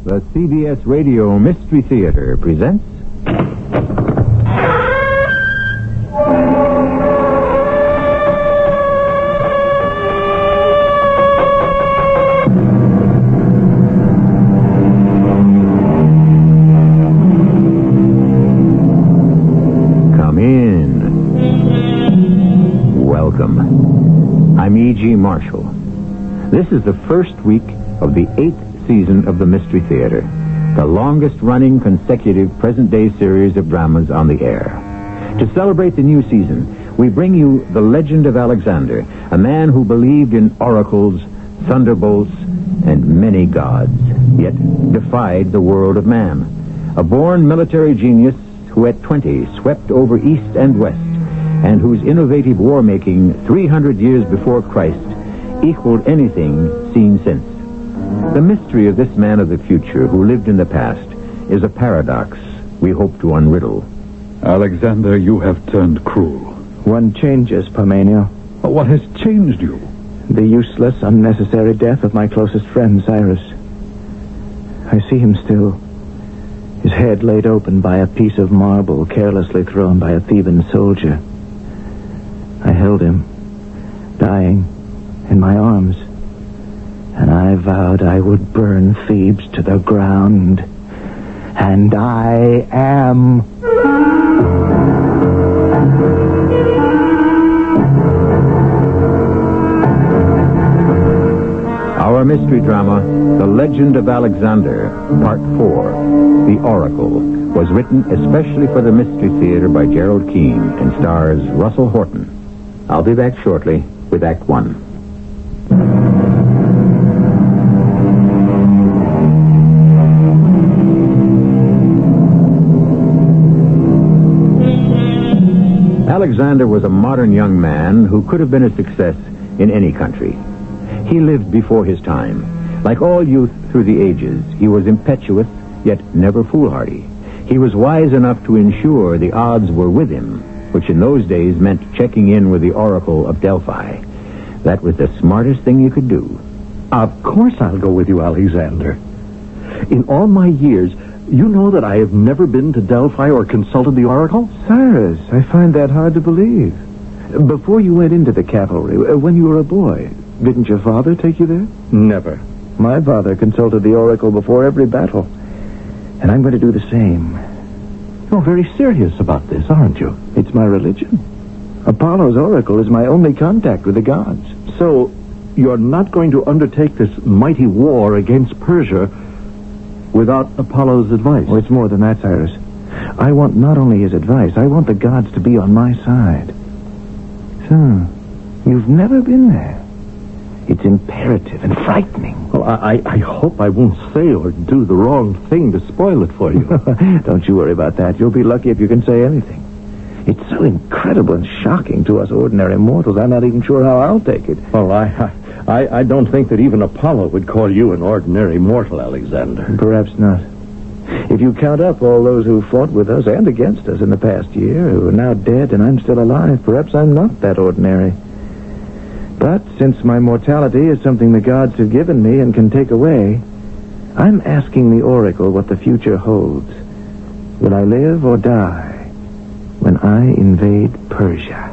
The CBS Radio Mystery Theater presents... Come in. Welcome. I'm E.G. Marshall. This is the first week of the 8th season of the Mystery Theater, the longest-running consecutive present-day series of dramas on the air. To celebrate the new season, we bring you The Legend of Alexander, a man who believed in oracles, thunderbolts, and many gods, yet defied the world of man. A born military genius who at 20 swept over east and west, and whose innovative war-making 300 years before Christ equaled anything seen since. The mystery of this man of the future who lived in the past is a paradox we hope to unriddle. Alexander, you have turned cruel. One changes, Parmenio. But what has changed you? The useless, unnecessary death of my closest friend, Cyrus. I see him still. His head laid open by a piece of marble carelessly thrown by a Theban soldier. I held him, dying, in my arms. And I vowed I would burn Thebes to the ground. And I am. Our mystery drama, The Legend of Alexander, Part 4, The Oracle, was written especially for the Mystery Theater by Gerald Keane and stars Russell Horton. I'll be back shortly with Act 1. Alexander was a modern young man who could have been a success in any country. He lived before his time. Like all youth through the ages, he was impetuous, yet never foolhardy. He was wise enough to ensure the odds were with him, which in those days meant checking in with the Oracle of Delphi. That was the smartest thing you could do. Of course I'll go with you, Alexander. In all my years, you know that I have never been to Delphi or consulted the Oracle? Cyrus, I find that hard to believe. Before you went into the cavalry, when you were a boy, didn't your father take you there? Never. My father consulted the Oracle before every battle. And I'm going to do the same. You're very serious about this, aren't you? It's my religion. Apollo's Oracle is my only contact with the gods. So, you're not going to undertake this mighty war against Persia without Apollo's advice? Oh, it's more than that, Cyrus. I want not only his advice, I want the gods to be on my side. So, you've never been there. It's imperative and frightening. Well, I hope I won't say or do the wrong thing to spoil it for you. Don't you worry about that. You'll be lucky if you can say anything. It's so incredible and shocking to us ordinary mortals. I'm not even sure how I'll take it. Well, I don't think that even Apollo would call you an ordinary mortal, Alexander. Perhaps not. If you count up all those who fought with us and against us in the past year, who are now dead and I'm still alive, perhaps I'm not that ordinary. But since my mortality is something the gods have given me and can take away, I'm asking the Oracle what the future holds. Will I live or die when I invade Persia?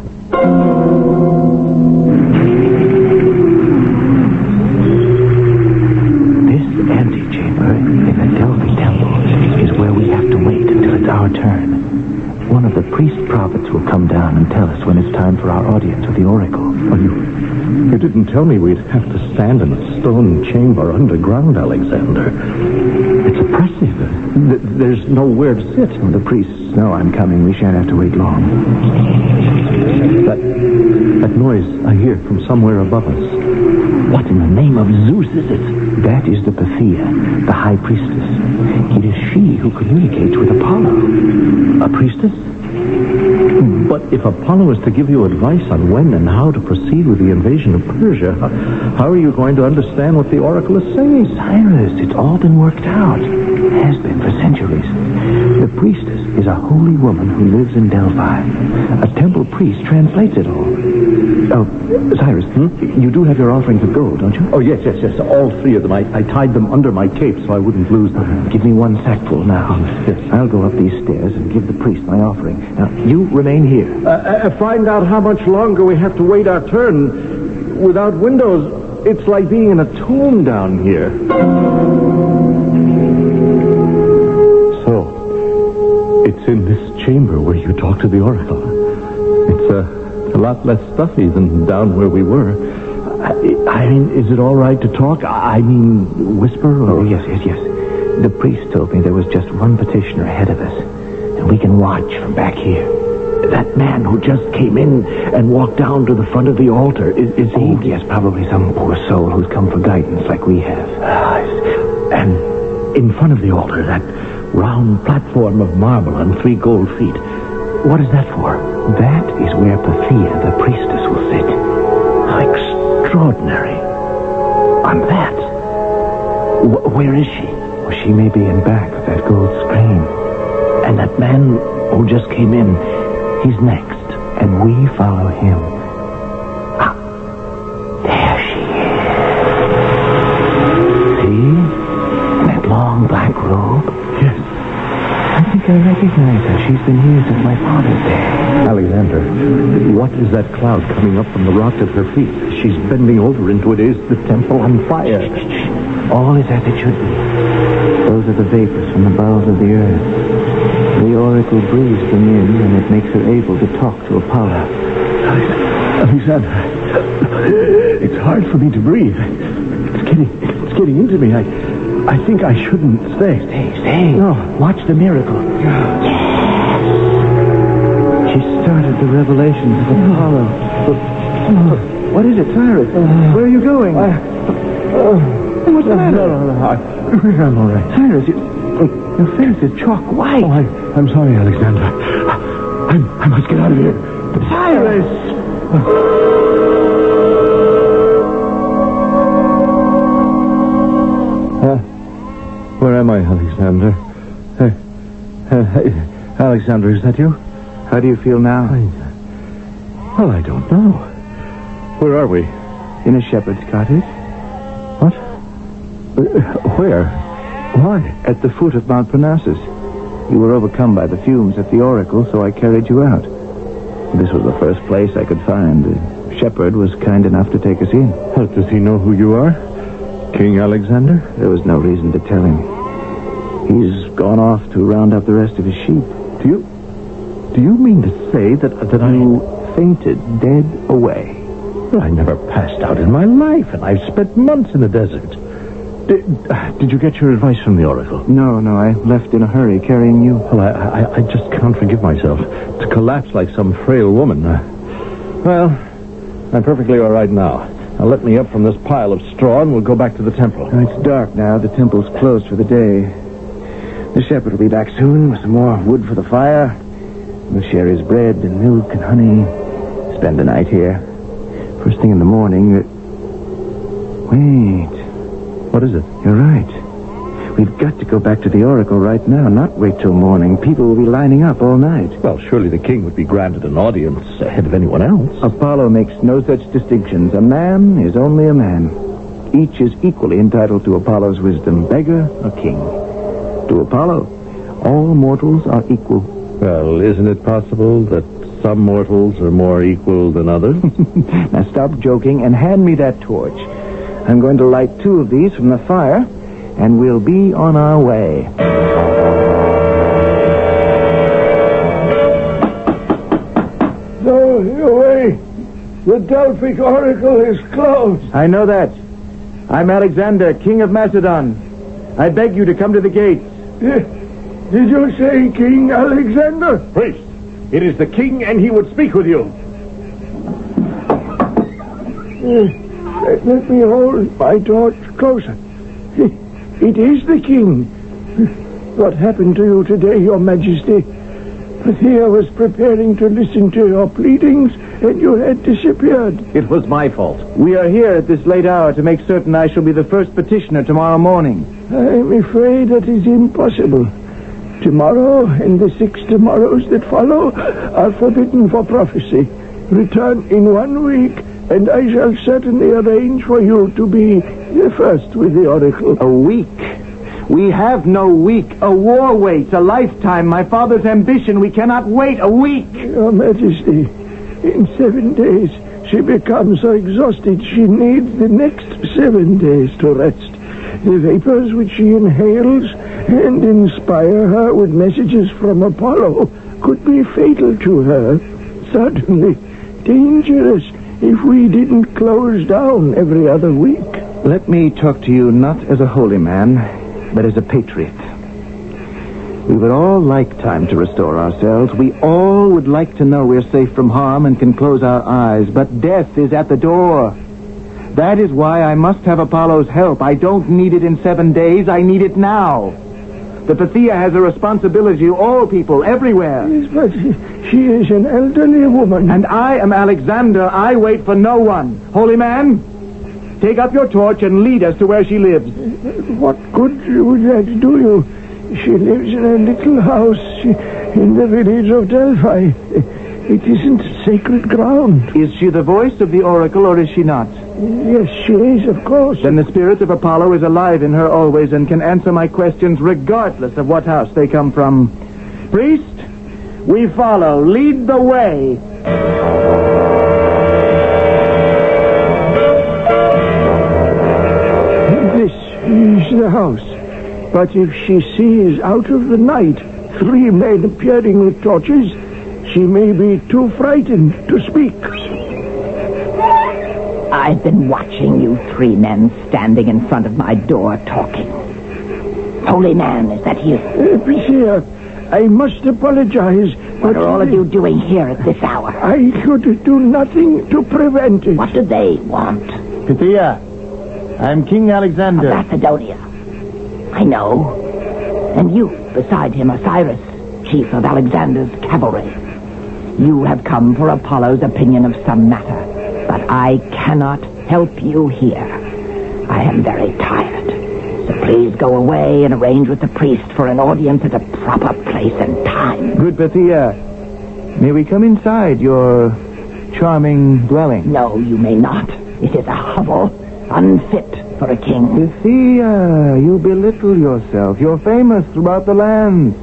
This antechamber in the Delphi temple is where we have to wait until it's our turn. One of the priest prophets will come down and tell us when it's time for our audience with the Oracle. Well, you didn't tell me we'd have to stand in a stone chamber underground, Alexander. It's oppressive. There's nowhere to sit. Well, the priests know I'm coming. We shan't have to wait long. That noise I hear from somewhere above us. What in the name of Zeus is it? That is the Pythia, the high priestess. It is she who communicates with Apollo. A priestess? But if Apollo is to give you advice on when and how to proceed with the invasion of Persia, How are you going to understand what the Oracle is saying? Cyrus, it's all been worked out. Has been for centuries. The priestess is a holy woman who lives in Delphi. A temple priest translates it all. Oh, Cyrus, you do have your offerings of gold, don't you? Oh, yes. All 3 of them. I tied them under my cape so I wouldn't lose them. Give me 1 sackful now. Yes. I'll go up these stairs and give the priest my offering. Now, you remain here. Find out how much longer we have to wait our turn. Without windows, it's like being in a tomb down here. So, it's in this chamber where you talk to the Oracle. It's a lot less stuffy than down where we were. I mean, is it all right to talk? I mean, whisper? Or... Oh, yes. The priest told me there was just one petitioner ahead of us, and we can watch from back here. That man who just came in and walked down to the front of the altar, is he? Oh, yes, probably some poor soul who's come for guidance like we have. And in front of the altar, that round platform of marble on 3 gold feet. What is that for? That is where Pythia, the priestess, will sit. How extraordinary. On that? Where is she? Well, she may be in back of that gold screen. And that man who just came in, he's next. And we follow him. Ah, there she is. See? In that long black robe? Yes. I think I recognize her. She's been here since my father's day. Alexander, what is that cloud coming up from the rock at her feet? She's bending over into it. Is the temple on fire? All is as it should be. Those are the vapors from the bowels of the earth. The Oracle breathes them in, and it makes her able to talk to Apollo. Alexander, it's hard for me to breathe. It's getting into me. I think I shouldn't stay. Stay. No. Watch the miracle. Yes. She started the revelations of Apollo. What is it, Cyrus? Where are you going? What's the matter? No. I'm all right. Cyrus, your face is chalk white. Oh, I'm sorry, Alexander. I must get out of here. Cyrus! Where am I, Alexander? Alexander, is that you? How do you feel now? Well, I don't know. Where are we? In a shepherd's cottage. What? Where? Why? At the foot of Mount Parnassus. You were overcome by the fumes at the Oracle, so I carried you out. This was the first place I could find. The shepherd was kind enough to take us in. Well, does he know who you are? King Alexander? There was no reason to tell him. He's gone off to round up the rest of his sheep. Do you mean to say that You fainted dead away. I never passed out in my life, and I've spent months in the desert. Did you get your advice from the Oracle? No, I left in a hurry carrying you. Well, I just can't forgive myself to collapse like some frail woman. Well, I'm perfectly all right now. Now let me up from this pile of straw and we'll go back to the temple. It's dark now. The temple's closed for the day. The shepherd will be back soon with some more wood for the fire. We'll share his bread and milk and honey. Spend the night here. First thing in the morning... Wait. What is it? You're right. We've got to go back to the Oracle right now, not wait till morning. People will be lining up all night. Well, surely the king would be granted an audience ahead of anyone else. Apollo makes no such distinctions. A man is only a man. Each is equally entitled to Apollo's wisdom, beggar or king. To Apollo, all mortals are equal. Well, isn't it possible that some mortals are more equal than others? Now stop joking and hand me that torch. I'm going to light 2 of these from the fire, and we'll be on our way. No, away. The Delphic Oracle is closed. I know that. I'm Alexander, King of Macedon. I beg you to come to the gates. Did you say King Alexander? Priest, it is the king, and he would speak with you. Let me hold my torch closer. It is the king. What happened to you today, Your Majesty? Thea was preparing to listen to your pleadings, and you had disappeared. It was my fault. We are here at this late hour to make certain I shall be the first petitioner tomorrow morning. I'm afraid that is impossible. Tomorrow and the 6 tomorrows that follow are forbidden for prophecy. Return in 1 week, and I shall certainly arrange for you to be the first with the Oracle. A week? We have no week. A war waits, a lifetime. My father's ambition. We cannot wait a week. Your Majesty, in 7 days, she becomes so exhausted she needs the next 7 days to rest. The vapors which she inhales and inspire her with messages from Apollo could be fatal to her. Certainly dangerous if we didn't close down every other week. Let me talk to you not as a holy man, but as a patriot. We would all like time to restore ourselves. We all would like to know we're safe from harm and can close our eyes. But death is at the door. That is why I must have Apollo's help. I don't need it in 7 days. I need it now. The Pythia has a responsibility to all people, everywhere. Yes, but she is an elderly woman. And I am Alexander. I wait for no one. Holy man, take up your torch and lead us to where she lives. What good would that do you? She lives in a little house in the village of Delphi. It isn't sacred ground. Is she the voice of the Oracle, or is she not? Yes, she is, of course. Then the spirit of Apollo is alive in her always and can answer my questions regardless of what house they come from. Priest, we follow. Lead the way. This is the house. But if she sees out of the night 3 men appearing with torches, she may be too frightened to speak. I've been watching you 3 men standing in front of my door talking. Holy man, is that you? Pythia, I must apologize. What are all of you doing here at this hour? I could do nothing to prevent it. What do they want? Pythia, I'm King Alexander. Of Macedonia. I know. And you, beside him, Osiris, chief of Alexander's cavalry. You have come for Apollo's opinion of some matter, but I cannot help you here. I am very tired. So please go away and arrange with the priest for an audience at a proper place and time. Good Pythia, may we come inside your charming dwelling? No, you may not. It is a hovel, unfit for a king. Pythia, you belittle yourself. You're famous throughout the land.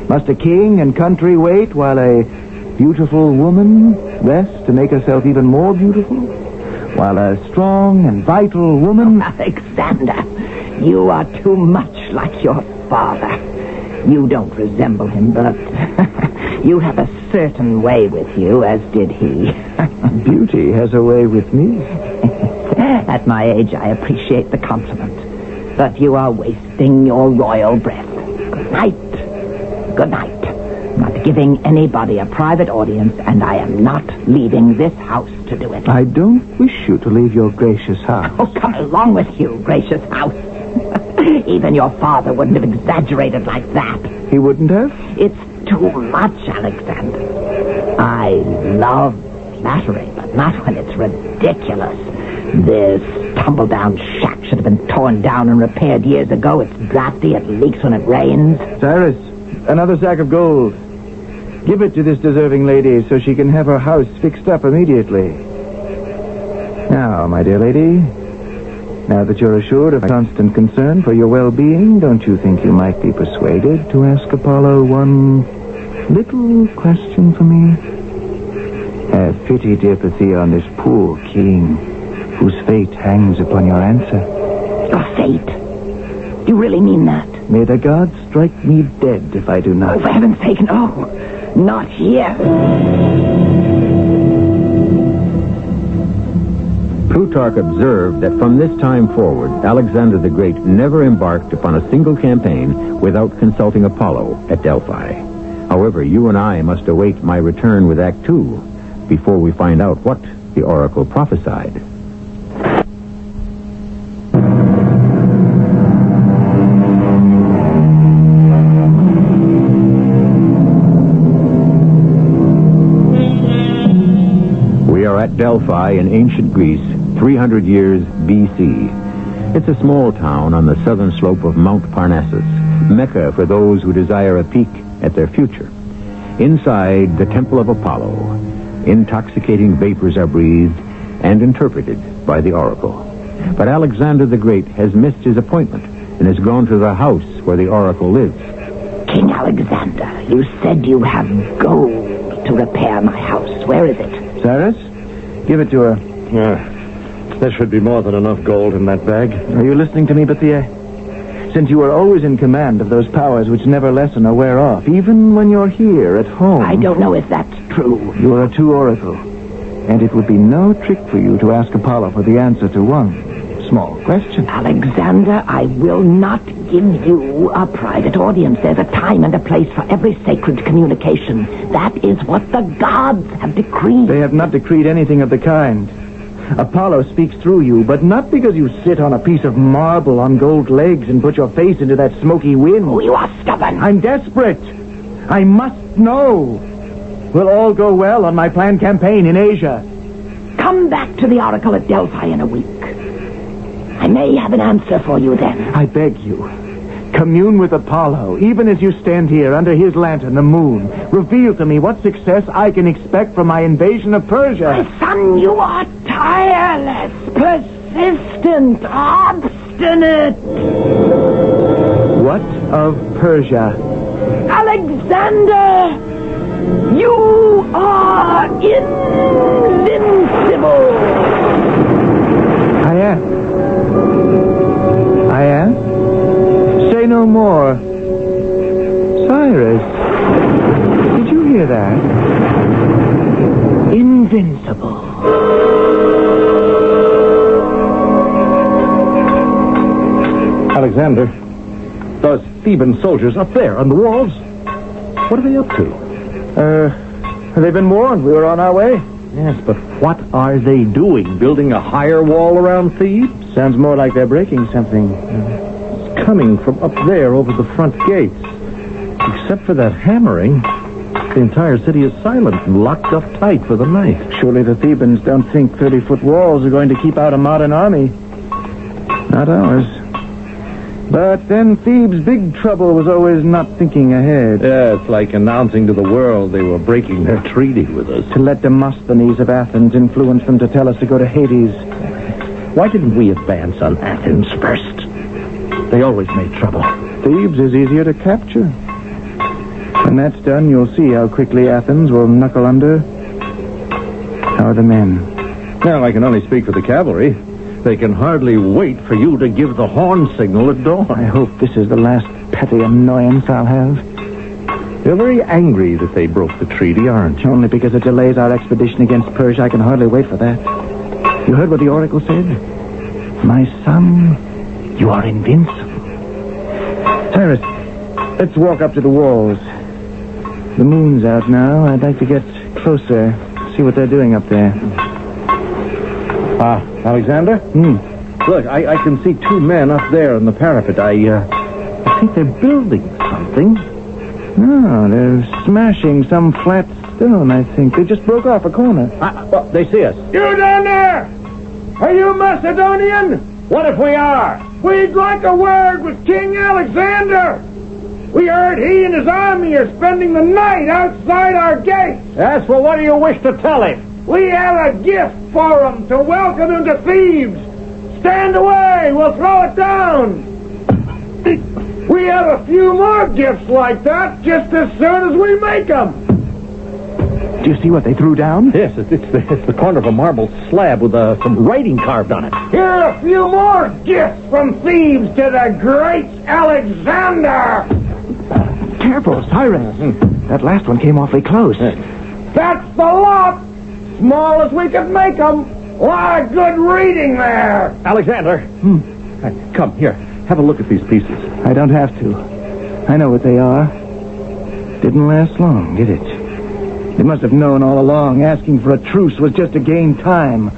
Must a king and country wait while a beautiful woman rests to make herself even more beautiful? While a strong and vital woman... Alexander, you are too much like your father. You don't resemble him, but you have a certain way with you, as did he. Beauty has a way with me. At my age, I appreciate the compliment. But you are wasting your royal breath. Good night. Good night. I'm not giving anybody a private audience, and I am not leaving this house to do it. I don't wish you to leave your gracious house. Oh, come along with you, gracious house. Even your father wouldn't have exaggerated like that. He wouldn't have? It's too much, Alexander. I love flattery, but not when it's ridiculous. This tumble-down shack should have been torn down and repaired years ago. It's drafty, it leaks when it rains. Cyrus, another sack of gold. Give it to this deserving lady so she can have her house fixed up immediately. Now, my dear lady, now that you're assured of constant concern for your well-being, don't you think you might be persuaded to ask Apollo one little question for me? Have pity, dear Pythia, on this poor king whose fate hangs upon your answer. Your fate? Do you really mean that? May the gods strike me dead if I do not. Oh, for heaven's sake, no. Not here. Plutarch observed that from this time forward, Alexander the Great never embarked upon a single campaign without consulting Apollo at Delphi. However, you and I must await my return with Act 2 before we find out what the Oracle prophesied. Delphi in ancient Greece, 300 years B.C. It's a small town on the southern slope of Mount Parnassus, Mecca for those who desire a peek at their future. Inside the Temple of Apollo, intoxicating vapors are breathed and interpreted by the Oracle. But Alexander the Great has missed his appointment and has gone to the house where the Oracle lives. King Alexander, you said you have gold to repair my house. Where is it? Cyrus, give it to her. There should be more than enough gold in that bag. Are you listening to me, Bethier? Since you are always in command of those powers which never lessen or wear off, even when you're here at home... I don't know if that's true. You are a true oracle, and it would be no trick for you to ask Apollo for the answer to one small question. Alexander, I will not give you a private audience. There's a time and a place for every sacred communication. That is what the gods have decreed. They have not decreed anything of the kind. Apollo speaks through you, but not because you sit on a piece of marble on gold legs and put your face into that smoky wind. Oh, you are stubborn. I'm desperate. I must know. Will all go well on my planned campaign in Asia? Come back to the Oracle of Delphi in a week. I may have an answer for you then. I beg you, commune with Apollo, even as you stand here under his lantern, the moon. Reveal to me what success I can expect from my invasion of Persia. My son, you are tireless, persistent, obstinate. What of Persia? Alexander, you are invincible. I am. I am? Say no more. Cyrus, did you hear that? Invincible. Alexander, those Theban soldiers up there on the walls, what are they up to? They've been warned. We were on our way. Yes, but what are they doing? Building a higher wall around Thebes? Sounds more like they're breaking something. It's coming from up there over the front gates. Except for that hammering, the entire city is silent and locked up tight for the night. Surely the Thebans don't think 30-foot walls are going to keep out a modern army. Not ours. But then Thebes' big trouble was always not thinking ahead. Yeah, it's like announcing to the world they were breaking their treaty with us. To let Demosthenes of Athens influence them to tell us to go to Hades. Why didn't we advance on Athens first? They always made trouble. Thebes is easier to capture. When that's done, you'll see how quickly Athens will knuckle under. How are the men? Well, I can only speak for the cavalry. They can hardly wait for you to give the horn signal at dawn. I hope this is the last petty annoyance I'll have. You're very angry that they broke the treaty, aren't you? Only because it delays our expedition against Persia. I can hardly wait for that. You heard what the Oracle said? My son, you are invincible. Cyrus, let's walk up to the walls. The moon's out now. I'd like to get closer, see what they're doing up there. Alexander? Look, I can see two men up there on the parapet. I think they're building something. Oh, they're smashing some flat stone, I think. They just broke off a corner. Well, they see us. You down there! Are you Macedonian? What if we are? We'd like a word with King Alexander. We heard he and his army are spending the night outside our gates. Yes, well, what do you wish to tell him? We have a gift for him to welcome him to Thebes. Stand away, we'll throw it down. We have a few more gifts like that just as soon as we make them. Do you see what they threw down? Yes, it's the corner of a marble slab with some writing carved on it. Here are a few more gifts from Thebes to the great Alexander. Careful, Cyrus. That last one came awfully close. That's the lot. Small as we could make them. A lot of good reading there. Alexander. Come, here. Have a look at these pieces. I don't have to. I know what they are. Didn't last long, did it? They must have known all along asking for a truce was just to gain time.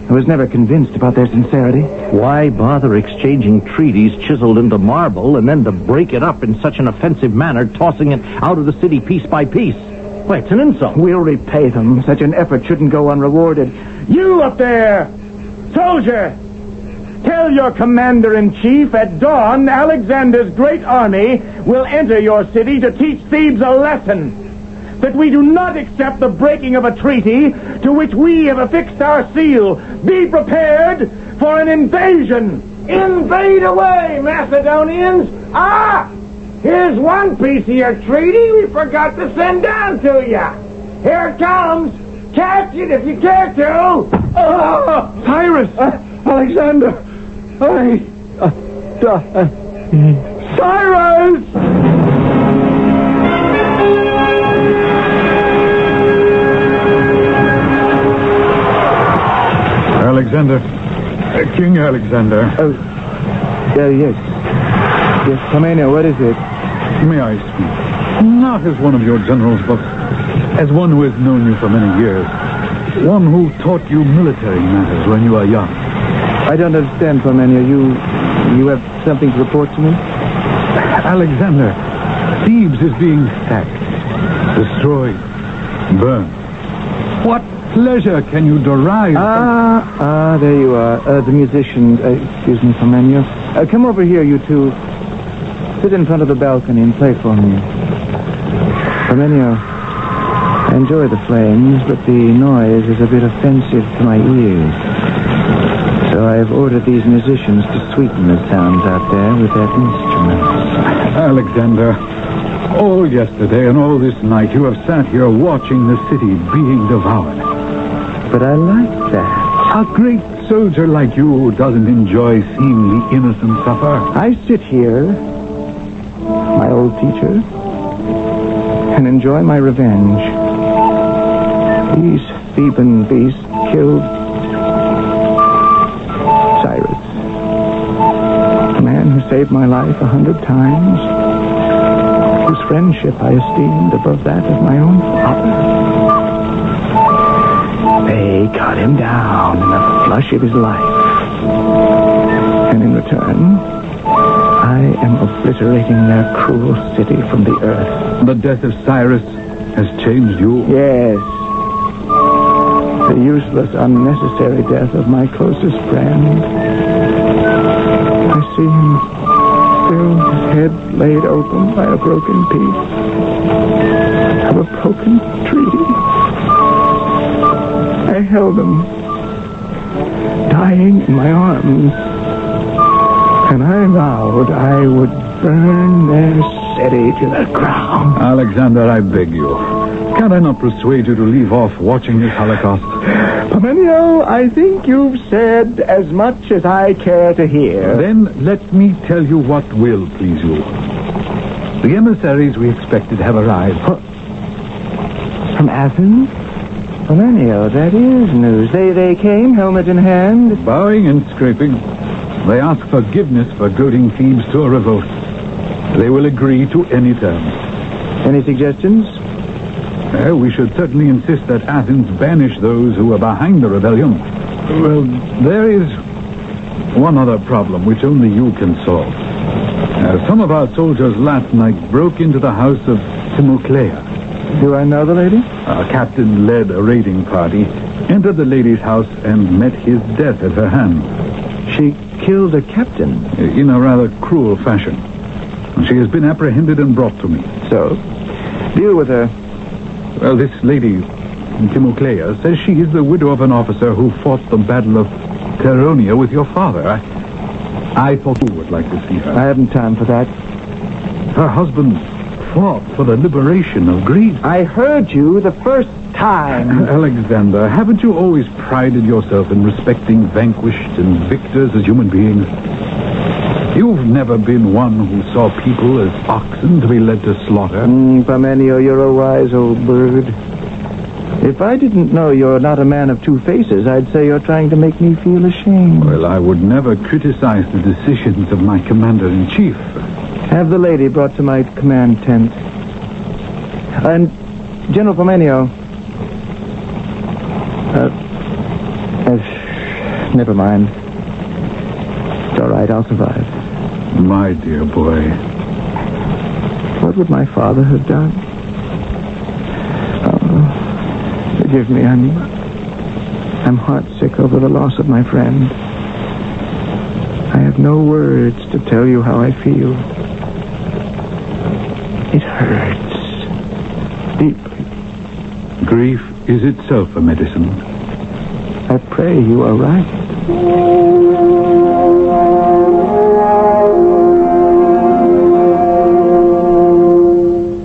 I was never convinced about their sincerity. Why bother exchanging treaties chiseled into marble and then to break it up in such an offensive manner, tossing it out of the city piece by piece? Why, it's an insult. We'll repay them. Such an effort shouldn't go unrewarded. You up there! Soldier! Tell your commander-in-chief at dawn Alexander's great army will enter your city to teach Thebes a lesson. That we do not accept the breaking of a treaty to which we have affixed our seal. Be prepared for an invasion. Invade away, Macedonians! Ah! Here's one piece of your treaty we forgot to send down to you. Here it comes. Catch it if you care to. Cyrus! Alexander! Cyrus! Alexander. King Alexander. Yes. Yes, Commander, what is it? May I speak? Not as one of your generals, but as one who has known you for many years. One who taught you military matters when you were young. I don't understand, Commander. You have something to report to me? Alexander, Thebes is being sacked, destroyed, burned. What pleasure can you derive from... there you are. The musicians. Excuse me, Commander. Come over here, you two. Sit in front of the balcony and play for me. Commander, I enjoy the flames, but the noise is a bit offensive to my ears. So I've ordered these musicians to sweeten the sounds out there with their instruments. Alexander, all yesterday and all this night you have sat here watching the city being devoured. But I like that. A great soldier like you doesn't enjoy seeing the innocent suffer. I sit here, my old teacher, and enjoy my revenge. These Theban beasts killed Cyrus, a man who saved my life 100 times, whose friendship I esteemed above that of my own father. They cut him down in the flush of his life. And in return, I am obliterating their cruel city from the earth. The death of Cyrus has changed you? Yes. The useless, unnecessary death of my closest friend. I see him still, his head laid open by a broken piece of a broken treaty. I held him, dying in my arms, and I vowed I would burn their city to the ground. Alexander, I beg you. Can I not persuade you to leave off watching this Holocaust? Parmenio, I think you've said as much as I care to hear. Then let me tell you what will please you. The emissaries we expected have arrived. From Athens? Parmenio, that is news. They came, helmet in hand. Bowing and scraping, they ask forgiveness for goading Thebes to a revolt. They will agree to any terms. Any suggestions? We should certainly insist that Athens banish those who are behind the rebellion. Well, there is one other problem which only you can solve. Some of our soldiers last night broke into the house of Timoclea. Do I know the lady? Our captain led a raiding party, entered the lady's house, and met his death at her hand. She killed a captain? In a rather cruel fashion. She has been apprehended and brought to me. So? Deal with her. Well, this lady, Timoclea, says she is the widow of an officer who fought the Battle of Chaeronea with your father. I thought you would like to see her. I haven't time for that. Her husband fought for the liberation of Greece. I heard you the first time. Alexander, haven't you always prided yourself in respecting vanquished and victors as human beings? You've never been one who saw people as oxen to be led to slaughter. Parmenio, you're a wise old bird. If I didn't know you're not a man of two faces, I'd say you're trying to make me feel ashamed. Well, I would never criticize the decisions of my commander-in-chief. Have the lady brought to my command tent. And, General Parmenio... never mind. It's all right, I'll survive. My dear boy. What would my father have done? Forgive me, honey. I'm heartsick over the loss of my friend. I have no words to tell you how I feel. It hurts. Deeply. Grief is itself a medicine. I pray you are right.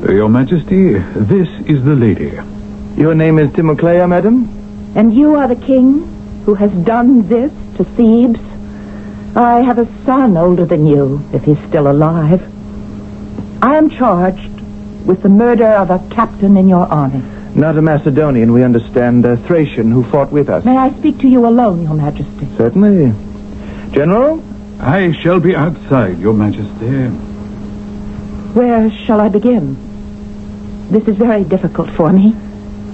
Your Majesty, this is the lady. Your name is Timoclea, madam? And you are the king who has done this to Thebes? I have a son older than you, if he's still alive. I am charged with the murder of a captain in your army. Not a Macedonian, we understand. A Thracian who fought with us. May I speak to you alone, Your Majesty? Certainly. General? I shall be outside, Your Majesty. Where shall I begin? This is very difficult for me.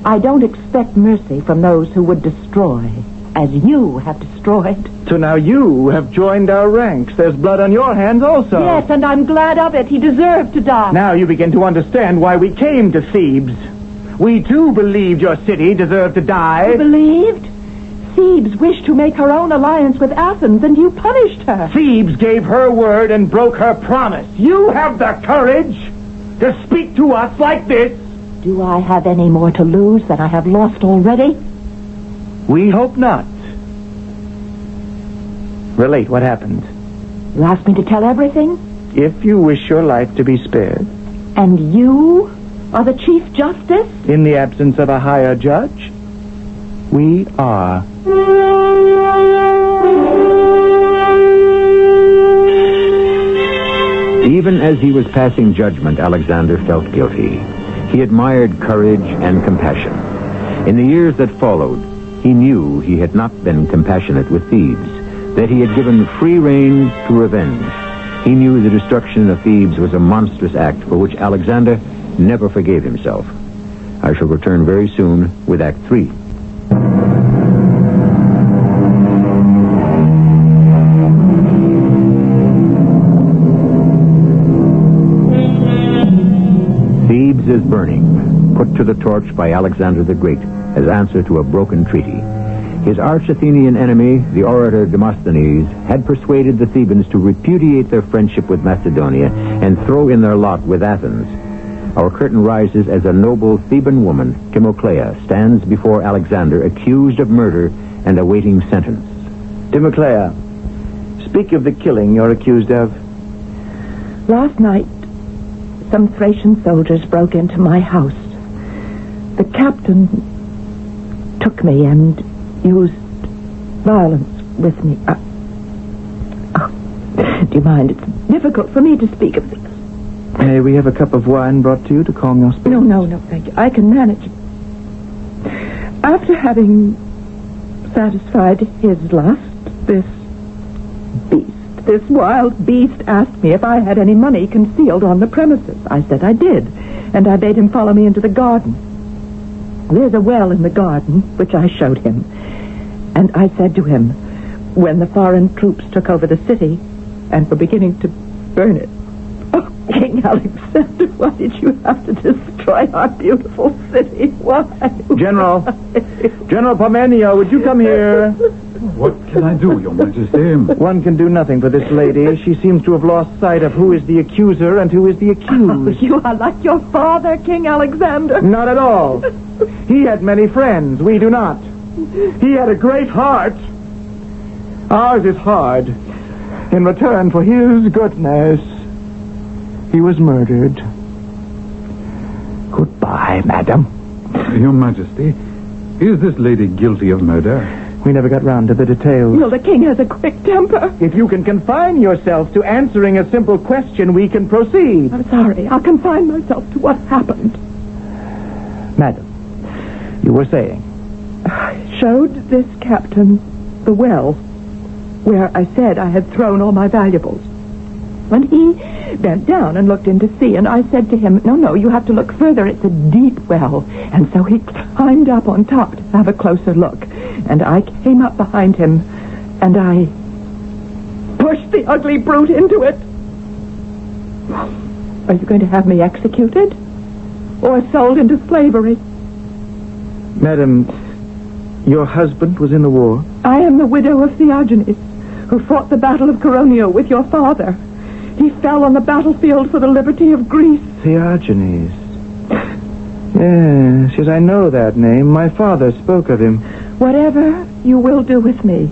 I don't expect mercy from those who would destroy, as you have destroyed. So now you have joined our ranks. There's blood on your hands also. Yes, and I'm glad of it. He deserved to die. Now you begin to understand why we came to Thebes. We too believed your city deserved to die. You believed? Thebes wished to make her own alliance with Athens, and you punished her. Thebes gave her word and broke her promise. You have the courage to speak to us like this. Do I have any more to lose than I have lost already? We hope not. Relate what happened. You asked me to tell everything? If you wish your life to be spared. And you are the Chief Justice? In the absence of a higher judge, we are. Even as he was passing judgment, Alexander felt guilty. He admired courage and compassion. In the years that followed, he knew he had not been compassionate with Thebes, that he had given free rein to revenge. He knew the destruction of Thebes was a monstrous act for which Alexander never forgave himself. I shall return very soon with Act 3. Thebes is burning, put to the torch by Alexander the Great as answer to a broken treaty. His arch-Athenian enemy, the orator Demosthenes, had persuaded the Thebans to repudiate their friendship with Macedonia and throw in their lot with Athens. Our curtain rises as a noble Theban woman, Timoclea, stands before Alexander accused of murder and awaiting sentence. Timoclea, speak of the killing you're accused of. Last night, some Thracian soldiers broke into my house. The captain took me and used violence with me. Do you mind? It's difficult for me to speak of this. May we have a cup of wine brought to you to calm your spirits? No, thank you. I can manage. After having satisfied his lust, this wild beast asked me if I had any money concealed on the premises. I said I did, and I bade him follow me into the garden. There's a well in the garden, which I showed him. And I said to him, when the foreign troops took over the city and were beginning to burn it, "Oh, King Alexander, why did you have to destroy our beautiful city? Why?" General Parmenio, would you come here? What can I do, Your Majesty? One can do nothing for this lady. She seems to have lost sight of who is the accuser and who is the accused. You are like your father, King Alexander. Not at all. He had many friends. We do not. He had a great heart. Ours is hard. In return for his goodness, he was murdered. Goodbye, madam. Your Majesty, is this lady guilty of murder? We never got round to the details. Well, the king has a quick temper. If you can confine yourself to answering a simple question, we can proceed. I'm sorry. I'll confine myself to what happened. Madam, you were saying? I showed this captain the well where I said I had thrown all my valuables. When he bent down and looked in to see, and I said to him, no, you have to look further. It's a deep well. And so he climbed up on top to have a closer look. And I came up behind him, and I pushed the ugly brute into it. Are you going to have me executed? Or sold into slavery? Madam, your husband was in the war? I am the widow of Theogenes, who fought the Battle of Coronio with your father. He fell on the battlefield for the liberty of Greece. Theogenes. Yes, I know that name. My father spoke of him. Whatever you will do with me,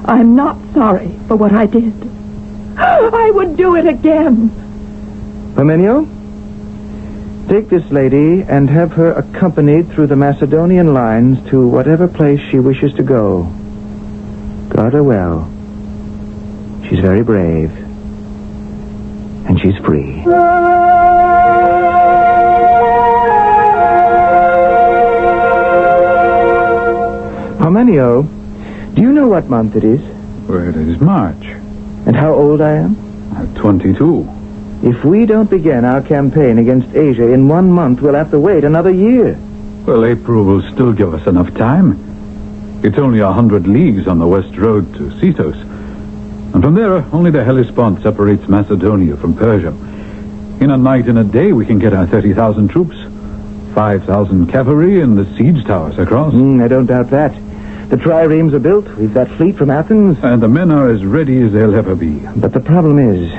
I'm not sorry for what I did. I would do it again. Parmenio, take this lady and have her accompanied through the Macedonian lines to whatever place she wishes to go. Guard her well. She's very brave. And she's free. Parmenio, do you know what month it is? Well, it is March. And how old I am? 22. If we don't begin our campaign against Asia in 1 month, we'll have to wait another year. Well, April will still give us enough time. It's only 100 leagues on the west road to Cetos. And from there, only the Hellespont separates Macedonia from Persia. In a night and a day, we can get our 30,000 troops, 5,000 cavalry, and the siege towers across. I don't doubt that. The triremes are built. We've got fleet from Athens. And the men are as ready as they'll ever be. But the problem is,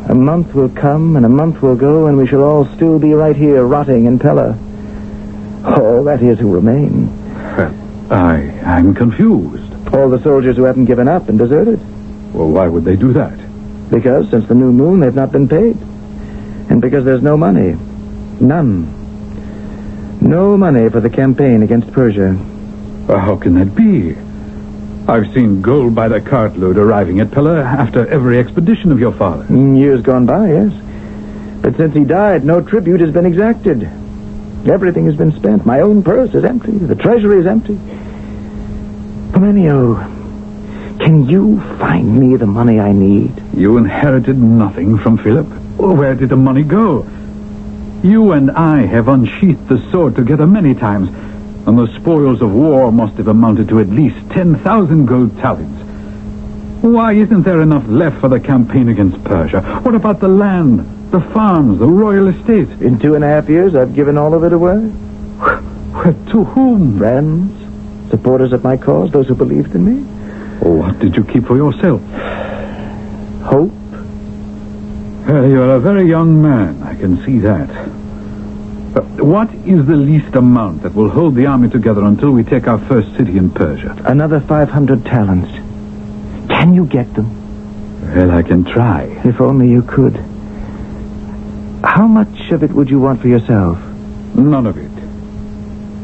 a month will come and a month will go, and we shall all still be right here rotting in Pella. All that is who remain. Well, I'm confused. All the soldiers who haven't given up and deserted. Well, why would they do that? Because since the new moon, they've not been paid. And because there's no money. None. No money for the campaign against Persia. Well, how can that be? I've seen gold by the cartload arriving at Pella after every expedition of your father. Years gone by, yes. But since he died, no tribute has been exacted. Everything has been spent. My own purse is empty. The treasury is empty. Parmenio, can you find me the money I need? You inherited nothing from Philip. Well, where did the money go? You and I have unsheathed the sword together many times, and the spoils of war must have amounted to at least 10,000 gold talents. Why isn't there enough left for the campaign against Persia? What about the land, the farms, the royal estates? In 2.5 years, I've given all of it away. Well, to whom? Friends, supporters of my cause, those who believed in me. What did you keep for yourself? Hope. Well, you're a very young man, I can see that. What is the least amount that will hold the army together until we take our first city in Persia? Another 500 talents. Can you get them? Well, I can try. If only you could. How much of it would you want for yourself? None of it.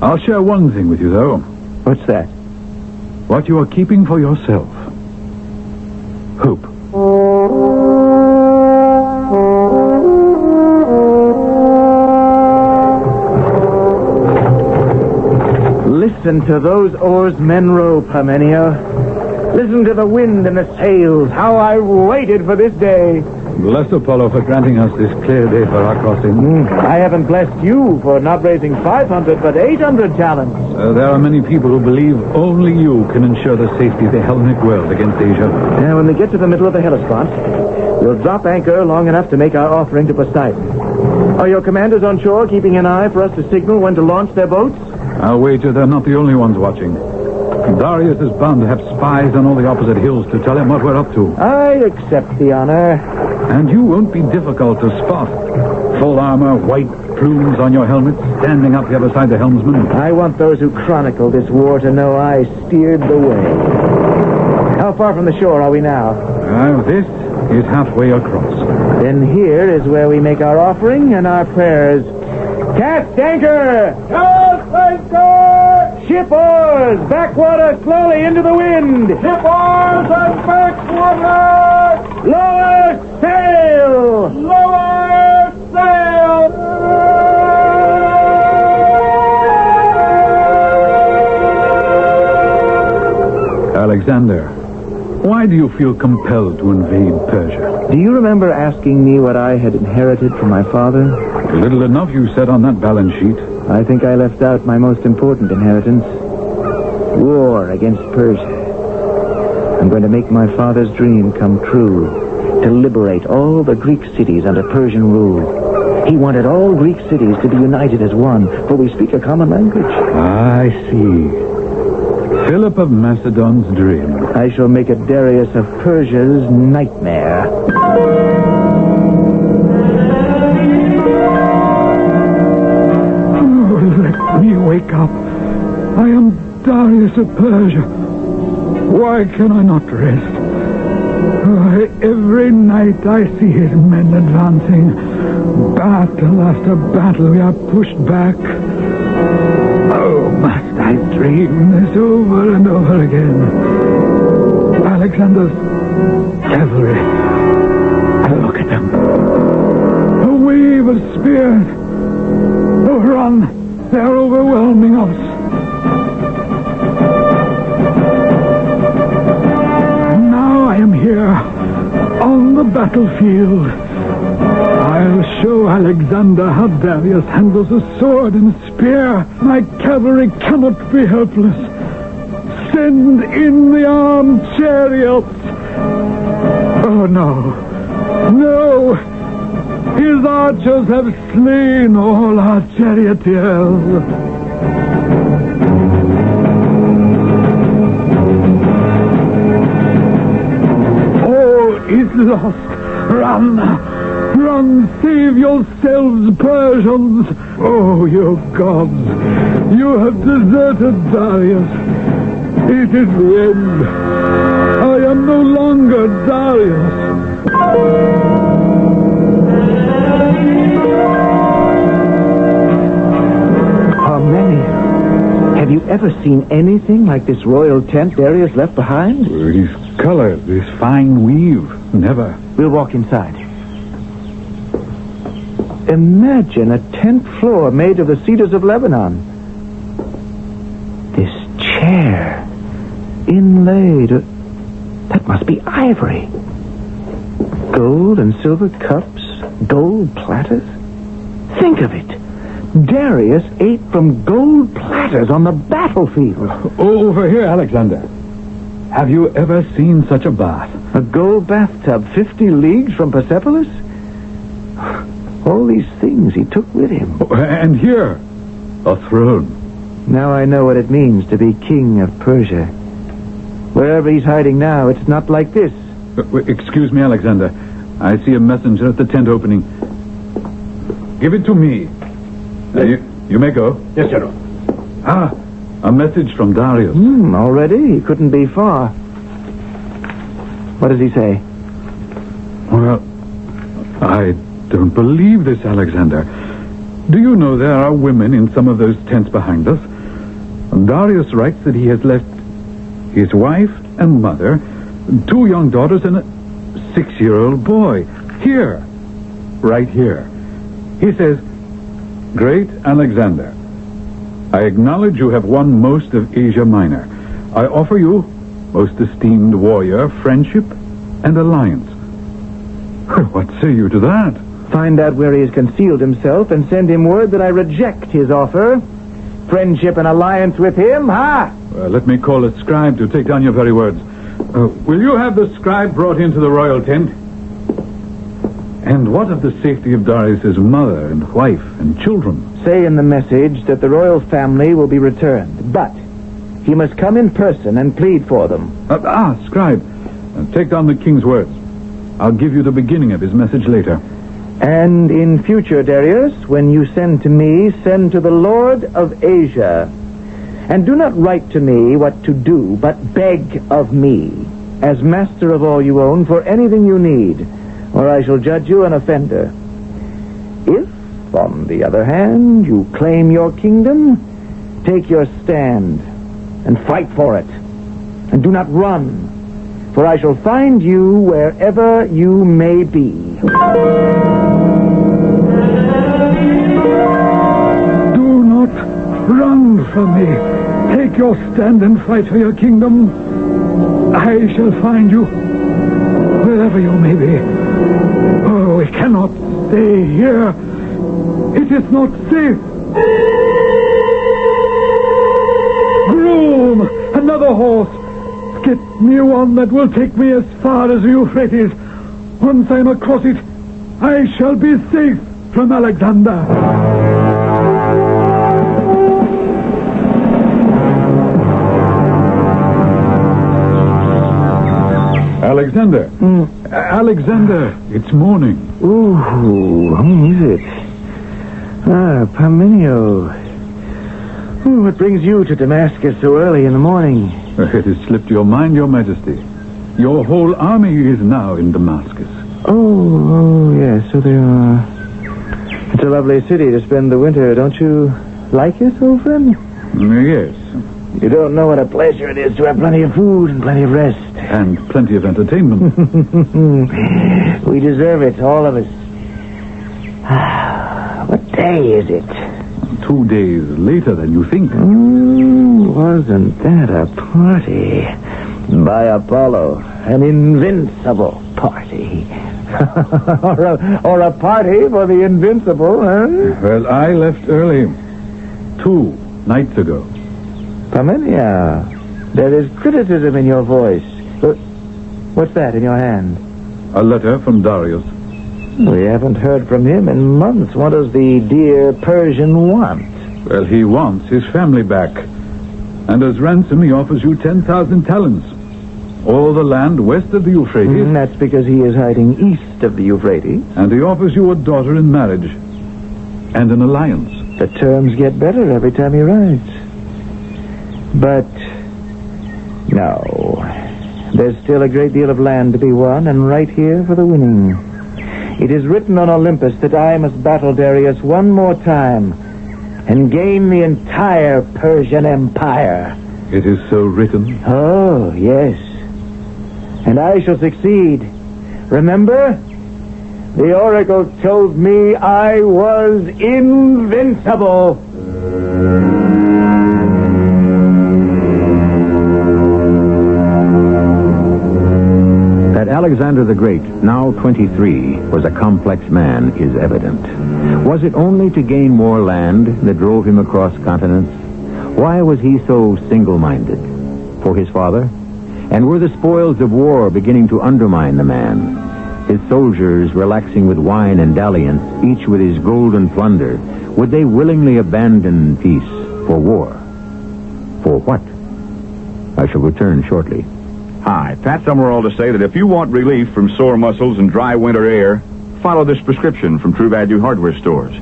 I'll share one thing with you, though. What's that? What you are keeping for yourself. Hope. Listen to those oars men row, Parmenio. Listen to the wind and the sails. How I waited for this day. Bless Apollo for granting us this clear day for our crossing. I haven't blessed you for not raising 500, but 800 talents. There are many people who believe only you can ensure the safety of the Hellenic world against Asia. Now, when we get to the middle of the Hellespont, we'll drop anchor long enough to make our offering to Poseidon. Are your commanders on shore keeping an eye for us to signal when to launch their boats? I'll wager they're not the only ones watching. Darius is bound to have spies on all the opposite hills to tell him what we're up to. I accept the honor. And you won't be difficult to spot. Full armor, white plumes on your helmet, standing up the other side the helmsman. I want those who chronicle this war to know I steered the way. How far from the shore are we now? This is halfway across. Then here is where we make our offering and our prayers. Cast anchor! Cast anchor! Ship oars! Backwater slowly into the wind! Ship oars and backwater! Lower sail! Lower sail! Alexander, why do you feel compelled to invade Persia? Do you remember asking me what I had inherited from my father? Little enough you said on that balance sheet. I think I left out my most important inheritance. War against Persia. I'm going to make my father's dream come true. To liberate all the Greek cities under Persian rule. He wanted all Greek cities to be united as one, for we speak a common language. I see. Philip of Macedon's dream. I shall make it Darius of Persia's nightmare. Oh, let me wake up. I am Darius of Persia. Why can I not rest? Every night I see his men advancing. Battle after battle we are pushed back. Oh, must I dream this over and over again? Alexander's cavalry. Look at them. A wave of spears. Oh, run. They are overwhelming us. I am here, on the battlefield. I'll show Alexander how Darius handles a sword and spear. My cavalry cannot be helpless. Send in the armed chariots. Oh, no. No. His archers have slain all our charioteers. Is lost. Run! Run! Save yourselves, Persians! Oh, you gods! You have deserted Darius. It is the end. I am no longer Darius. How many? Have you ever seen anything like this royal tent Darius left behind? These colors, this fine weave. Never. We'll walk inside. Imagine a tent floor made of the cedars of Lebanon. This chair, inlaid. That must be ivory. Gold and silver cups, gold platters. Think of it. Darius ate from gold platters on the battlefield. Over here, Alexander. Have you ever seen such a bath? A gold bathtub 50 leagues from Persepolis? All these things he took with him. And here, a throne. Now I know what it means to be king of Persia. Wherever he's hiding now, it's not like this. Excuse me, Alexander. I see a messenger at the tent opening. Give it to me. You may go. Yes, General. Ah, a message from Darius. Already? He couldn't be far. What does he say? Well, I don't believe this, Alexander. Do you know there are women in some of those tents behind us? Darius writes that he has left his wife and mother, 2 young daughters, and a 6-year-old boy. Here. Right here. He says, Great Alexander, I acknowledge you have won most of Asia Minor. I offer you, most esteemed warrior, friendship and alliance. What say you to that? Find out where he has concealed himself and send him word that I reject his offer. Friendship and alliance with him, ha? Let me call a scribe to take down your very words. Will you have the scribe brought into the royal tent? And what of the safety of Darius's mother and wife and children? Say in the message that the royal family will be returned, but he must come in person and plead for them. Scribe, take down the king's words. I'll give you the beginning of his message later. And in future, Darius, when you send to me, send to the Lord of Asia. And do not write to me what to do, but beg of me, as master of all you own, for anything you need, or I shall judge you an offender. If, on the other hand, you claim your kingdom, take your stand and fight for it. And do not run, for I shall find you wherever you may be. Do not run from me. Take your stand and fight for your kingdom. I shall find you wherever you may be. Oh, we cannot stay here. It is not safe. Groom, another horse. Get me one that will take me as far as the Euphrates. Once I am across it, I shall be safe. from Alexander. Alexander. Alexander, it's morning. Ooh, who is it? Ah, Parmenio. Ooh, what brings you to Damascus so early in the morning? It has slipped your mind, Your Majesty. Your whole army is now in Damascus. Oh, yes, so they are. It's a lovely city to spend the winter. Don't you like it, old friend? Yes. You don't know what a pleasure it is to have plenty of food and plenty of rest. And plenty of entertainment. We deserve it, all of us. What day is it? 2 days later than you think. Wasn't that a party? By Apollo, an invincible party. or a party for the invincible, huh? Well, I left early. 2 nights ago. Parmenio, there is criticism in your voice. What's that in your hand? A letter from Darius. We haven't heard from him in months. What does the dear Persian want? Well, he wants his family back. And as ransom, he offers you 10,000 talents. All the land west of the Euphrates. That's because he is hiding east of the Euphrates. And he offers you a daughter in marriage. And an alliance. The terms get better every time he writes. But, no. There's still a great deal of land to be won, and right here for the winning. It is written on Olympus that I must battle Darius one more time and gain the entire Persian Empire. It is so written? Oh, yes. And I shall succeed. Remember? The Oracle told me I was invincible. That Alexander the Great, now 23, was a complex man is evident. Was it only to gain more land that drove him across continents? Why was he so single-minded? For his father? And were the spoils of war beginning to undermine the man? His soldiers relaxing with wine and dalliance, each with his golden plunder, would they willingly abandon peace for war? For what? I shall return shortly. Hi, Pat Summerall to say that if you want relief from sore muscles and dry winter air, follow this prescription from True Value Hardware Stores.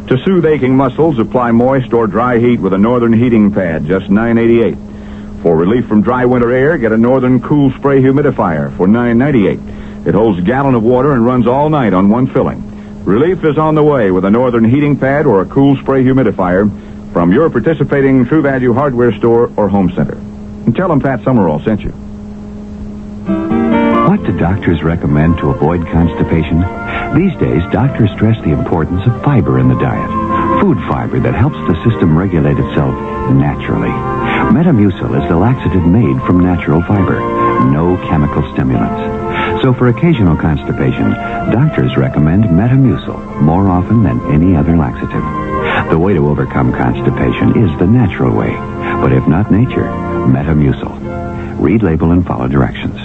To soothe aching muscles, apply moist or dry heat with a Northern heating pad, just $9.88. For relief from dry winter air, get a Northern Cool Spray Humidifier for $9.98. It holds a gallon of water and runs all night on one filling. Relief is on the way with a Northern heating pad or a Cool Spray Humidifier from your participating True Value Hardware Store or home center. And tell them Pat Summerall sent you. What do doctors recommend to avoid constipation? These days, doctors stress the importance of fiber in the diet. Food fiber that helps the system regulate itself naturally. Metamucil is the laxative made from natural fiber. No chemical stimulants. So for occasional constipation, doctors recommend Metamucil more often than any other laxative. The way to overcome constipation is the natural way. But if not nature, Metamucil. Read label and follow directions.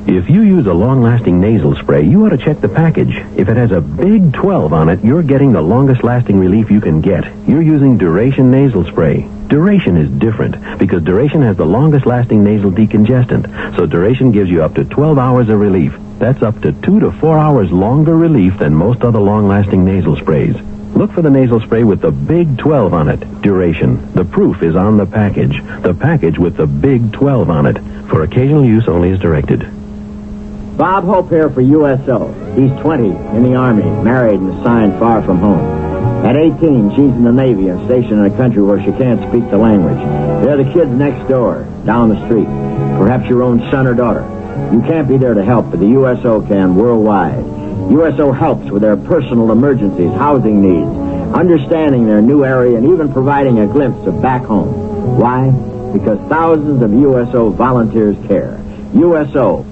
If you use a long-lasting nasal spray, you ought to check the package. If it has a big 12 on it, you're getting the longest-lasting relief you can get. You're using Duration nasal spray. Duration is different because Duration has the longest-lasting nasal decongestant. So Duration gives you up to 12 hours of relief. That's up to 2 to 4 hours longer relief than most other long-lasting nasal sprays. Look for the nasal spray with the big 12 on it. Duration. The proof is on the package. The package with the big 12 on it. For occasional use only as directed. Bob Hope here for USO. He's 20, in the Army, married and assigned far from home. At 18, she's in the Navy and stationed in a country where she can't speak the language. They're the kids next door, down the street. Perhaps your own son or daughter. You can't be there to help, but the USO can worldwide. USO helps with their personal emergencies, housing needs, understanding their new area, and even providing a glimpse of back home. Why? Because thousands of USO volunteers care. USO.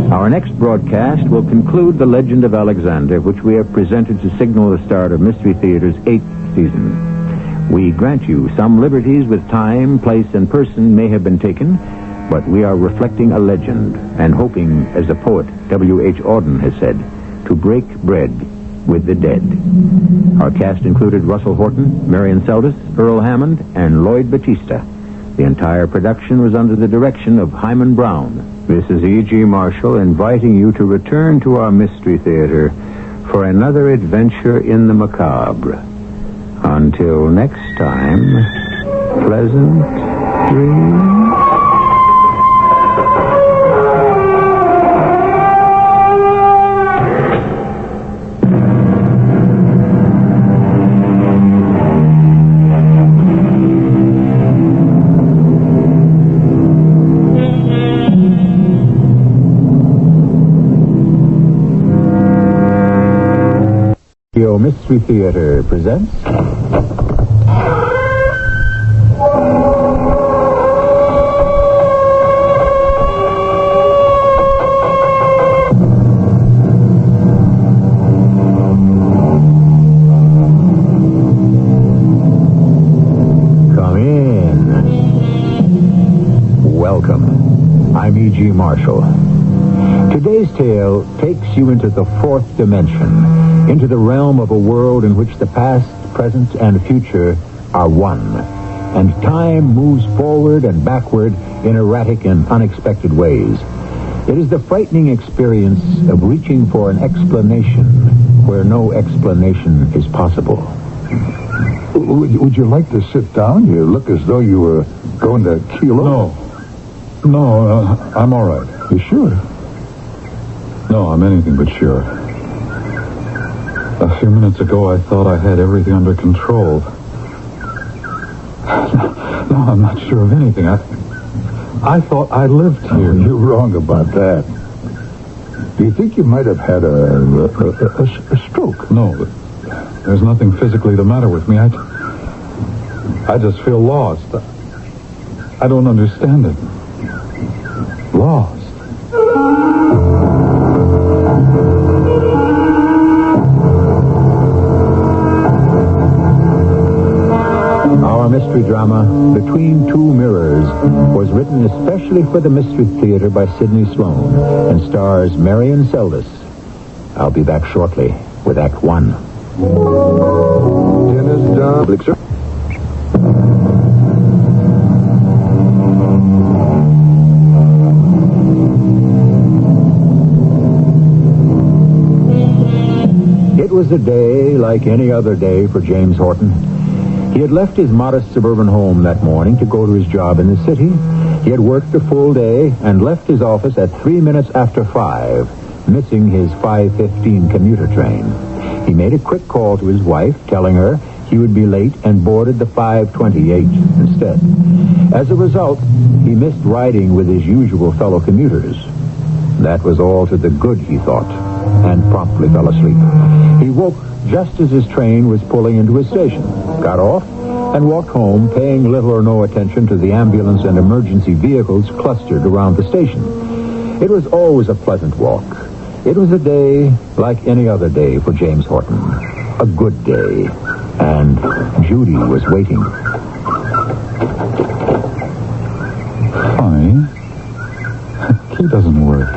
Our next broadcast will conclude the legend of Alexander, which we have presented to signal the start of Mystery Theater's 8th season. We grant you some liberties with time, place, and person may have been taken, but we are reflecting a legend and hoping, as the poet W.H. Auden has said, to break bread with the dead. Our cast included Russell Horton, Marion Seldes, Earl Hammond, and Lloyd Batista. The entire production was under the direction of Hyman Brown. This is E.G. Marshall inviting you to return to our Mystery Theater for another adventure in the macabre. Until next time, pleasant dreams. Mystery Theater presents Come in. Welcome. I'm E.G. Marshall. Today's tale takes you into the fourth dimension, into the realm of a world in which the past, present, and future are one, and time moves forward and backward in erratic and unexpected ways. It is the frightening experience of reaching for an explanation where no explanation is possible. Would you like to sit down? You look as though you were going to keel over. No, I'm all right. You sure? No, I'm anything but sure. A few minutes ago, I thought I had everything under control. No, I'm not sure of anything. I thought I lived here. You're wrong about that. Do you think you might have had a stroke? No, there's nothing physically the matter with me. I just feel lost. I don't understand it. Lost. Our mystery drama, Between Two Mirrors, was written especially for the Mystery Theater by Sidney Sloan and stars Marion Seldes. I'll be back shortly with Act One. Dinner's done. Sir. It was a day like any other day for James Horton. He had left his modest suburban home that morning to go to his job in the city. He had worked a full day and left his office at 3 minutes after 5, missing his 5:15 commuter train. He made a quick call to his wife, telling her he would be late and boarded the 5:28 instead. As a result, he missed riding with his usual fellow commuters. That was all to the good, he thought, and promptly fell asleep. He woke just as his train was pulling into his station, got off, and walked home, paying little or no attention to the ambulance and emergency vehicles clustered around the station. It was always a pleasant walk. It was a day like any other day for James Horton. A good day. And Judy was waiting. Funny. Key doesn't work.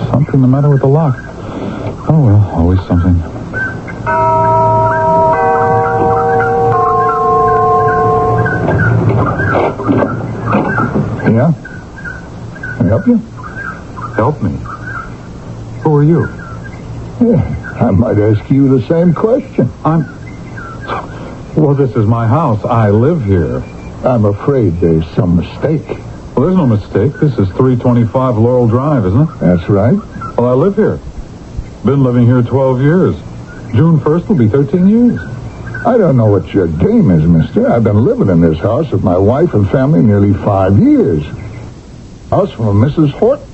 Something the matter with the lock. Oh, well, always something. Yeah? Can I help you? Help me. Who are you? Yeah, I might ask you the same question. Well, this is my house. I live here. I'm afraid there's some mistake. Well, there's no mistake. This is 325 Laurel Drive, isn't it? That's right. Well, I live here. Been living here 12 years. June 1st will be 13 years. I don't know what your game is, mister. I've been living in this house with my wife and family nearly 5 years. House from a Mrs. Horton.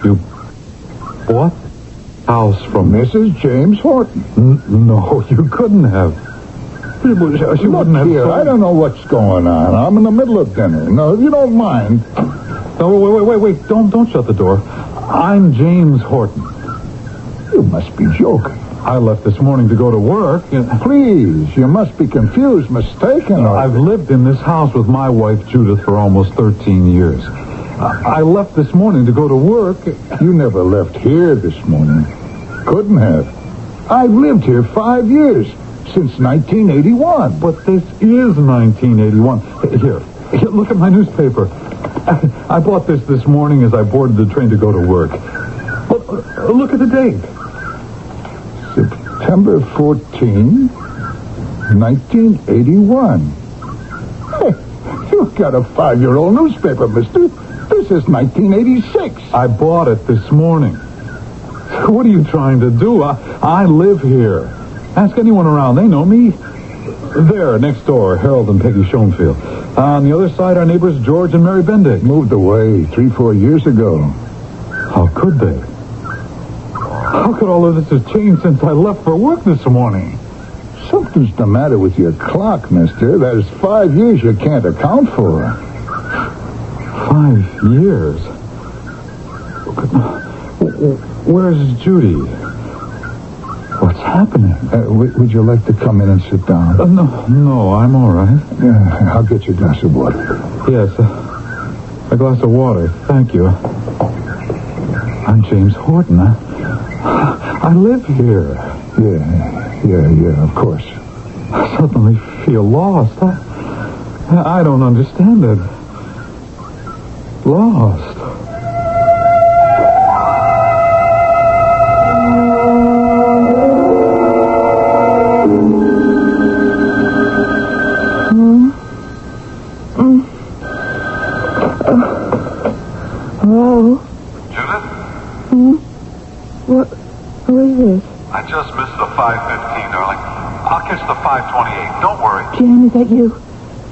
You... what? House from... Mrs. James Horton. No, you couldn't have. She wouldn't have... Here, I don't know what's going on. I'm in the middle of dinner. No, if you don't mind. No, wait. Don't shut the door. I'm James Horton. You must be joking. I left this morning to go to work. Please, you must be confused, mistaken. I've lived in this house with my wife, Judith, for almost 13 years. I left this morning to go to work. You never left here this morning. Couldn't have. I've lived here 5 years, since 1981. But this is 1981. Here, look at my newspaper. I bought this morning as I boarded the train to go to work. Look at the date. September 14, 1981. Hey, you've got a 5-year-old newspaper, mister. This is 1986. I bought it this morning. What are you trying to do? I live here. Ask anyone around. They know me. There, next door, Harold and Peggy Schoenfield. On the other side, our neighbors George and Mary Bendick. Moved away 3-4 years ago. How could they? How could all of this have changed since I left for work this morning? Something's the matter with your clock, mister. There's 5 years you can't account for. 5 years? Where's Judy? What's happening? Would you like to come in and sit down? No, I'm all right. I'll get you a glass of water. Yes, a glass of water. Thank you. I'm James Horton. I live here. Yeah, of course. I suddenly feel lost. I don't understand it. Lost. Hello? Judith? Who is this? I just missed the 5:15, darling. I'll catch the 5:28. Don't worry. Jim, is that you?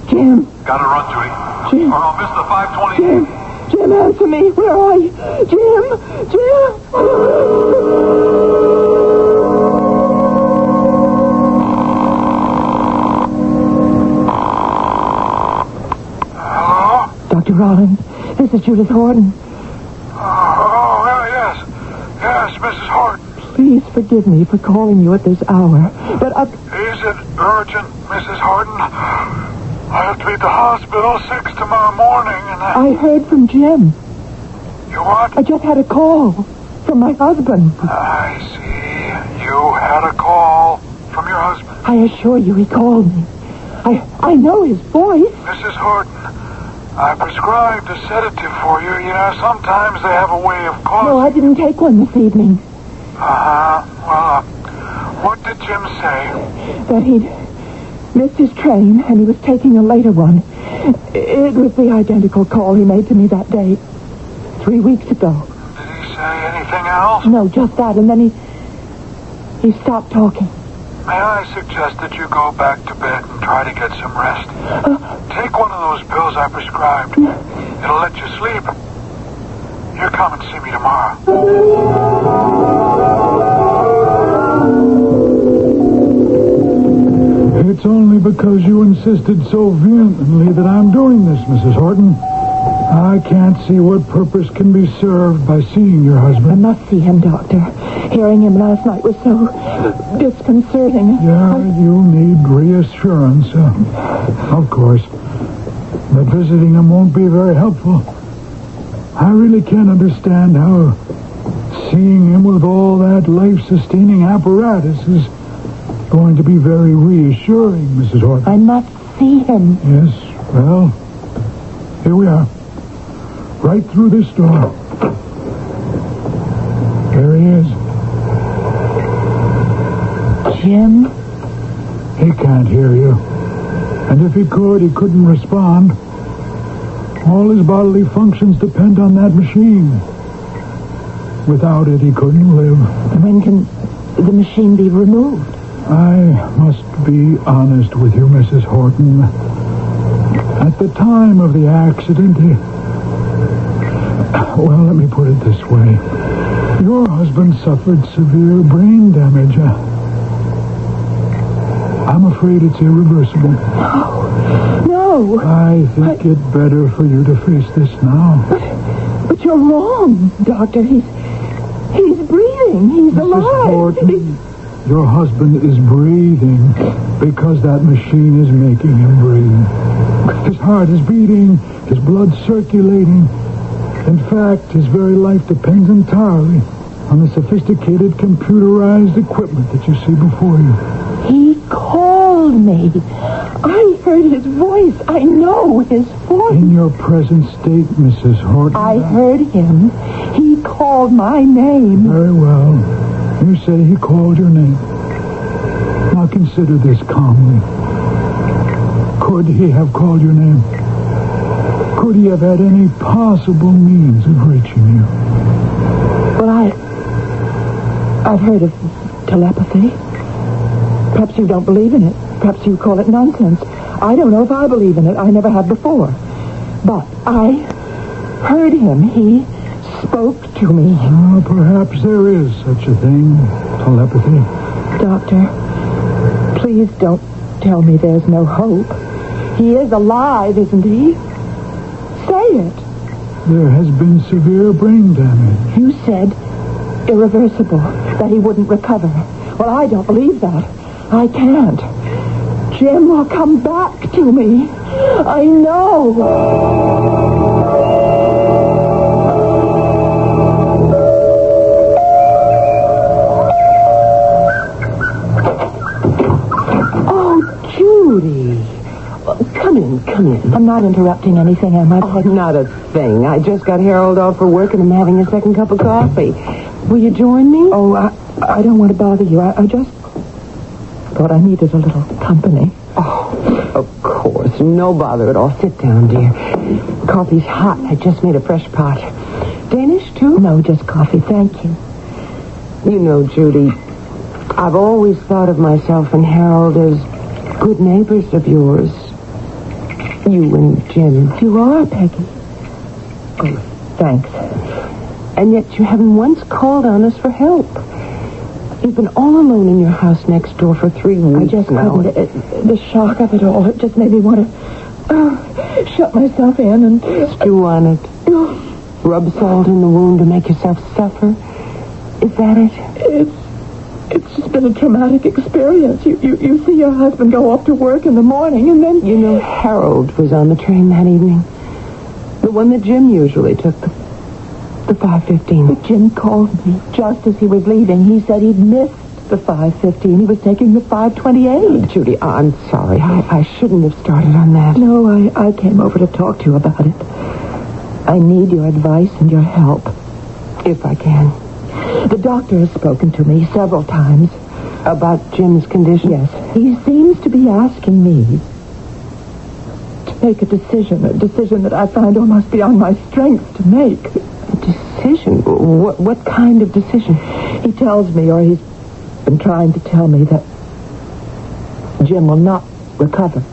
Jim? Gotta run, Judy. Jim? Or I'll miss the 5:28. Jim, answer me. Where are you? Jim? Hello? Dr. Rollins, this is Judith Horton. Yes, Mrs. Horton. Please forgive me for calling you at this hour, but Is it urgent, Mrs. Horton? I have to be at the hospital 6 tomorrow morning, and I heard from Jim. You what? I just had a call from my husband. I see. You had a call from your husband. I assure you he called me. I know his voice. Mrs. Horton, I prescribed a sedative for you. You know, sometimes they have a way of causing... No, I didn't take one this evening. Well, what did Jim say? That he'd missed his train and he was taking a later one. It was the identical call he made to me that day, 3 weeks ago. Did he say anything else? No, just that, and then he stopped talking. May I suggest that you go back to bed and try to get some rest? Take one of those pills I prescribed. It'll let you sleep. You come and see me tomorrow. It's only because you insisted so vehemently that I'm doing this, Mrs. Horton. I can't see what purpose can be served by seeing your husband. I must see him, Doctor. Hearing him last night was so disconcerting. Yeah, you need reassurance, of course. But visiting him won't be very helpful. I really can't understand how seeing him with all that life-sustaining apparatus is going to be very reassuring, Mrs. Horton. I must see him. Yes, well, here we are. Right through this door. There he is. Jim? He can't hear you. And if he could, he couldn't respond. All his bodily functions depend on that machine. Without it, he couldn't live. When can the machine be removed? I must be honest with you, Mrs. Horton. At the time of the accident, well, let me put it this way. Your husband suffered severe brain damage. I'm afraid it's irreversible. No. I think it better for you to face this now. But you're wrong, Doctor. He's breathing. He's alive. Horton, Your husband is breathing because that machine is making him breathe. His heart is beating, his blood circulating. In fact, his very life depends entirely on the sophisticated computerized equipment that you see before you. He called me. I heard his voice. I know his voice. In your present state, Mrs. Horton. I heard him. He called my name. Very well. You say he called your name. Now consider this calmly. Could he have called your name? Could he have had any possible means of reaching you? Well, I've heard of telepathy. Perhaps you don't believe in it. Perhaps you call it nonsense. I don't know if I believe in it. I never have before. But I heard him. He spoke to me. Oh, perhaps there is such a thing, telepathy. Doctor, please don't tell me there's no hope. He is alive, isn't he? Say it. There has been severe brain damage. You said irreversible, that he wouldn't recover. Well, I don't believe that. I can't. Jim will come back to me. I know. Oh, Judy. Come in. I'm not interrupting anything, am I? Oh, not a thing. I just got Harold off for work and I'm having a second cup of coffee. Will you join me? Oh, I don't want to bother you. I just thought I needed a little company. Oh, of course. No bother at all. Sit down, dear. Coffee's hot. I just made a fresh pot. Danish, too? No, just coffee. Thank you. You know, Judy, I've always thought of myself and Harold as good neighbors of yours. You and Jim. You are, Peggy. Oh, thanks. And yet you haven't once called on us for help. You've been all alone in your house next door for 3 weeks I just now. couldn't. The shock of it all, it just made me want to shut myself in and... Stew on it. Rub salt in the wound to make yourself suffer. Is that it? It's just been a traumatic experience. You see your husband go off to work in the morning and then... You know, Harold was on the train that evening. The one that Jim usually took, the 5:15. Jim called me just as he was leaving. He said he'd missed the 5:15. He was taking the 5:28. Judy, I'm sorry. I shouldn't have started on that. No, I came over to talk to you about it. I need your advice and your help. If I can. The doctor has spoken to me several times. About Jim's condition? Yes. He seems to be asking me to make a decision that I find almost beyond my strength to make. A decision? What kind of decision? He tells me, or he's been trying to tell me, that Jim will not recover.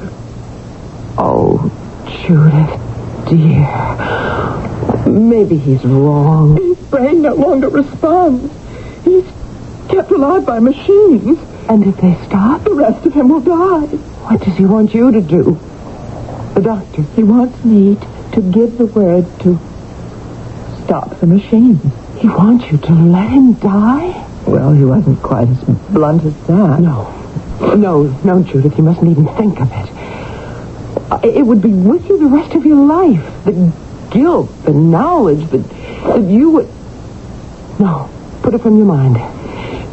Oh, Judith, dear. Maybe he's wrong. His brain no longer responds. He's kept alive by machines. And if they stop? The rest of him will die. What does he want you to do? The doctor. He wants me to give the word to stop the machine. He wants you to let him die? Well, he wasn't quite as blunt as that. No, Judith, you mustn't even think of it. It would be with you the rest of your life. The guilt, the knowledge that you would... No, put it from your mind.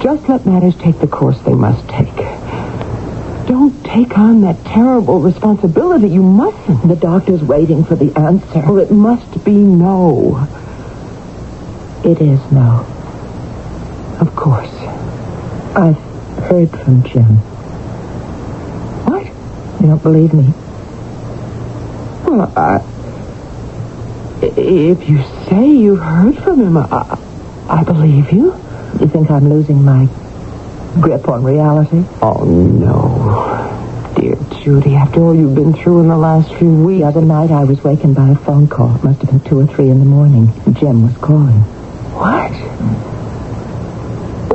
Just let matters take the course they must take. Don't take on that terrible responsibility. You mustn't. The doctor's waiting for the answer. Well, it must be no. It is no. Of course. I've heard from Jim. What? You don't believe me? Well, if you say you've heard from him, I believe you. You think I'm losing my grip on reality? Oh, no. Dear Judy, after all you've been through in the last few weeks... The other night I was wakened by a phone call. It must have been 2 or 3 in the morning. Jim was calling. What?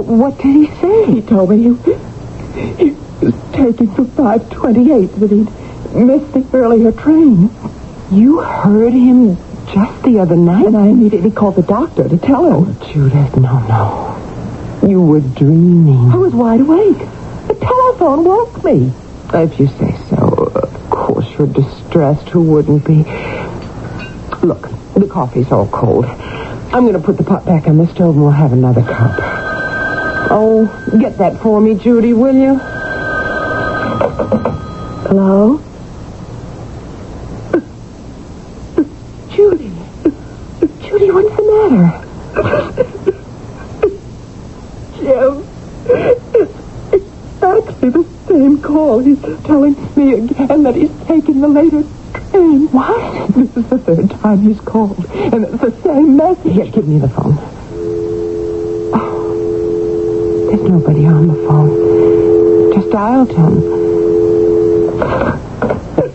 What did he say? He told me he was taking the 5:28, that he'd missed the earlier train. You heard him just the other night? And I immediately called the doctor to tell him. Oh, Judith, no. You were dreaming. I was wide awake. The telephone woke me. If you say so. Of course you're distressed. Who wouldn't be? Look, the coffee's all cold. I'm going to put the pot back on the stove and we'll have another cup. Oh, get that for me, Judy, will you? Hello? Judy. Judy, what's the matter? Jim, it's actually the same call. He's telling me again that he's taking the later train. What? This is the third time he's called, and it's the same message. Here, give me the phone. Oh, there's nobody on the phone. Just dialed him.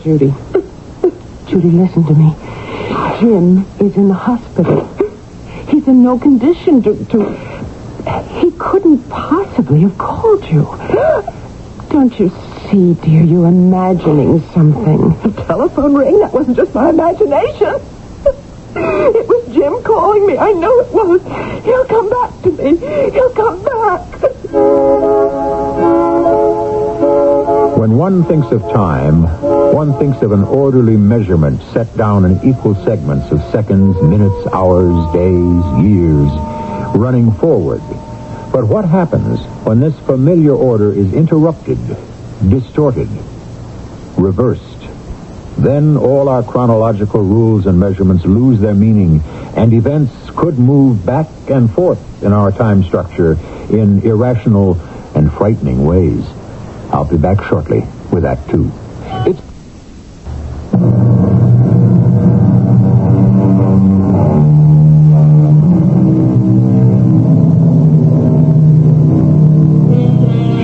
Judy. Judy, listen to me. Jim is in the hospital. He's in no condition to... He couldn't possibly have called you. Don't you see, dear, you're imagining something. The telephone rang. That wasn't just my imagination. It was Jim calling me. I know it was. He'll come back to me. He'll come back. When one thinks of time, one thinks of an orderly measurement set down in equal segments of seconds, minutes, hours, days, years, running forward. But what happens when this familiar order is interrupted, distorted, reversed? Then all our chronological rules and measurements lose their meaning, and events could move back and forth in our time structure in irrational and frightening ways. I'll be back shortly with Act 2. It's...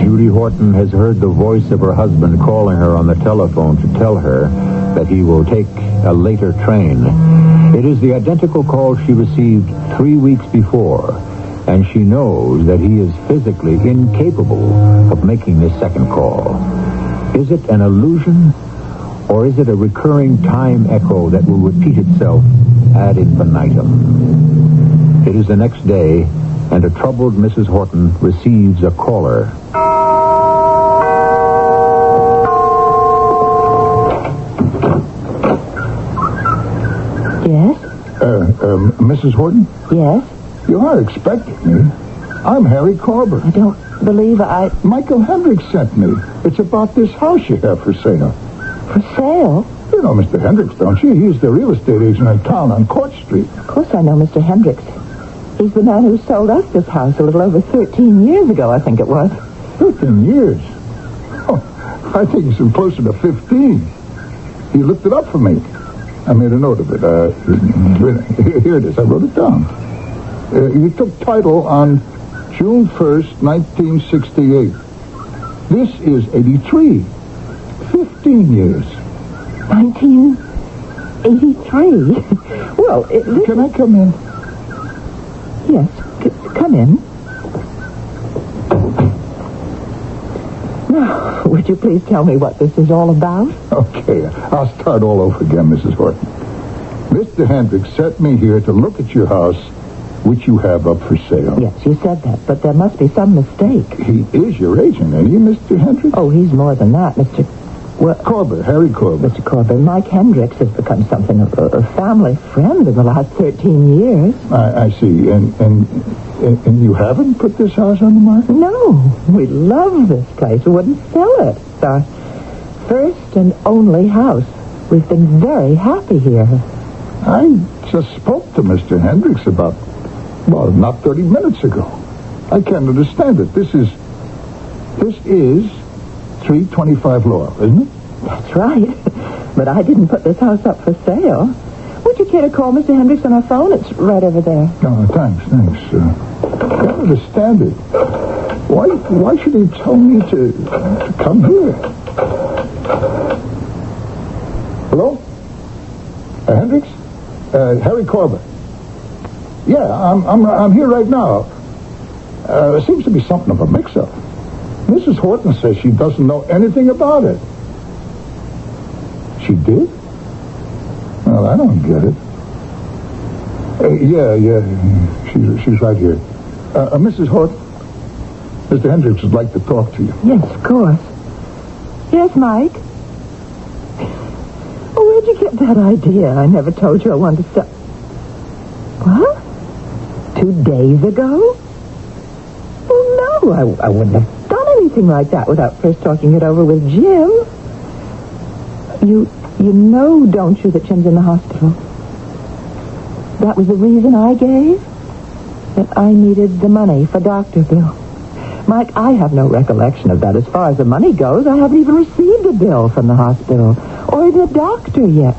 Judy Horton has heard the voice of her husband calling her on the telephone to tell her that he will take a later train. It is the identical call she received 3 weeks before, and she knows that he is physically incapable of making this second call. Is it an illusion, or is it a recurring time echo that will repeat itself ad infinitum? It is the next day, and a troubled Mrs. Horton receives a caller. Yes? Mrs. Horton? Yes? You are expecting me. I'm Harry Corbett. I don't believe Michael Hendricks sent me. It's about this house you have for sale. For sale? You know Mr. Hendricks, don't you? He's the real estate agent in town on Court Street. Of course I know Mr. Hendricks. He's the man who sold us this house a little over 13 years ago, I think it was. 13 years? Oh, I think it's closer to 15. He looked it up for me. I made a note of it. Here it is. I wrote it down. You took title on June 1st, 1968. This is 83. 15 years. 1983? Well, Can I come in? Yes, come in. Now, would you please tell me what this is all about? Okay, I'll start all over again, Mrs. Horton. Mr. Hendricks sent me here to look at your house, which you have up for sale. Yes, you said that, but there must be some mistake. He is your agent, ain't he, Mr. Hendricks? Oh, he's more than that, Mr. Corbett, Harry Corbett. Mr. Corbett, Mike Hendricks has become something of a family friend in the last 13 years. I see. And you haven't put this house on the market? No. We love this place. We wouldn't sell it. It's our first and only house. We've been very happy here. I just spoke to Mr. Hendricks about, not 30 minutes ago. I can't understand it. This is 325 Laurel, isn't it? That's right. But I didn't put this house up for sale. Would you care to call Mr. Hendricks on our phone? It's right over there. Oh, thanks. I don't understand it. Why should he tell me to come here? Hello? Hendricks? Harry Corbett. Yeah, I'm here right now. There seems to be something of a mix-up. Mrs. Horton says she doesn't know anything about it. She did? Well, I don't get it. Yeah, she's right here. Mrs. Horton, Mr. Hendricks would like to talk to you. Yes, of course. Yes, Mike? Oh, where'd you get that idea? I never told you I wanted to stop. What? 2 days ago? Well, no, I wouldn't have done anything like that without first talking it over with Jim. You know, don't you, that Jim's in the hospital? That was the reason I gave? That I needed the money for doctor bill. Mike, I have no recollection of that. As far as the money goes, I haven't even received a bill from the hospital or even a doctor yet.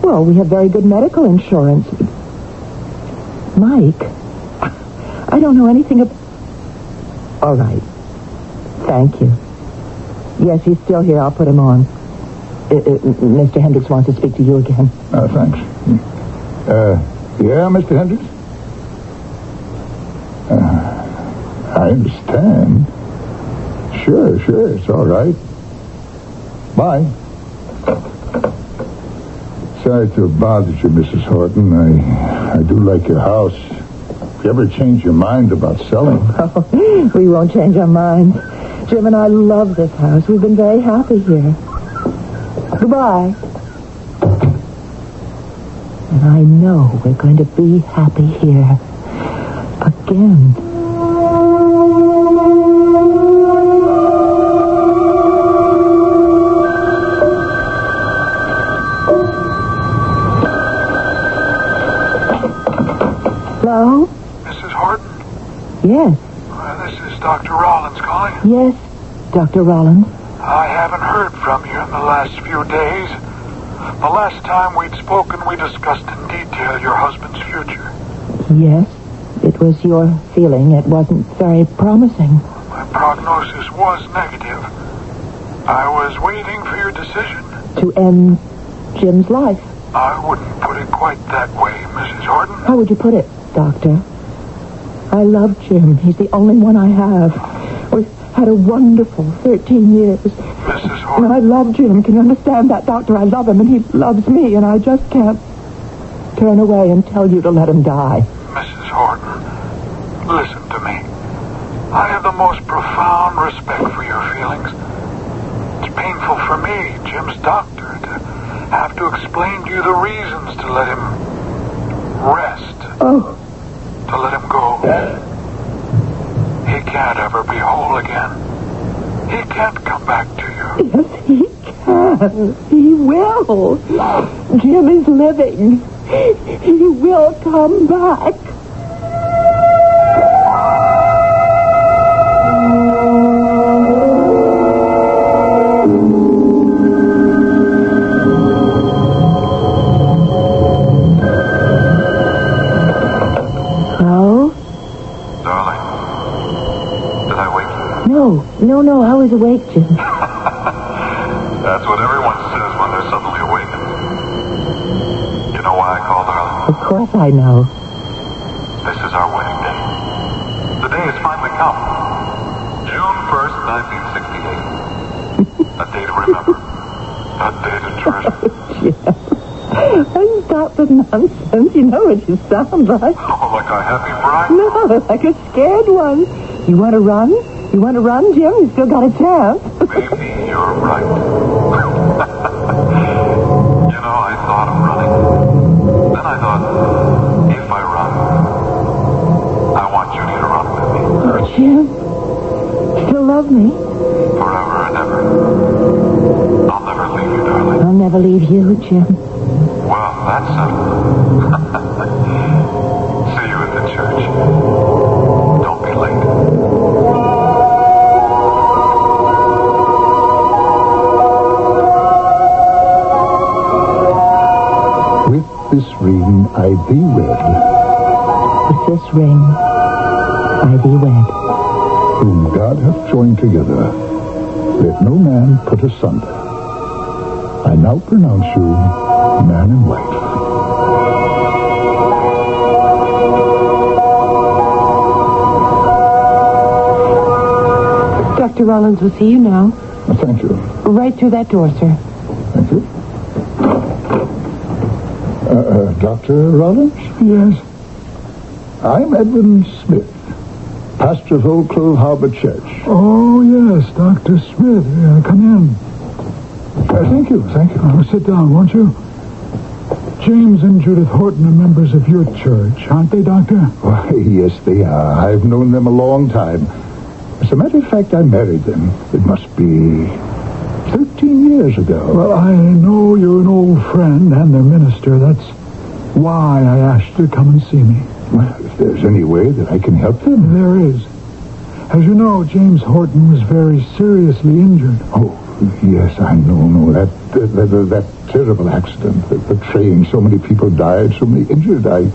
Well, we have very good medical insurance. Mike, I don't know anything about... All right. Thank you. Yes, he's still here. I'll put him on. Mr. Hendricks wants to speak to you again. Thanks. Yeah, Mr. Hendricks? I understand. Sure, it's all right. Bye. Sorry to have bothered you, Mrs. Horton. I do like your house. If you ever change your mind about selling... Oh, we won't change our minds. Jim and I love this house. We've been very happy here. Goodbye. And I know we're going to be happy here. Again. Hello? Mrs. Horton? Yes. This is Dr. Rollins calling. Yes, Dr. Rollins. I haven't heard from you in the last few days. The last time we'd spoken, we discussed in detail your husband's future. Yes, it was your feeling. It wasn't very promising. My prognosis was negative. I was waiting for your decision. To end Jim's life. I wouldn't put it quite that way, Mrs. Horton. How would you put it, Doctor? I love Jim. He's the only one I have. We've had a wonderful 13 years. Mrs. Horton. And I love Jim. Can you understand that, Doctor? I love him, and he loves me, and I just can't turn away and tell you to let him die. Mrs. Horton, listen to me. I have the most profound respect for your feelings. It's painful for me, Jim's doctor, to have to explain to you the reasons to let him rest. Oh. To let him go. He can't ever be whole again. He can't come back to you. Yes, he can. He will. Jim is living. He will come back. No, I was awake, Jim. That's what everyone says when they're suddenly awakened. You know why I called, darling? Of course I know. This is our wedding day. The day has finally come. June 1st, 1968. A day to remember. A day to treasure. Oh, stop the nonsense. You know what you sound like. Oh, like a happy bride? No, like a scared one. You want to run? You want to run, Jim? You still got a chance. Maybe you're right. You know, I thought of running. Then I thought, if I run, I want Judy to run with me. Oh, Jim. Still love me? Forever and ever. I'll never leave you, darling. I'll never leave you, Jim. Well, that's settled. See you at the church. Don't be late. This ring I thee wed. With this ring I thee wed. Whom God hath joined together, let no man put asunder. I now pronounce you man and wife. Dr. Rollins will see you now. Thank you. Right through that door, sir. Thank you. Dr. Rollins? Yes? I'm Edwin Smith. pastor of Old Clove Harbor Church. Oh, yes, Dr. Smith. Come in. Thank you. Sit down, won't you? James and Judith Horton are members of your church, aren't they, Doctor? Why, yes, they are. I've known them a long time. As a matter of fact, I married them. It must be 13 years ago. Well, I know you're an old friend and their minister. That's why I asked you to come and see me. Well, if there's any way that I can help them. There is. As you know, James Horton was very seriously injured. Oh, yes, I know. That terrible accident. The train, so many people died, so many injured. I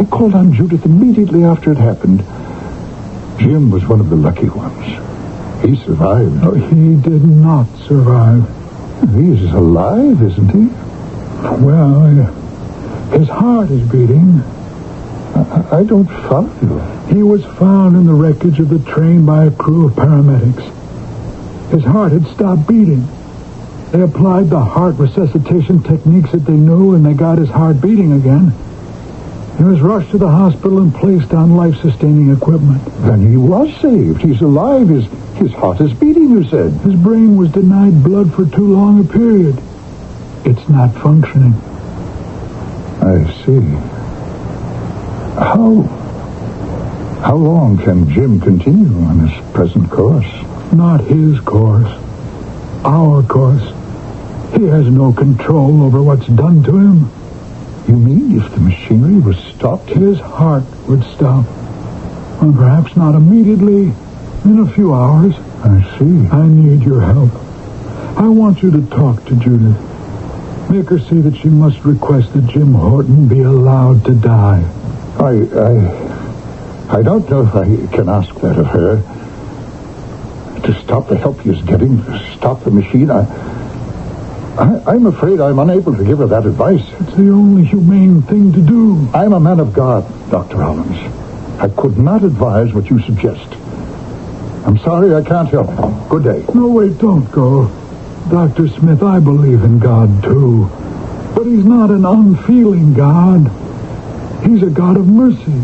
called on Judith immediately after it happened. Jim was one of the lucky ones. He survived. No, he did not survive. He's alive, isn't he? Well, his heart is beating. I don't follow you. He was found in the wreckage of the train by a crew of paramedics. His heart had stopped beating. They applied the heart resuscitation techniques that they knew, and they got his heart beating again. He was rushed to the hospital and placed on life-sustaining equipment. Then he was saved. He's alive. His heart is beating, you said. His brain was denied blood for too long a period. It's not functioning. I see. How long can Jim continue on his present course? Not his course. Our course. He has no control over what's done to him. You mean if the machinery was stopped? His heart would stop. Well, perhaps not immediately. In a few hours. I see. I need your help. I want you to talk to Judith. Make her see that she must request that Jim Horton be allowed to die. I don't know if I can ask that of her. To stop the help he is getting, to stop the machine, I'm afraid I'm unable to give her that advice. It's the only humane thing to do. I'm a man of God, Dr. Hollins. I could not advise what you suggest. I'm sorry I can't help. Good day. No, wait, don't go. Dr. Smith, I believe in God, too. But he's not an unfeeling God. He's a God of mercy.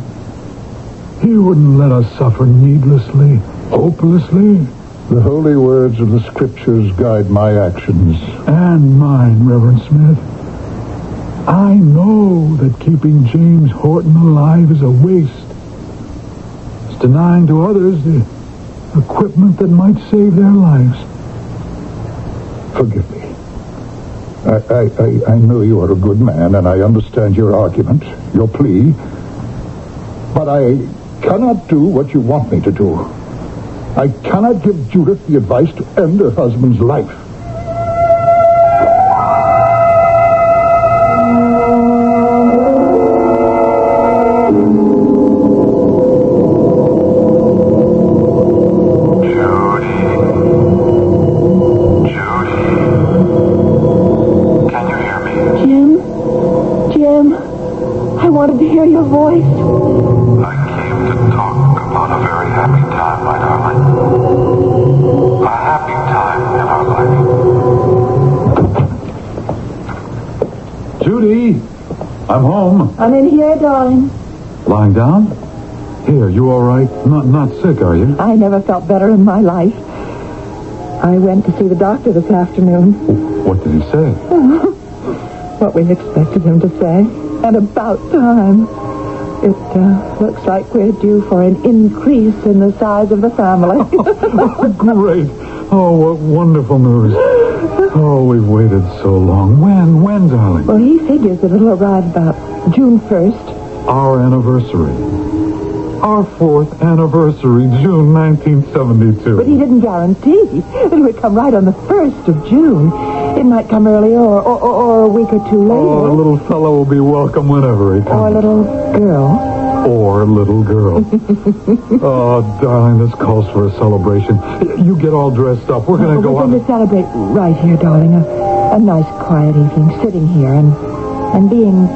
He wouldn't let us suffer needlessly, hopelessly. The holy words of the Scriptures guide my actions. And mine, Reverend Smith. I know that keeping James Horton alive is a waste. It's denying to others the equipment that might save their lives. Forgive me. I know you are a good man, and I understand your argument, your plea. But I cannot do what you want me to do. I cannot give Judith the advice to end her husband's life. wanted to hear your voice. I came to talk about a very happy time, my darling. A happy time in our life. Judy, I'm home. I'm in here, darling. Lying down? Here, you all right? Not sick, are you? I never felt better in my life. I went to see the doctor this afternoon. What did he say? What we expected him to say. And about time. It looks like we're due for an increase in the size of the family. Great. Oh, what wonderful news. Oh, we've waited so long. When, darling? Well, he figures that it'll arrive about June 1st. Our anniversary. Our 4th anniversary, June 1972. But he didn't guarantee that it would come right on the 1st of June. It might come earlier or a week or two later. Oh, the little fellow will be welcome whenever he comes. Or a little girl. Or little girl. Oh, darling, this calls for a celebration. You get all dressed up. We're going to go on. We're going to celebrate right here, darling. A nice, quiet evening, sitting here and being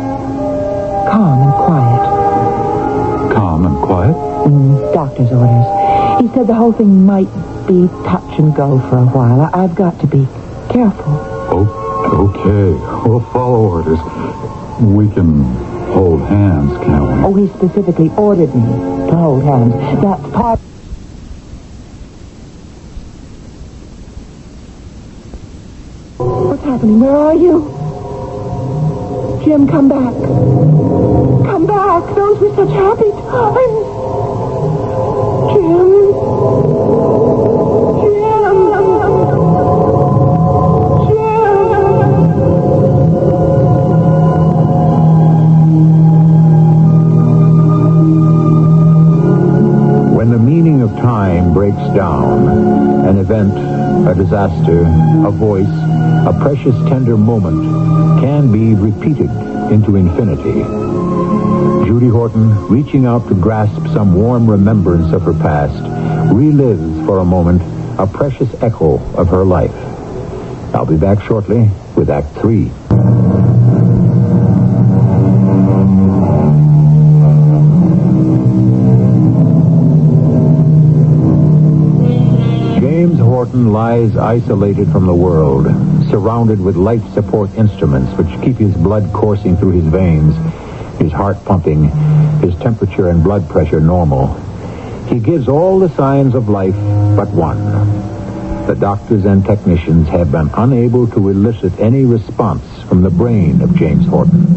calm and quiet. Calm and quiet? Doctor's orders. He said the whole thing might be touch and go for a while. I've got to be careful. Okay. We'll follow orders. We can hold hands, can't we? Oh, he specifically ordered me to hold hands. That's part... What's happening? Where are you? Jim, come back. Come back. Those were such happy times. Jim. When the meaning of time breaks down, an event, a disaster, a voice, a precious tender moment can be repeated into infinity. Judy Horton, reaching out to grasp some warm remembrance of her past, relives for a moment a precious echo of her life. I'll be back shortly with Act 3. James Horton lies isolated from the world, surrounded with life support instruments which keep his blood coursing through his veins, his heart pumping, his temperature and blood pressure normal. He gives all the signs of life but one. The doctors and technicians have been unable to elicit any response from the brain of James Horton.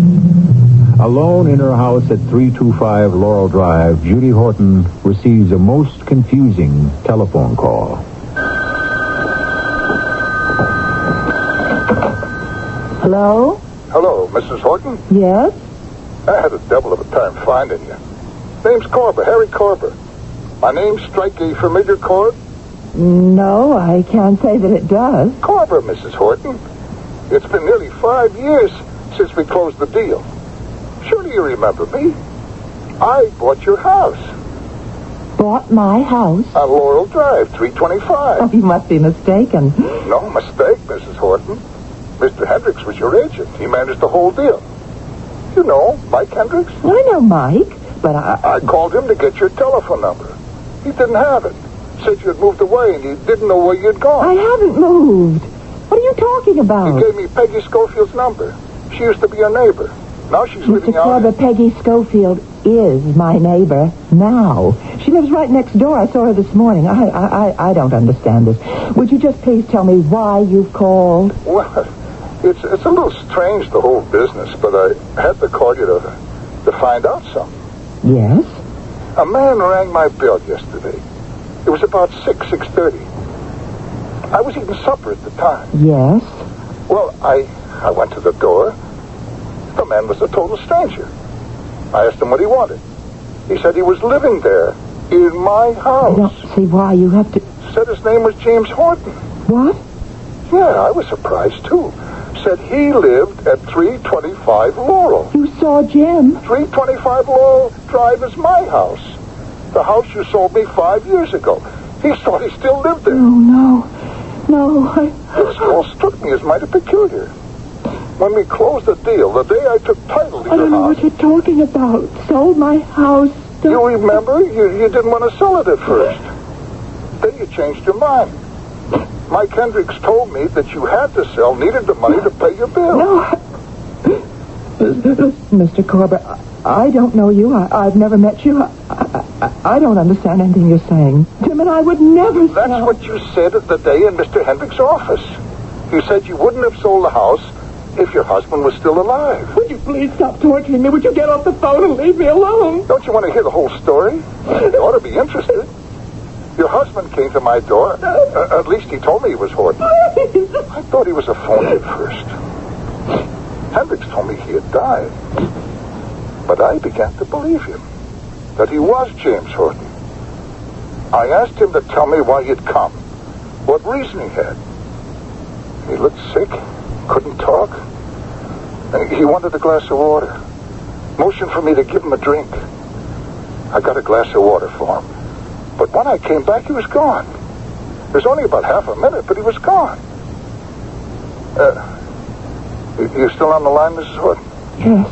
Alone in her house at 325 Laurel Drive, Judy Horton receives a most confusing telephone call. Hello? Hello, Mrs. Horton? Yes? I had a devil of a time finding you. Name's Corber, Harry Corber. My name strike a familiar chord? No, I can't say that it does. Corber, Mrs. Horton. It's been nearly 5 years since we closed the deal. Surely you remember me. I bought your house. Bought my house? On Laurel Drive, 325. Oh, you must be mistaken. No mistake, Mrs. Horton. Mr. Hendricks was your agent. He managed the whole deal. You know, Mike Hendricks? I know Mike, but I called him to get your telephone number. He didn't have it. Said you had moved away and he didn't know where you'd gone. I haven't moved. What are you talking about? He gave me Peggy Schofield's number. She used to be your neighbor. Now she's living Mr. Corber, Peggy Schofield is my neighbor now. She lives right next door. I saw her this morning. I don't understand this. Would you just please tell me why you've called? Well, it's a little strange, the whole business, but I had to call you to find out something. Yes? A man rang my bell yesterday. It was about 6:30. I was eating supper at the time. Yes? Well, I went to the door. The man was a total stranger. I asked him what he wanted. He said he was living there, in my house. I don't see why you have to... Said his name was James Horton. What? Yeah, I was surprised, too. Said he lived at 325 Laurel. You saw Jim? 325 Laurel Drive is my house. The house you sold me 5 years ago. He thought he still lived there. No. This all struck me as mighty peculiar. When we closed the deal, the day I took title to your house... I don't know what you're talking about. Sold my house. You remember? You didn't want to sell it at first. Then you changed your mind. Mike Hendricks told me that you had to sell, needed the money to pay your bill. No. Mr. Corber, I don't know you. I've never met you. I don't understand anything you're saying. Jim and I would never sell. That's what you said the day in Mr. Hendricks' office. You said you wouldn't have sold the house if your husband was still alive. Would you please stop torturing me? Would you get off the phone and leave me alone? Don't you want to hear the whole story? You ought to be interested. Your husband came to my door. At least he told me he was Horton. I thought he was a phony at first. Hendricks told me he had died. But I began to believe him, that he was James Horton. I asked him to tell me why he'd come, what reason he had. He looked sick, couldn't talk. He wanted a glass of water. Motioned for me to give him a drink. I got a glass of water for him. But when I came back, he was gone. It was only about half a minute, but he was gone. You still on the line, Mrs. Horton? Yes.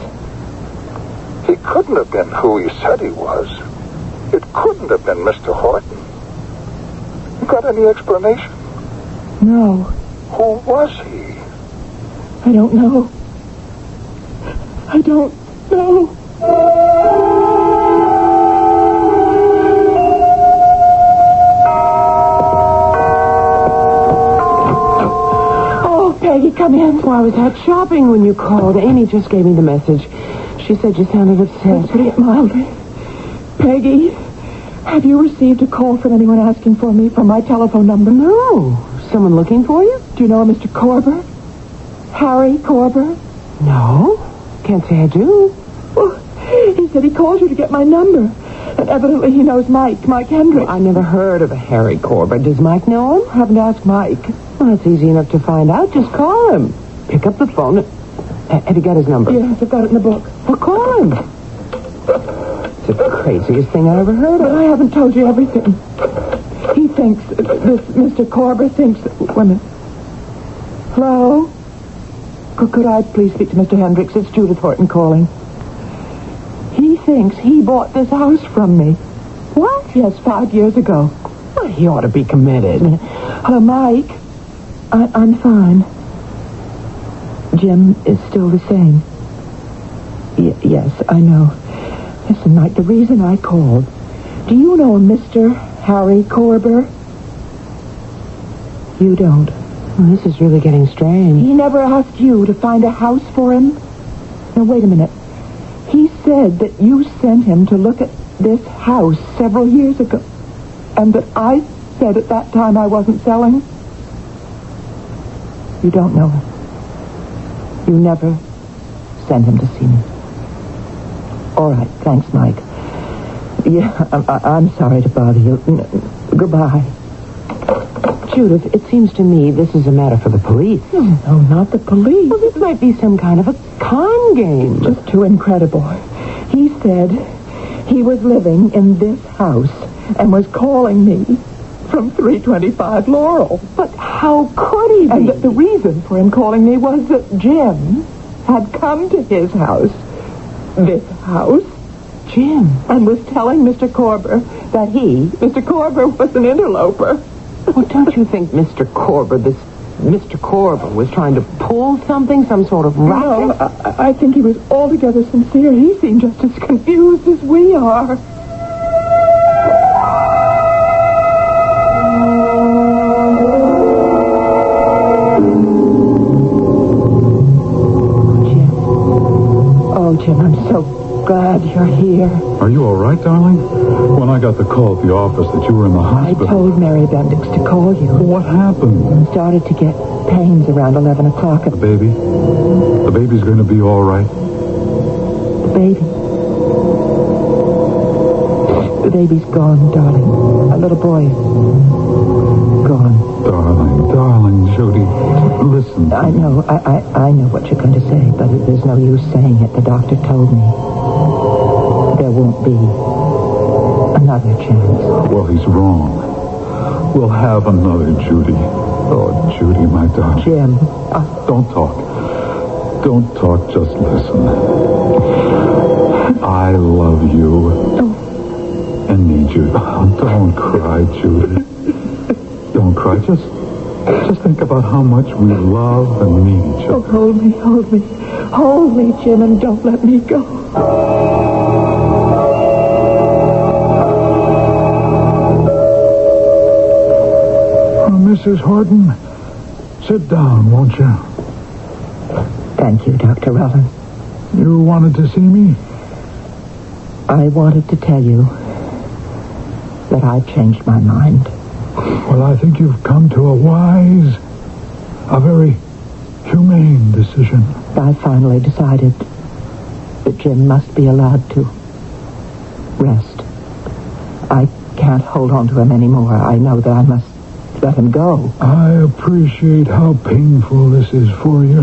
He couldn't have been who he said he was. It couldn't have been Mr. Horton. You got any explanation? No. Who was he? I don't know. I don't. No. Oh, Peggy, come in. Well, I was out shopping when you called. Amy just gave me the message. She said you sounded upset. Put it mildly. Peggy, have you received a call from anyone asking for me from my telephone number? No. Someone looking for you? Do you know a Mr. Corber? Harry Corber? No. Can't say I do. Well, he said he called you to get my number. And evidently he knows Mike Hendricks. Well, I never heard of a Harry Corber. Does Mike know him? I haven't asked Mike. Well, it's easy enough to find out. Just call him. Pick up the phone. Have you got his number? Yes, I've got it in the book. Well, call him. It's the craziest thing I ever heard of. But I haven't told you everything. He thinks, this Mr. Corber thinks... Wait a minute. Hello? Could I please speak to Mr. Hendricks? It's Judith Horton calling. He thinks he bought this house from me. What? Yes, 5 years ago. Well, he ought to be committed. Hello, Mike. I'm fine. Jim is still the same. Yes, I know. Listen, Mike, the reason I called... Do you know a Mr. Harry Corber? You don't. Well, this is really getting strange. He never asked you to find a house for him? Now, wait a minute. He said that you sent him to look at this house several years ago. And that I said at that time I wasn't selling. You don't know him. You never sent him to see me. All right, thanks, Mike. Yeah, I'm sorry to bother you. Goodbye. Judith, it seems to me this is a matter for the police. No, not the police. Well, this might be some kind of a con game. Just too incredible. He said he was living in this house and was calling me from 325 Laurel. But how could he be? And the reason for him calling me was that Jim had come to his house, this house, Jim, and was telling Mr. Corber that Mr. Corber, was an interloper. Well, don't you think Mr. Corber was trying to pull something, some sort of racket? No, I think he was altogether sincere. He seemed just as confused as we are. Jim, I'm so glad you're here. Are you all right, darling? When I got the call at the office that you were in the hospital... I told Mary Bendix to call you. What happened? I started to get pains around 11 o'clock. The baby? The baby's going to be all right? The baby? The baby's gone, darling. A little boy. Gone. Darling, Judy, listen. I know. I know what you're going to say, but there's no use saying it. The doctor told me there won't be another chance. Well, he's wrong. We'll have another, Judy. Oh, Judy, my darling. Jim. Don't talk. Don't talk, just listen. I love you. Oh. And need you. Don't cry, Judy. Don't cry. Just think about how much we love and need each other. Oh, hold me. Hold me, Jim, and don't let me go. Mrs. Horton, sit down, won't you? Thank you, Dr. Rollin. You wanted to see me? I wanted to tell you that I've changed my mind. Well, I think you've come to a very humane decision. I finally decided that Jim must be allowed to rest. I can't hold on to him anymore. I know that I must let him go. I appreciate how painful this is for you.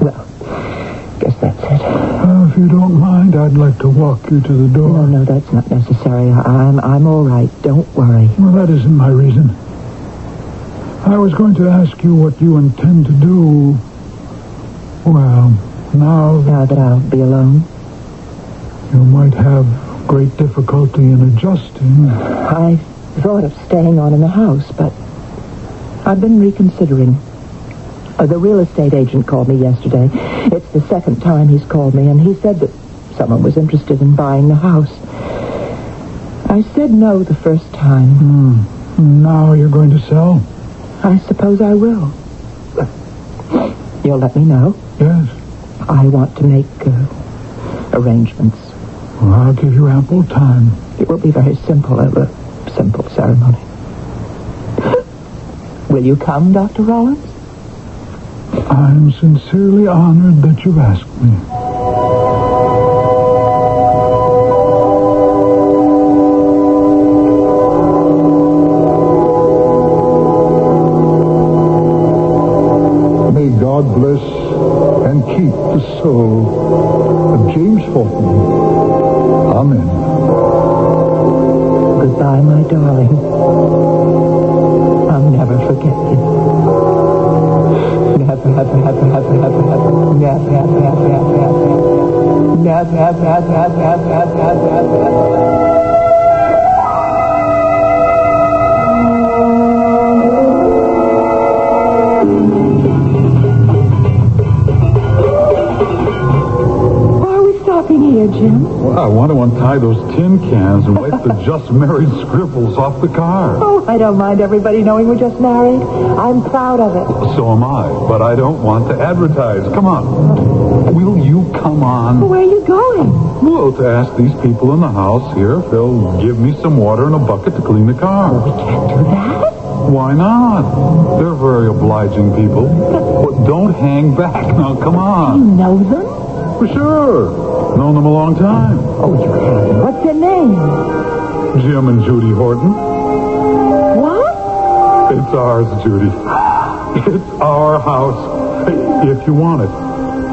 Well, guess that's it. If you don't mind, I'd like to walk you to the door. No, that's not necessary. I'm all right. Don't worry. Well, that isn't my reason. I was going to ask you what you intend to do. Well, now that I'll be alone, you might have great difficulty in adjusting. I thought of staying on in the house, but I've been reconsidering. The real estate agent called me yesterday. It's the second time he's called me, and he said that someone was interested in buying the house. I said no the first time. Now you're going to sell? I suppose I will. You'll let me know? Yes. I want to make arrangements. Well, I'll give you ample time. It will be very simple, a simple ceremony. Will you come, Dr. Rollins? I'm sincerely honored that you've asked me. May God bless and keep the soul of James Fulton. Amen. Goodbye, my darling. I'll never forget you. Never, ever, ever, ever, ever, ever, never, ever, ever, ever, ever, never, ever, ever, ever, ever, ever, ever. Here, Jim. Well, I want to untie those tin cans and wipe the just married scribbles off the car. Oh, I don't mind everybody knowing we're just married. I'm proud of it. So am I, but I don't want to advertise. Come on. Will you come on? Where are you going? Well, to ask these people in the house here if they'll give me some water and a bucket to clean the car. We can't do that. Why not? They're very obliging people. But don't hang back. Now, come on. You know them? For sure. Known them a long time. Oh, you haven't. What's their name? Jim and Judy Horton. What? It's ours, Judy. It's our house. If you want it.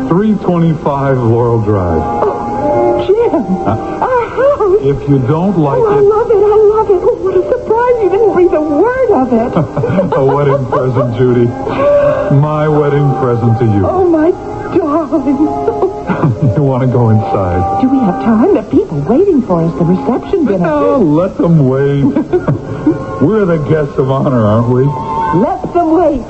325 Laurel Drive. Oh, Jim. Our house. If you don't like I it... love it. I love it. Oh, what a surprise. You didn't breathe a word of it. A wedding present, Judy. My wedding present to you. Oh, my darling. You want to go inside? Do we have time? There are people waiting for us. The reception dinner. Oh, let them wait. We're the guests of honor, aren't we? Let them wait.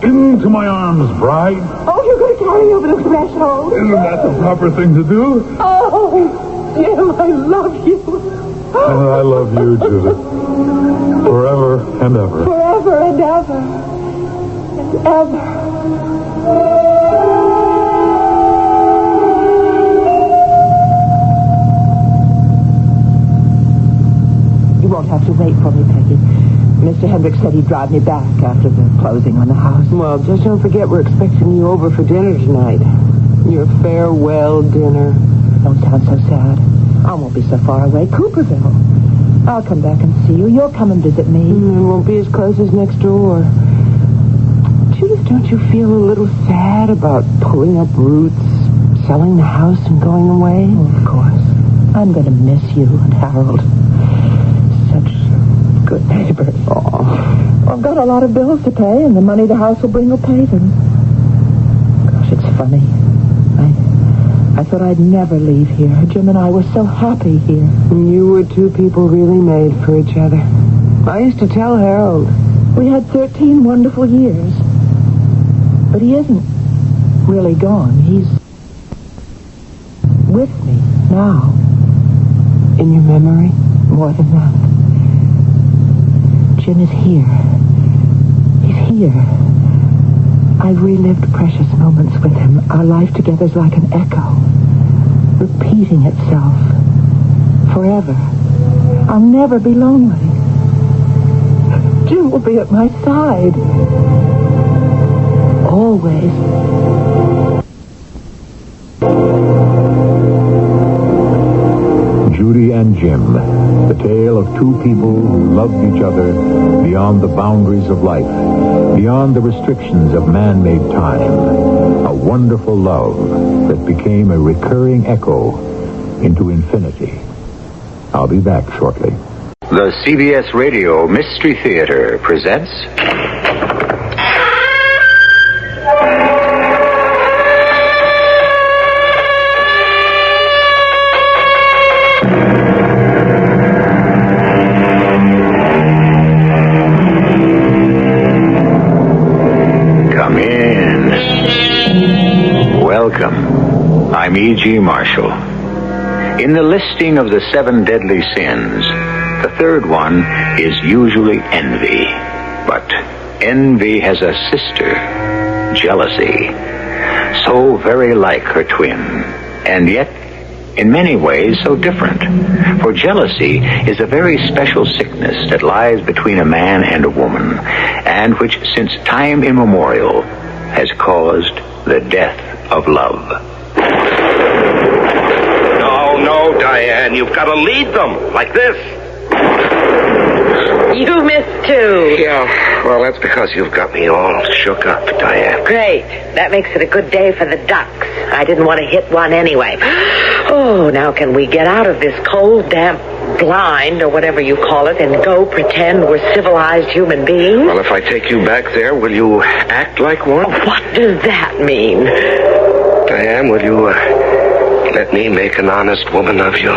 Into my arms, bride. Oh, you're going to carry me over the threshold. Isn't that the proper thing to do? Oh, Jim, I love you. And I love you, Judith. Forever and ever. Forever and ever. And ever. You won't have to wait for me, Peggy. Mr. Hendricks said he'd drive me back after the closing on the house. Well, just don't forget we're expecting you over for dinner tonight. Your farewell dinner. Don't sound so sad. I won't be so far away. Cooperville. I'll come back and see you. You'll come and visit me. It won't be as close as next door. Judith, don't you feel a little sad about pulling up roots, selling the house and going away? Oh, of course. I'm going to miss you and Harold. Such good neighbors. Oh. I've got a lot of bills to pay, and the money the house will bring will pay them. Gosh, it's funny. I thought I'd never leave here. Jim and I were so happy here. You were two people really made for each other. I used to tell Harold. We had 13 wonderful years. But he isn't really gone. He's with me now. In your memory? More than that. Jim is here. He's here. I've relived precious moments with him. Our life together is like an echo, repeating itself forever. I'll never be lonely. Jim will be at my side. Always. Judy and Jim, the tale of two people who loved each other beyond the boundaries of life, beyond the restrictions of man-made time. A wonderful love that became a recurring echo into infinity. I'll be back shortly. The CBS Radio Mystery Theater presents... Come in. Welcome. I'm E.G. Marshall. In the listing of the 7 deadly sins, the third one is usually envy. But envy has a sister, jealousy, so very like her twin, and yet in many ways so different. For jealousy is a very special sickness that lies between a man and a woman, and which since time immemorial has caused the death of love. No, Diane, you've got to lead them, like this. You missed too. Yeah, well, that's because you've got me all shook up, Diane. Great. That makes it a good day for the ducks. I didn't want to hit one anyway. Oh, now can we get out of this cold, damp blind, or whatever you call it, and go pretend we're civilized human beings? Well, if I take you back there, will you act like one? What does that mean? Diane, will you let me make an honest woman of you?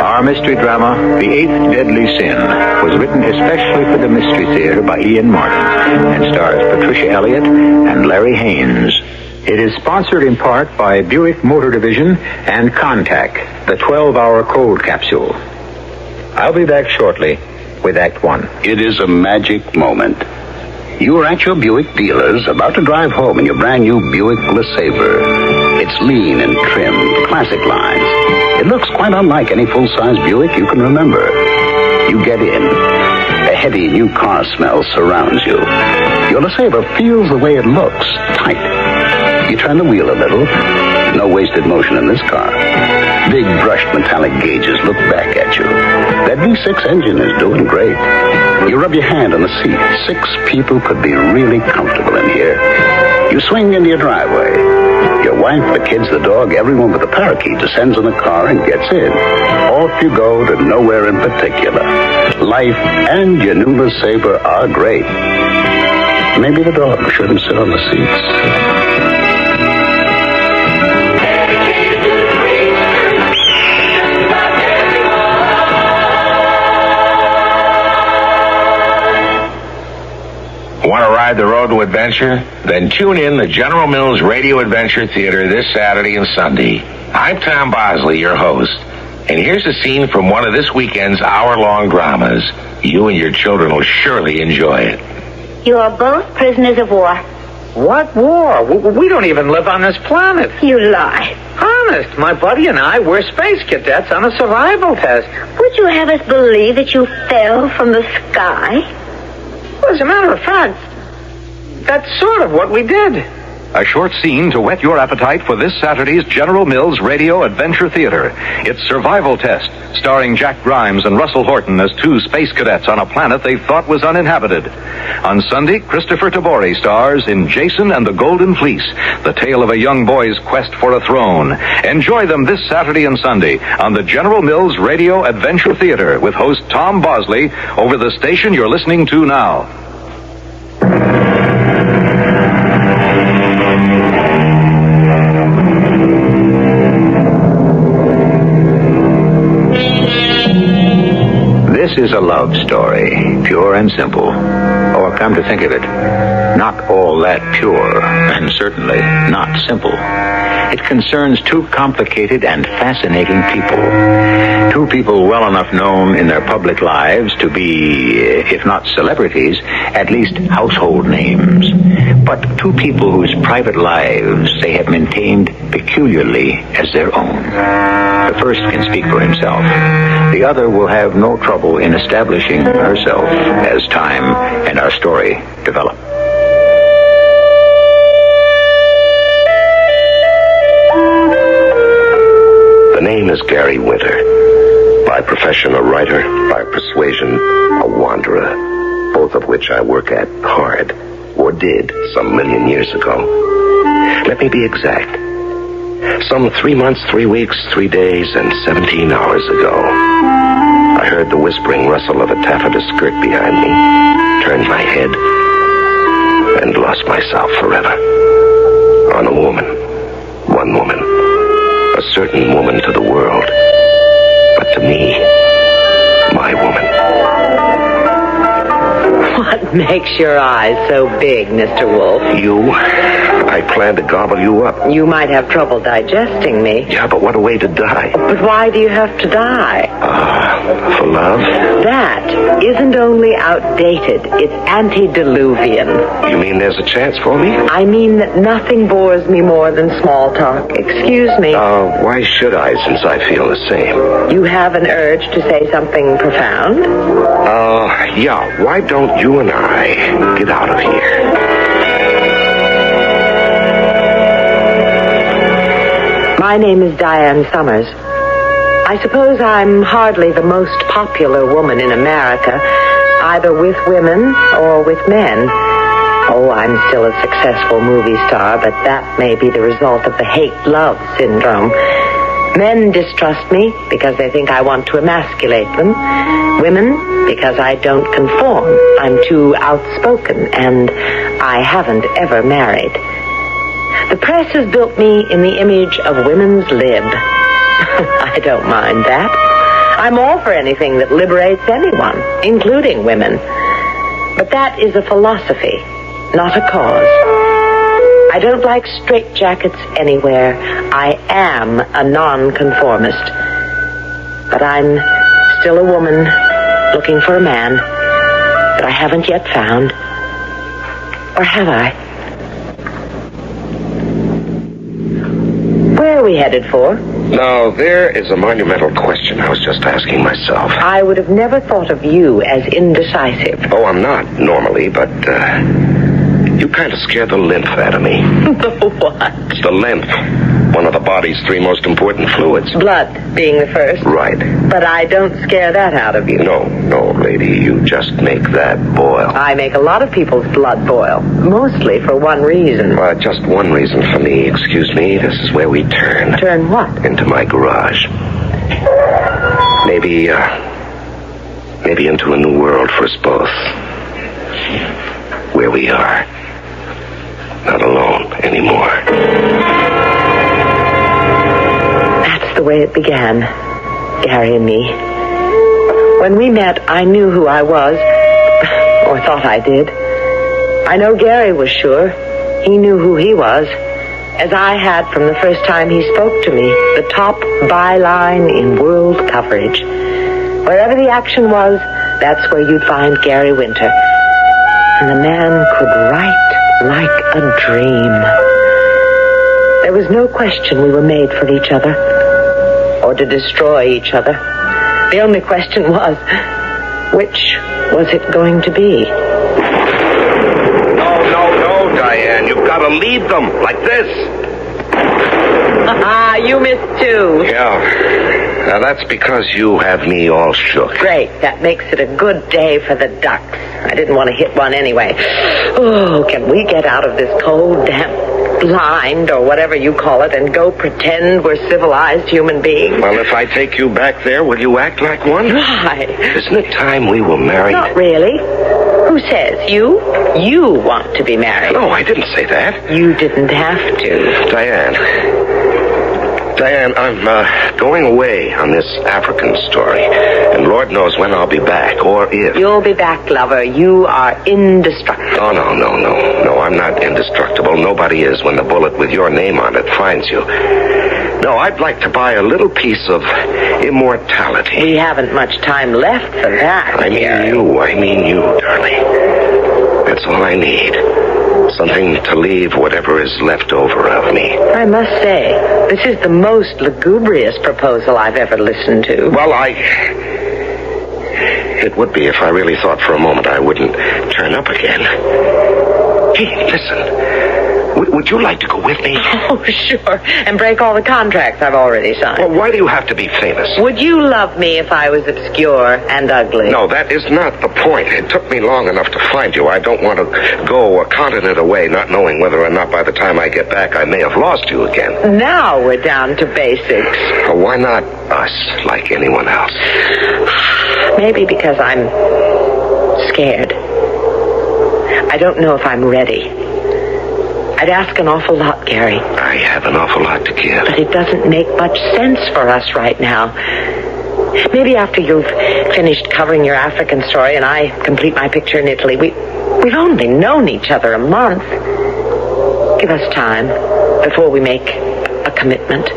Our mystery drama, The Eighth Deadly Sin, was written especially for the Mystery Theater by Ian Martin and stars Patricia Elliott and Larry Haynes. It is sponsored in part by Buick Motor Division and Contact, the 12-hour cold capsule. I'll be back shortly with Act 1. It is a magic moment. You are at your Buick dealers, about to drive home in your brand new Buick LeSabre. It's lean and trimmed, classic lines. It looks quite unlike any full-size Buick you can remember. You get in. A heady new car smell surrounds you. Your LeSabre feels the way it looks, tight. You turn the wheel a little. No wasted motion in this car. Big brushed metallic gauges look back at you. That V6 engine is doing great. You rub your hand on the seat. 6 people could be really comfortable in here. You swing into your driveway. Your wife, the kids, the dog, everyone but the parakeet descends in the car and gets in. Off you go to nowhere in particular. Life and your new LeSabre are great. Maybe the dog shouldn't sit on the seats. Want to ride the road to adventure? Then tune in the General Mills Radio Adventure Theater this Saturday and Sunday. I'm Tom Bosley, your host, and here's a scene from one of this weekend's hour-long dramas. You and your children will surely enjoy it. You are both prisoners of war. What war? We don't even live on this planet. You lie. Honest, my buddy and I, we're space cadets on a survival test. Would you have us believe that you fell from the sky? Well, as a matter of fact, that's sort of what we did. A short scene to whet your appetite for this Saturday's General Mills Radio Adventure Theater. It's Survival Test, starring Jack Grimes and Russell Horton as 2 space cadets on a planet they thought was uninhabited. On Sunday, Christopher Tabori stars in Jason and the Golden Fleece, the tale of a young boy's quest for a throne. Enjoy them this Saturday and Sunday on the General Mills Radio Adventure Theater with host Tom Bosley over the station you're listening to now. This is a love story, pure and simple. Or come to think of it, not all that pure, and certainly not simple. It concerns 2 complicated and fascinating people. 2 people well enough known in their public lives to be, if not celebrities, at least household names. But 2 people whose private lives they have maintained peculiarly as their own. The first can speak for himself. The other will have no trouble in establishing herself as time and our story develop. The name is Gary Winter. By profession a writer, by persuasion a wanderer, both of which I work at hard, or did some million years ago. Let me be exact. Some 3 months, 3 weeks, 3 days, and 17 hours ago, I heard the whispering rustle of a taffeta skirt behind me, turned my head, and lost myself forever. On a woman. One woman. A certain woman to the world. But to me, my woman. What makes your eyes so big, Mr. Wolf? I plan to gobble you up. You might have trouble digesting me. Yeah, but what a way to die. But why do you have to die? For love? That isn't only outdated, it's antediluvian. You mean there's a chance for me? I mean that nothing bores me more than small talk. Excuse me. Why should I, since I feel the same? You have an urge to say something profound? Yeah. Why don't you and I get out of here? My name is Diane Summers. I suppose I'm hardly the most popular woman in America, either with women or with men. Oh, I'm still a successful movie star, but that may be the result of the hate-love syndrome. Men distrust me because they think I want to emasculate them. Women, because I don't conform. I'm too outspoken, and I haven't ever married. The press has built me in the image of women's lib. I don't mind that. I'm all for anything that liberates anyone, including women. But that is a philosophy, not a cause. I don't like straitjackets anywhere. I am a nonconformist. But I'm still a woman looking for a man that I haven't yet found. Or have I? Where are we headed for? Now, there is a monumental question I was just asking myself. I would have never thought of you as indecisive. Oh, I'm not, normally, but, you kind of scared the lymph out of me. The what? The lymph. One of the body's 3 most important fluids. Blood being the first. Right. But I don't scare that out of you. No, lady. You just make that boil. I make a lot of people's blood boil. Mostly for one reason. Just one reason for me. Excuse me. This is where we turn. Turn what? Into my garage. Maybe into a new world for us both. Where we are. Not alone anymore. That's the way it began, Gary and me. When we met, I knew who I was, or thought I did. I know Gary was sure. He knew who he was, as I had from the first time he spoke to me, the top byline in world coverage. Wherever the action was, that's where you'd find Gary Winter. And the man could write like a dream. There was no question we were made for each other, or to destroy each other. The only question was, which was it going to be? No, Diane. You've got to lead them like this. You missed too. Yeah. Now, that's because you have me all shook. Great. That makes it a good day for the ducks. I didn't want to hit one anyway. Oh, can we get out of this cold, damp blind, or whatever you call it, and go pretend we're civilized human beings? Well, if I take you back there, will you act like one? Why? Isn't it time we were married? Not really. Who says? You? You want to be married. No, I didn't say that. You didn't have to. Diane, I'm going away on this African story. And Lord knows when I'll be back, or if. You'll be back, lover. You are indestructible. Oh, no. I'm not indestructible. Nobody is when the bullet with your name on it finds you. No, I'd like to buy a little piece of immortality. We haven't much time left for that. I mean you, darling. That's all I need. Something to leave whatever is left over of me. I must say, this is the most lugubrious proposal I've ever listened to. Well, it would be if I really thought for a moment I wouldn't turn up again. Hey, listen. Would you like to go with me? Oh, sure. And break all the contracts I've already signed. Well, why do you have to be famous? Would you love me if I was obscure and ugly? No, that is not the point. It took me long enough to find you. I don't want to go a continent away not knowing whether or not by the time I get back I may have lost you again. Now we're down to basics. Well, why not us like anyone else? Maybe because I'm scared. I don't know if I'm ready. I'd ask an awful lot, Gary. I have an awful lot to give. But it doesn't make much sense for us right now. Maybe after you've finished covering your African story and I complete my picture in Italy, We've only known each other a month. Give us time before we make a commitment.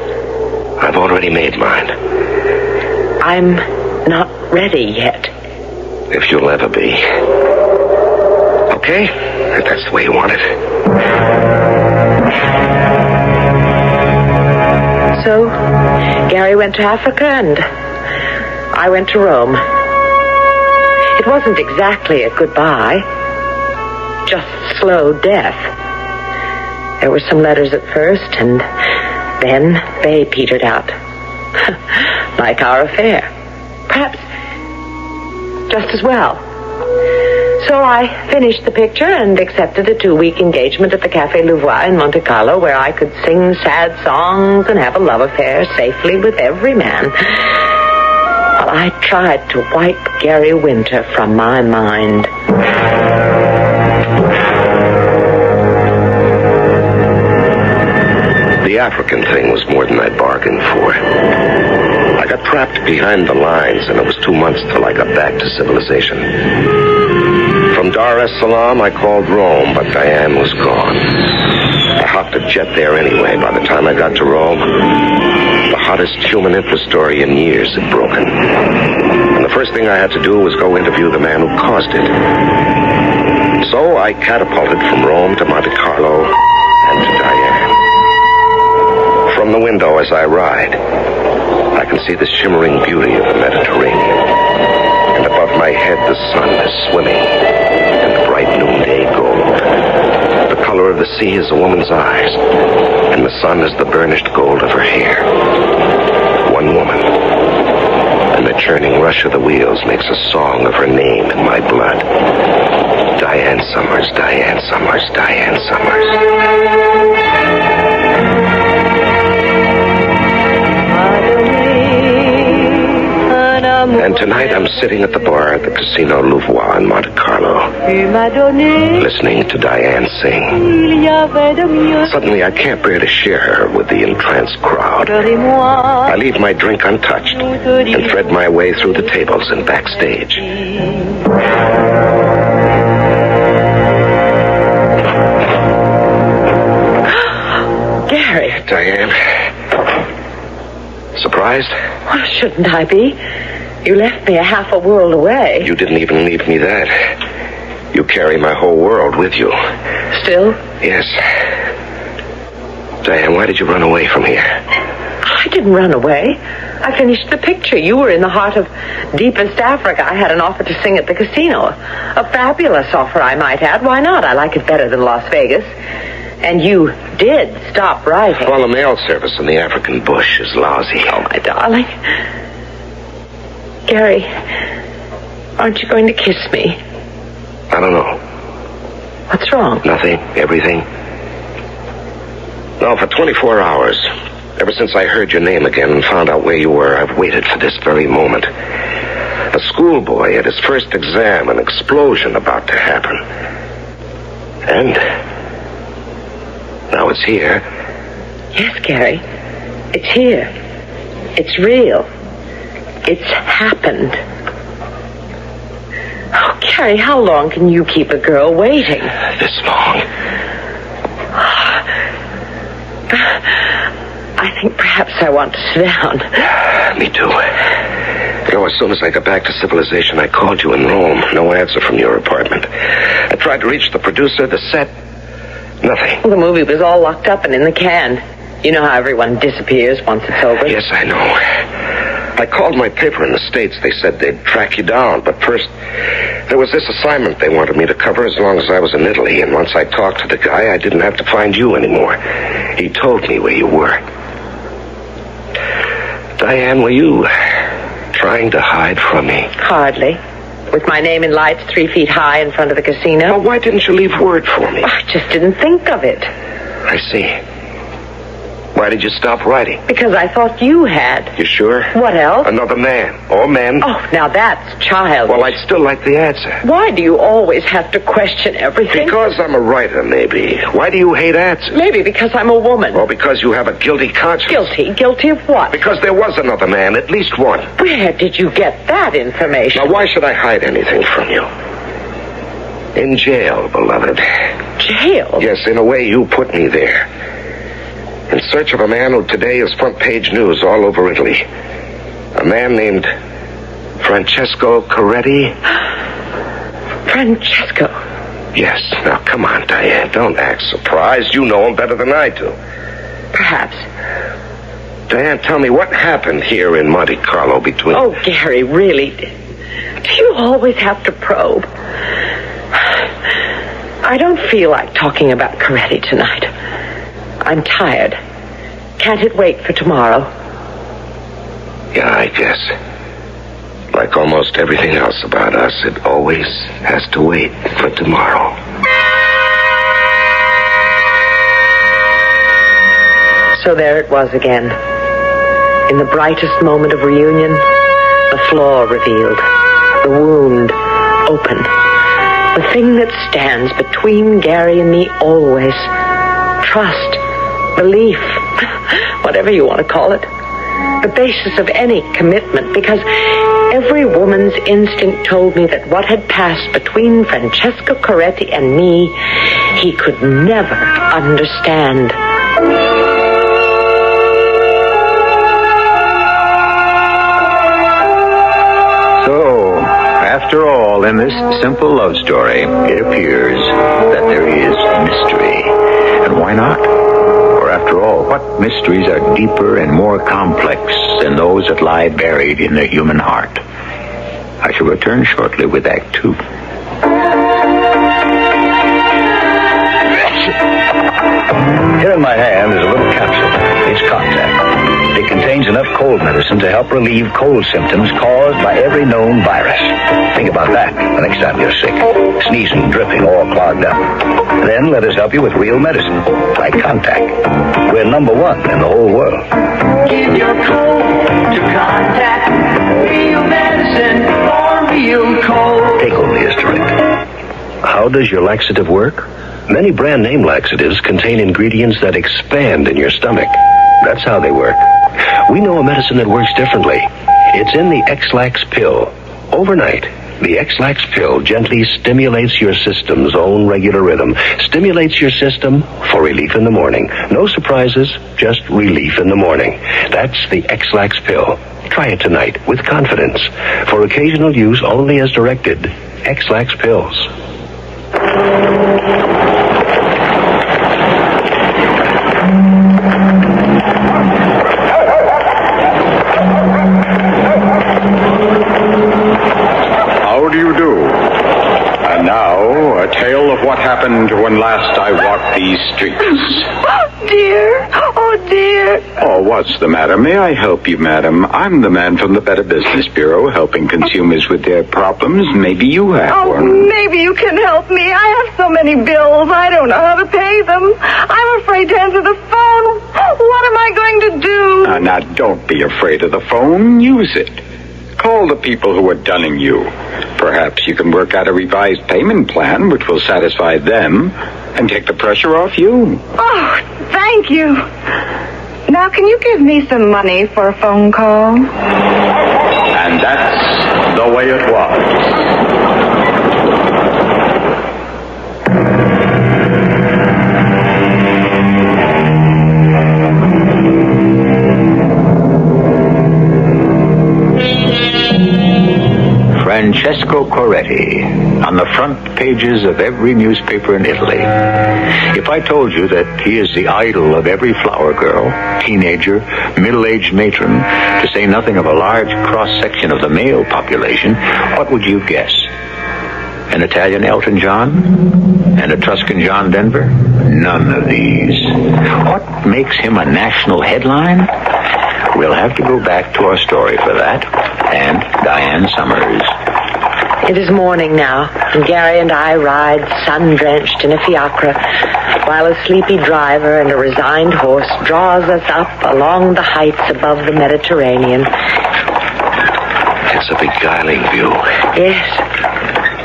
I've already made mine. I'm not ready yet. If you'll ever be. Okay? If that's the way you want it. So, Gary went to Africa and I went to Rome. It wasn't exactly a goodbye, just slow death. There were some letters at first, and then they petered out. Like our affair. Perhaps just as well. So I finished the picture and accepted a 2-week engagement at the Café Louvois in Monte Carlo, where I could sing sad songs and have a love affair safely with every man. While I tried to wipe Gary Winter from my mind. The African thing was more than I bargained for. I got trapped behind the lines, and it was 2 months till I got back to civilization. From Dar es Salaam, I called Rome, but Diane was gone. I hopped a jet there anyway. By the time I got to Rome, the hottest human interest story in years had broken. And the first thing I had to do was go interview the man who caused it. So I catapulted from Rome to Monte Carlo and to Diane. From the window as I ride, I can see the shimmering beauty of the Mediterranean. And above my head, the sun is swimming in the bright noonday gold. The color of the sea is a woman's eyes, and the sun is the burnished gold of her hair. One woman, and the churning rush of the wheels makes a song of her name in my blood. Diane Summers, Diane Summers, Diane Summers. And tonight I'm sitting at the bar at the Casino Louvois in Monte Carlo, listening to Diane sing. Suddenly I can't bear to share her with the entranced crowd. I leave my drink untouched and thread my way through the tables and backstage. Gary. Diane. Surprised? Well, shouldn't I be? You left me a half a world away. You didn't even leave me that. You carry my whole world with you. Still? Yes. Diane, why did you run away from here? I didn't run away. I finished the picture. You were in the heart of deepest Africa. I had an offer to sing at the casino. A fabulous offer, I might add. Why not? I like it better than Las Vegas. And you did stop writing. Well, the mail service in the African bush is lousy. Oh, my darling. Gary, aren't you going to kiss me? I don't know. What's wrong? Nothing. Everything. No, for 24 hours. Ever since I heard your name again and found out where you were, I've waited for this very moment. A schoolboy at his first exam, an explosion about to happen. And now it's here. Yes, Gary. It's here. It's real. It's happened. Oh, Gary, how long can you keep a girl waiting? This long. I think perhaps I want to sit down. Me too. You know, as soon as I got back to civilization, I called you in Rome. No answer from your apartment. I tried to reach the producer, the set. Nothing. Well, the movie was all locked up and in the can. You know how everyone disappears once it's over? Yes, I know. I called my paper in the States. They said they'd track you down. But first, there was this assignment they wanted me to cover as long as I was in Italy. And once I talked to the guy, I didn't have to find you anymore. He told me where you were. Diane, were you trying to hide from me? Hardly. With my name in lights 3 feet high in front of the casino. Well, why didn't you leave word for me? I just didn't think of it. I see. Why did you stop writing? Because I thought you had. You sure? What else? Another man. Or men. Oh, now that's childish. Well, I'd still like the answer. Why do you always have to question everything? Because I'm a writer, maybe. Why do you hate answers? Maybe because I'm a woman. Or because you have a guilty conscience. Guilty? Guilty of what? Because there was another man, at least one. Where did you get that information? Now, why should I hide anything from you? In jail, beloved. Jail? Yes, in a way, you put me there. In search of a man who today is front-page news all over Italy. A man named Francesco Coretti. Francesco? Yes. Now, come on, Diane. Don't act surprised. You know him better than I do. Perhaps. Diane, tell me, what happened here in Monte Carlo between... Oh, Gary, really? Do you always have to probe? I don't feel like talking about Coretti tonight. I'm tired. Can't it wait for tomorrow? Yeah, I guess. Like almost everything else about us, it always has to wait for tomorrow. So there it was again. In the brightest moment of reunion, the flaw revealed, the wound open, the thing that stands between Gary and me always. Trust, belief, whatever you want to call it. The basis of any commitment, because every woman's instinct told me that what had passed between Francesco Coretti and me, he could never understand. So, after all, in this simple love story, it appears that there is mystery. And why not? For after all, what mysteries are deeper and more complex than those that lie buried in the human heart? I shall return shortly with Act 2. Here in my hand is a little capsule. It's Contact. It contains enough cold medicine to help relieve cold symptoms caused by every known virus. Think about that the next time you're sick. Sneezing, dripping, all clogged up. Then let us help you with real medicine, like Contact. We're number one in the whole world. Give your cold to Contact. Real medicine for real cold. Take only as directed. How does your laxative work? Many brand name laxatives contain ingredients that expand in your stomach. That's how they work. We know a medicine that works differently. It's in the X-Lax pill. Overnight, the X-Lax pill gently stimulates your system's own regular rhythm. Stimulates your system for relief in the morning. No surprises, just relief in the morning. That's the X-Lax pill. Try it tonight with confidence. For occasional use only as directed. X-Lax pills. How do you do? And now, a tale of what happened when last I walked these streets. Oh, dear. Oh, dear. Oh, what's the matter? May I help you, madam? I'm the man from the Better Business Bureau, helping consumers with their problems. Maybe you have one. Maybe you can help me. I have so many bills. I don't know how to pay them. I'm afraid to answer the phone. What am I going to do? Now, don't be afraid of the phone. Use it. Call the people who are dunning you. Perhaps you can work out a revised payment plan which will satisfy them and take the pressure off you. Oh, thank you. Now, can you give me some money for a phone call? And that's the way it was. Francesco Coretti, on the front pages of every newspaper in Italy. If I told you that he is the idol of every flower girl, teenager, middle-aged matron, to say nothing of a large cross-section of the male population, what would you guess? An Italian Elton John? And a Tuscan John Denver? None of these. What makes him a national headline? We'll have to go back to our story for that, and Diane Summers. It is morning now, and Gary and I ride sun-drenched in a fiacre, while a sleepy driver and a resigned horse draws us up along the heights above the Mediterranean. It's a beguiling view. Yes.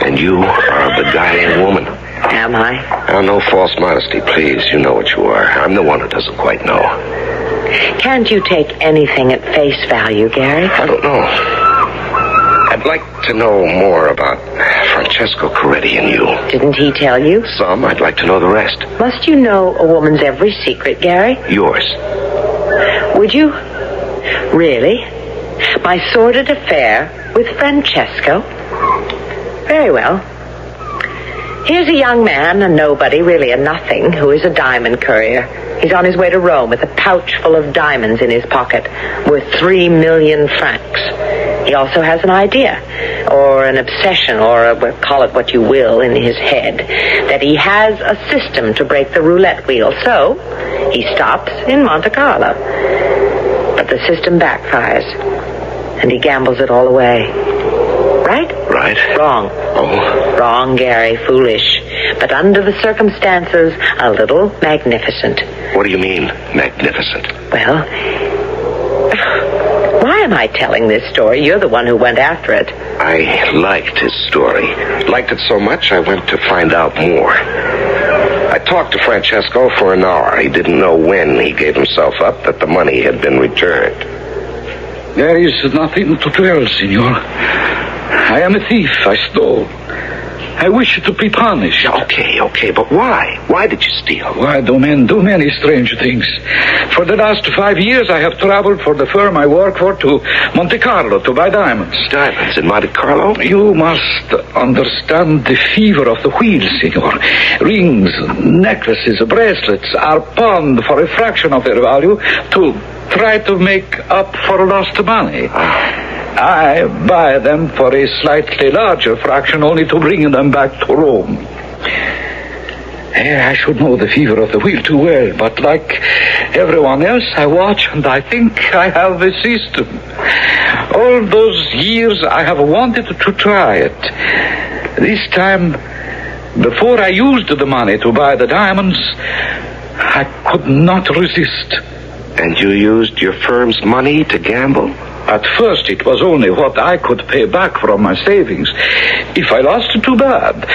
And you are a beguiling woman. Am I? Now, no false modesty, please. You know what you are. I'm the one who doesn't quite know. Can't you take anything at face value, Gary? I don't know. I'd like to know more about Francesco Coretti and you. Didn't he tell you? Some. I'd like to know the rest. Must you know a woman's every secret, Gary? Yours. Would you? Really? My sordid affair with Francesco? Very well. Here's a young man, a nobody, really a nothing, who is a diamond courier. He's on his way to Rome with a pouch full of diamonds in his pocket, worth 3 million francs. He also has an idea, or an obsession, or call it what you will, in his head, that he has a system to break the roulette wheel. So, he stops in Monte Carlo. But the system backfires, and he gambles it all away. Right? Right. Wrong. Oh. Wrong, Gary. Foolish. But under the circumstances, a little magnificent. What do you mean, magnificent? Well, why am I telling this story? You're the one who went after it. I liked his story. Liked it so much I went to find out more. I talked to Francesco for an hour. He didn't know when he gave himself up that the money had been returned. There is nothing to tell, senor. I am a thief. I stole. I wish to be punished. Okay, but why? Why did you steal? Why do men do many strange things? For the last 5 years, I have traveled for the firm I work for to Monte Carlo to buy diamonds. Diamonds in Monte Carlo? You must understand the fever of the wheel, senor. Rings, necklaces, bracelets are pawned for a fraction of their value to try to make up for lost money. I buy them for a slightly larger fraction only to bring them back to Rome. I should know the fever of the wheel too well, but like everyone else, I watch and I think I have a system. All those years I have wanted to try it. This time, before I used the money to buy the diamonds, I could not resist. And you used your firm's money to gamble? At first, it was only what I could pay back from my savings. If I lost, too bad.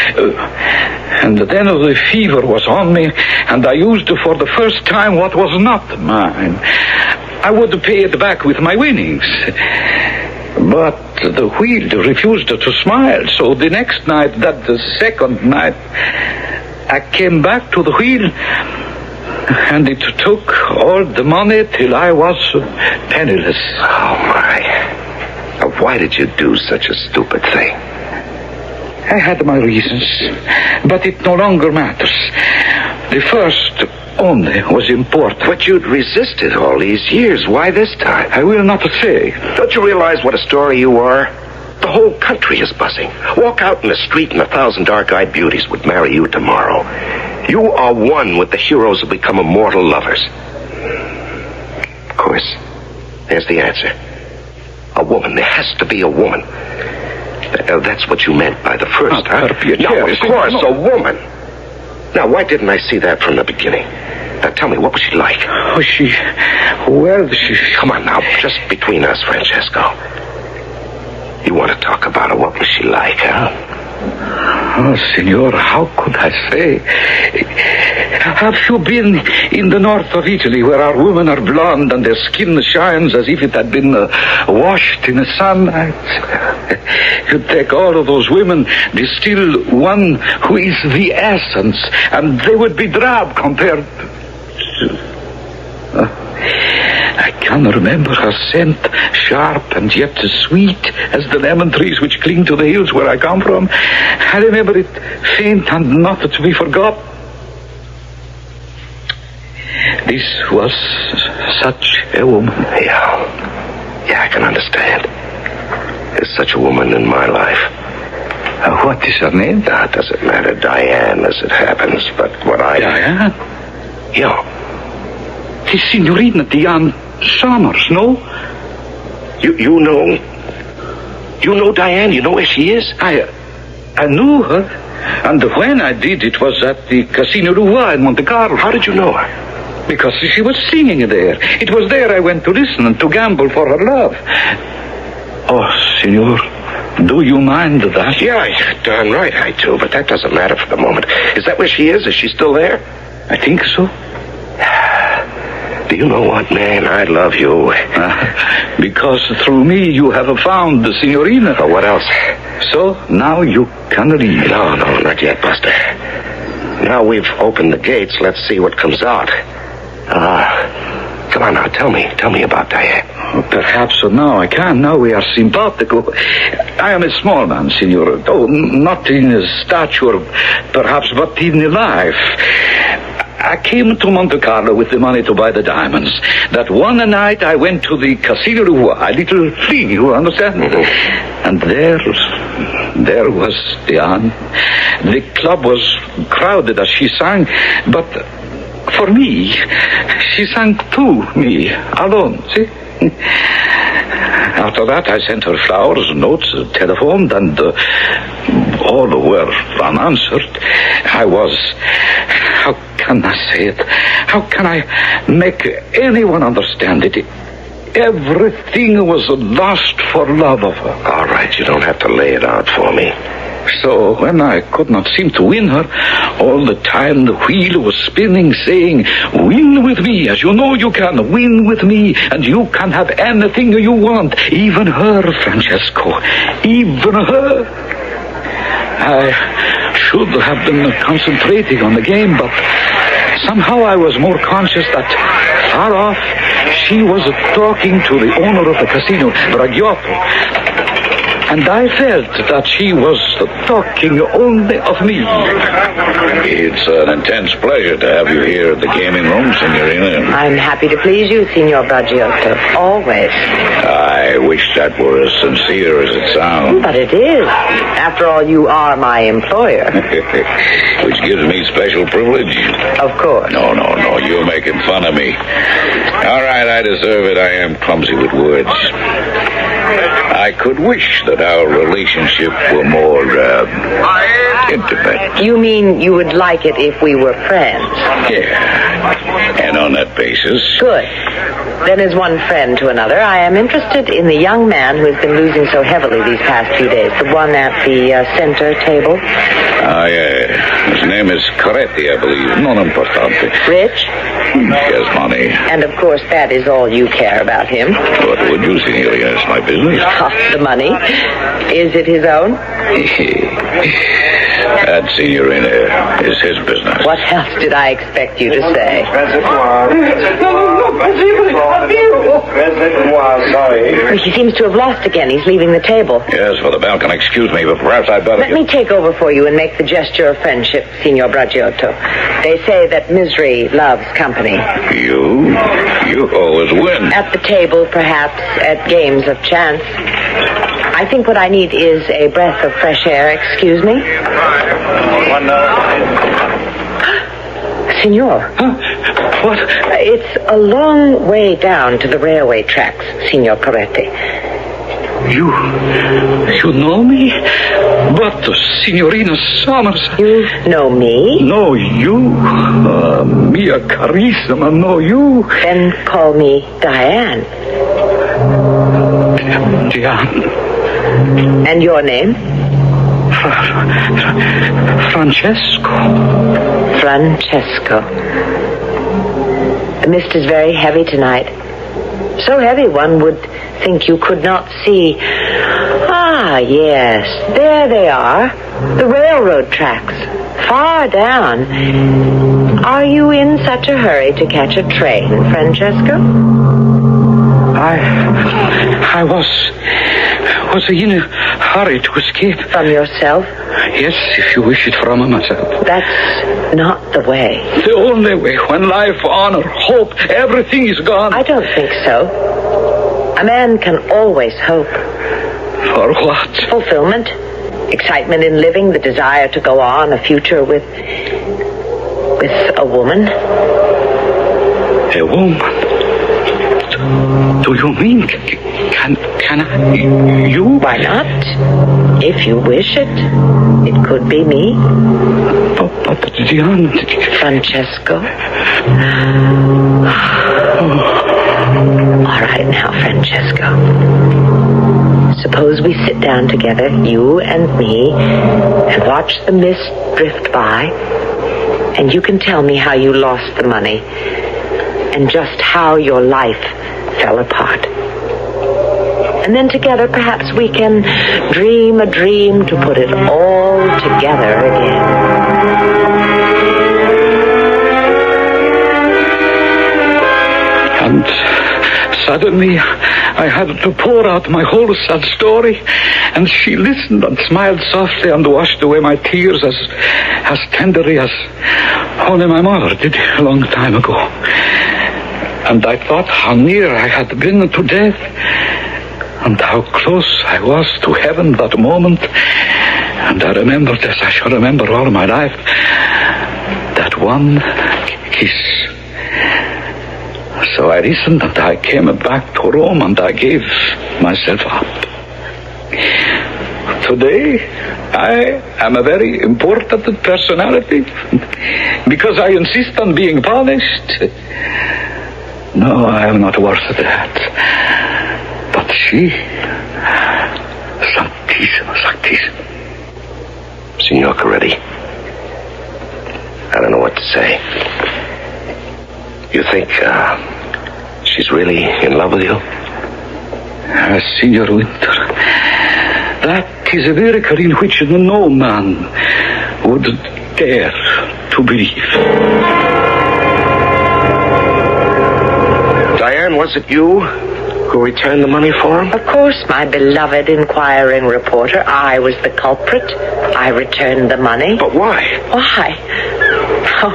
And then the fever was on me, and I used for the first time what was not mine. I would pay it back with my winnings. But the wheel refused to smile, so the next night, the second night, I came back to the wheel, and it took all the money till I was penniless. Oh, my. Now, why did you do such a stupid thing? I had my reasons, but it no longer matters. The first only was important. But you'd resisted all these years. Why this time? I will not say. Don't you realize what a story you are? The whole country is buzzing. Walk out in the street and 1,000 dark-eyed beauties would marry you tomorrow. You are one with the heroes who become immortal lovers. Of course, there's the answer. A woman. There has to be a woman. That's what you meant by the first, huh? No, of course, a woman. Now, why didn't I see that from the beginning? Now, tell me, what was she like? Oh, she... Come on now, just between us, Francesco. You want to talk about her? What was she like, huh? Oh, senor, how could I say? Have you been in the north of Italy where our women are blonde and their skin shines as if it had been washed in the sunlight? You take all of those women, distill one who is the essence, and they would be drab compared to... I can remember her scent, sharp and yet sweet as the lemon trees which cling to the hills where I come from. I remember it faint and not to be forgot. This was such a woman. Yeah, I can understand. There's such a woman in my life. What is her name? It doesn't matter. Diane, as it happens, but what I... Diane? Yeah. The Signorina Diane Summers, no? You know... You know Diane? You know where she is? I knew her. And when I did, it was at the Casino Rouva in Monte Carlo. How did you know her? Because she was singing there. It was there I went to listen and to gamble for her love. Oh, senor, do you mind that? Yeah, darn right I do, but that doesn't matter for the moment. Is that where she is? Is she still there? I think so. Do you know what, man? I love you. Because through me you have found the Signorina. Oh, what else? So, now you can leave. No, not yet, Buster. Now we've opened the gates, let's see what comes out. Come on now, tell me about Diane. Perhaps now I can. Now we are simpatico. I am a small man, Signor. Oh, not in stature, perhaps, but in life. I came to Monte Carlo with the money to buy the diamonds. That one night I went to the Casino du Roi, a little thing, you understand? Mm-hmm. And there was Diane. The club was crowded as she sang, but for me, she sang to me, alone, see? After that, I sent her flowers, notes, telephoned, and all were unanswered. I was... How can I say it? How can I make anyone understand it? Everything was lost for love of her. All right, you don't have to lay it out for me. So, when I could not seem to win her, all the time the wheel was spinning, saying, win with me, as you know you can, win with me, and you can have anything you want, even her, Francesco, even her. I should have been concentrating on the game, but somehow I was more conscious that far off she was talking to the owner of the casino, Bragiotto. And I felt that she was talking only of me. It's an intense pleasure to have you here at the gaming room, Signorina. I'm happy to please you, Signor Bragiotto. Always. I wish that were as sincere as it sounds. But it is. After all, you are my employer. Which gives me special privilege. Of course. No. You're making fun of me. All right, I deserve it. I am clumsy with words. I could wish that our relationship were more, intimate. You mean you would like it if we were friends? Yeah. And on that basis... Good. Then as one friend to another, I am interested in the young man who has been losing so heavily these past few days. The one at the center table. Yeah. His name is Coretti, I believe. Non importante. Rich? He has money. And of course, that is all you care about him. What would you, Signorina? It's my business. The money. Is it his own? That, Signorina, is his business. What else did I expect you to say? Sorry. He seems to have lost again. He's leaving the table. Yes, for the balcony. Excuse me, but perhaps I'd better... Let me take over for you and make the gesture of friendship, Signor Bragiotto. They say that misery loves company. You always win. At the table, perhaps, at games of chance. I think what I need is a breath of fresh air. Excuse me? Signor. Huh? What? It's a long way down to the railway tracks, Signor Coretti. You know me? But, Signorina Summers... You know me? No, you. Mia Carissima, no, you. Then call me Diane. Diane. And your name? Francesco. The mist is very heavy tonight. So heavy one would think you could not see. Ah, yes, there they are. The railroad tracks. Far down. Are you in such a hurry to catch a train, Francesco? I was in a hurry to escape. From yourself? Yes, if you wish it, from myself. That's not the way. The only way, when life, honor, hope, everything is gone. I don't think so. A man can always hope. For what? Fulfillment. Excitement in living, the desire to go on, a future with a woman. A woman? Do you mean, can I, you? Why not? If you wish it. It could be me. But Diane... Francesco. All right now, Francesco. Suppose we sit down together, you and me, and watch the mist drift by, and you can tell me how you lost the money, and just how your life fell apart. And then together, perhaps we can dream a dream to put it all together again. And suddenly, I had to pour out my whole sad story, and she listened and smiled softly and washed away my tears as tenderly as only my mother did a long time ago. And I thought how near I had been to death, and how close I was to heaven that moment. And I remembered, as I shall remember all my life, that one kiss. So I listened, and I came back to Rome, and I gave myself up. Today, I am a very important personality because I insist on being punished. No, I am not worth that. But she, Sanctissima. Signor Coretti, I don't know what to say. You think, she's really in love with you? Signor Winter, that is a miracle in which no man would dare to believe. Diane, was it you who returned the money for him? Of course, my beloved inquiring reporter. I was the culprit. I returned the money. But why? Why? Oh,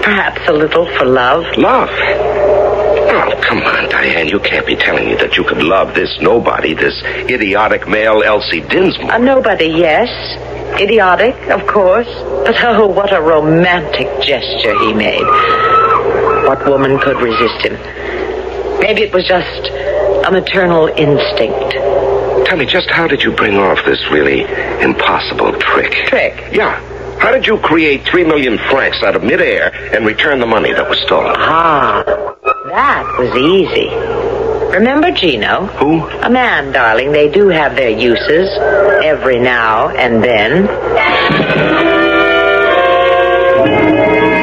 perhaps a little for love. Love? Oh, come on, Diane. You can't be telling me that you could love this nobody, this idiotic male Elsie Dinsmore. A nobody, yes. Idiotic, of course. But oh, what a romantic gesture he made. What woman could resist him? Maybe it was just a maternal instinct. Tell me, just how did you bring off this really impossible trick? Trick? Yeah. How did you create 3 million francs out of midair and return the money that was stolen? Ah, that was easy. Remember Gino? Who? A man, darling. They do have their uses every now and then.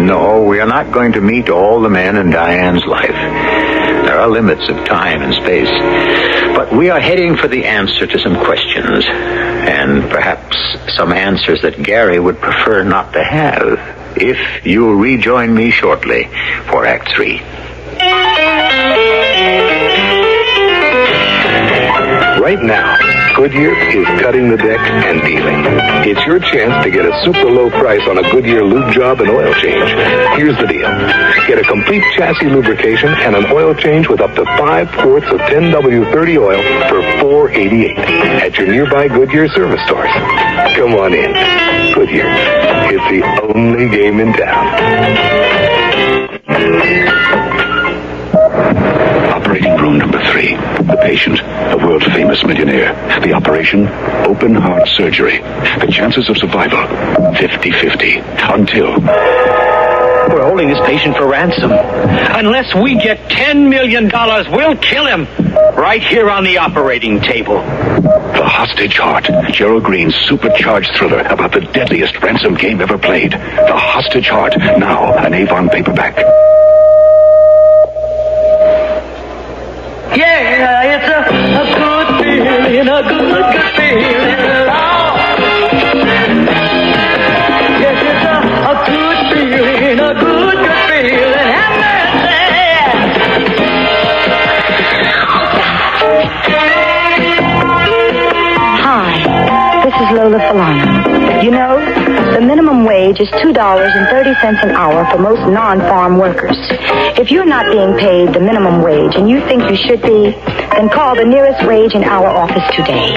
No, we are not going to meet all the men in Diane's life. There are limits of time and space. But we are heading for the answer to some questions, and perhaps some answers that Gary would prefer not to have, if you'll rejoin me shortly for Act 3. Right now, Goodyear is cutting the deck and dealing. It's your chance to get a super low price on a Goodyear lube job and oil change. Here's the deal. Get a complete chassis lubrication and an oil change with up to 5 quarts of 10W30 oil for $4.88 at your nearby Goodyear service stores. Come on in. Goodyear. It's the only game in town. Operating room number 3. The patient, a world-famous millionaire. The operation, open heart surgery. The chances of survival, 50-50. Until... We're holding this patient for ransom. Unless we get $10 million, we'll kill him. Right here on the operating table. The Hostage Heart. Gerald Green's supercharged thriller about the deadliest ransom game ever played. The Hostage Heart. Now, an Avon paperback. Yeah, it's a good feeling, a good feeling. Yes, it's a good feeling, a good feeling. Hi, this is Lola Falana. You know, the minimum wage is $2.30 an hour for most non-farm workers. If you're not being paid the minimum wage and you think you should be, then call the nearest wage and hour office today.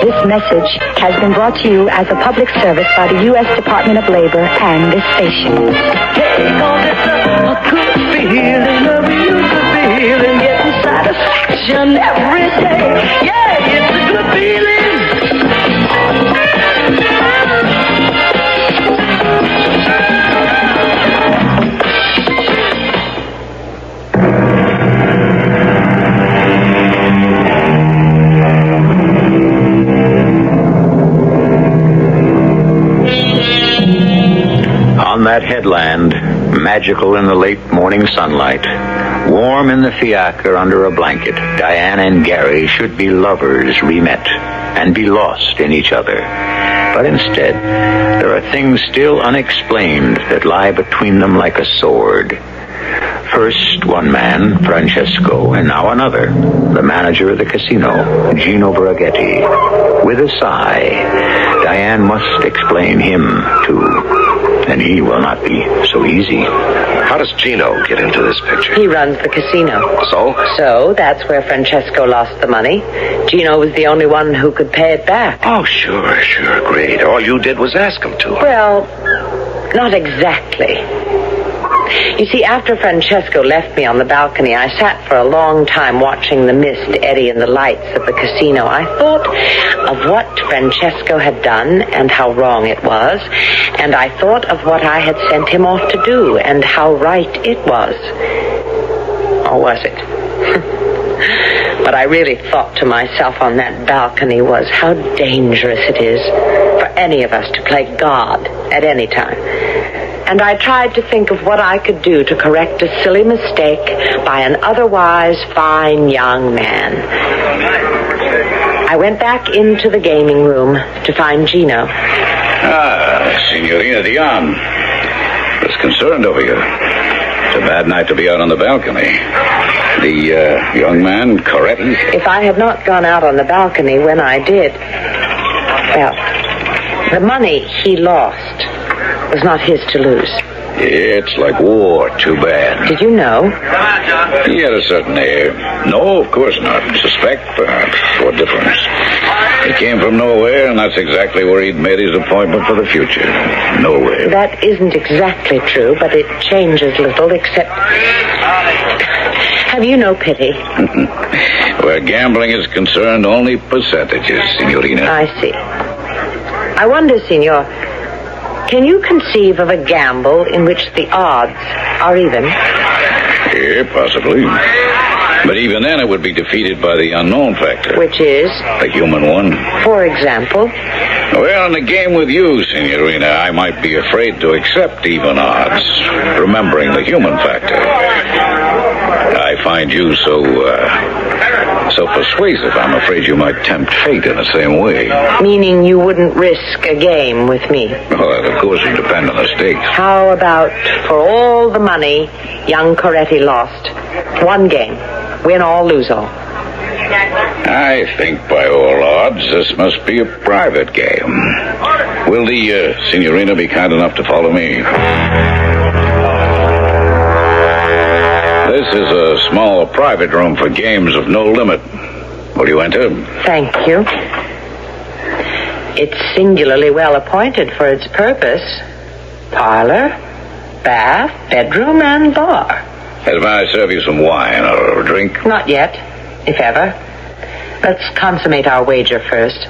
This message has been brought to you as a public service by the U.S. Department of Labor and this station. Hey, 'cause it's a good feeling, a real good feeling, getting satisfaction every day. Yeah, it's a good feeling. On that headland, magical in the late morning sunlight, Warm in the fiacre under a blanket, Diane and Gary should be lovers re-met and be lost in each other. But instead, there are things still unexplained that lie between them like a sword. First one man, Francesco, and now another, the manager of the casino, Gino Braghetti. With a sigh, Diane must explain him, too. And he will not be so easy. How does Gino get into this picture? He runs the casino. So that's where Francesco lost the money. Gino was the only one who could pay it back. Oh, sure, great. All you did was ask him to. Well, not exactly. You see, after Francesco left me on the balcony, I sat for a long time watching the mist eddy in the lights of the casino. I thought of what Francesco had done and how wrong it was, and I thought of what I had sent him off to do and how right it was. Or was it? What I really thought to myself on that balcony was how dangerous it is for any of us to play God at any time. And I tried to think of what I could do to correct a silly mistake by an otherwise fine young man. I went back into the gaming room to find Gino. Signorina Dion. I was concerned over you. It's a bad night to be out on the balcony. The young man, Coretti? If I had not gone out on the balcony when I did, well, the money he lost was not his to lose. It's like war, too bad. Did you know? He had a certain air. No, of course not. Suspect, perhaps. What difference? He came from nowhere, and that's exactly where he'd made his appointment for the future. Nowhere. That isn't exactly true, but it changes little, except... Have you no pity? Where gambling is concerned, only percentages, Signorina. I see. I wonder, Signor, can you conceive of a gamble in which the odds are even? Yeah, possibly. But even then it would be defeated by the unknown factor. Which is? The human one. For example? Well, in a game with you, Signorina, I might be afraid to accept even odds, remembering the human factor. I find you so persuasive, I'm afraid you might tempt fate in the same way. Meaning you wouldn't risk a game with me? Well, of course, it depends on the stakes. How about for all the money young Coretti lost? One game. Win all, lose all. I think by all odds this must be a private game. Will the Signorina be kind enough to follow me? This is a small private room for games of no limit. Will you enter? Thank you. It's singularly well appointed for its purpose. Parlor, bath, bedroom, and bar. If I serve you some wine or a drink? Not yet, if ever. Let's consummate our wager first.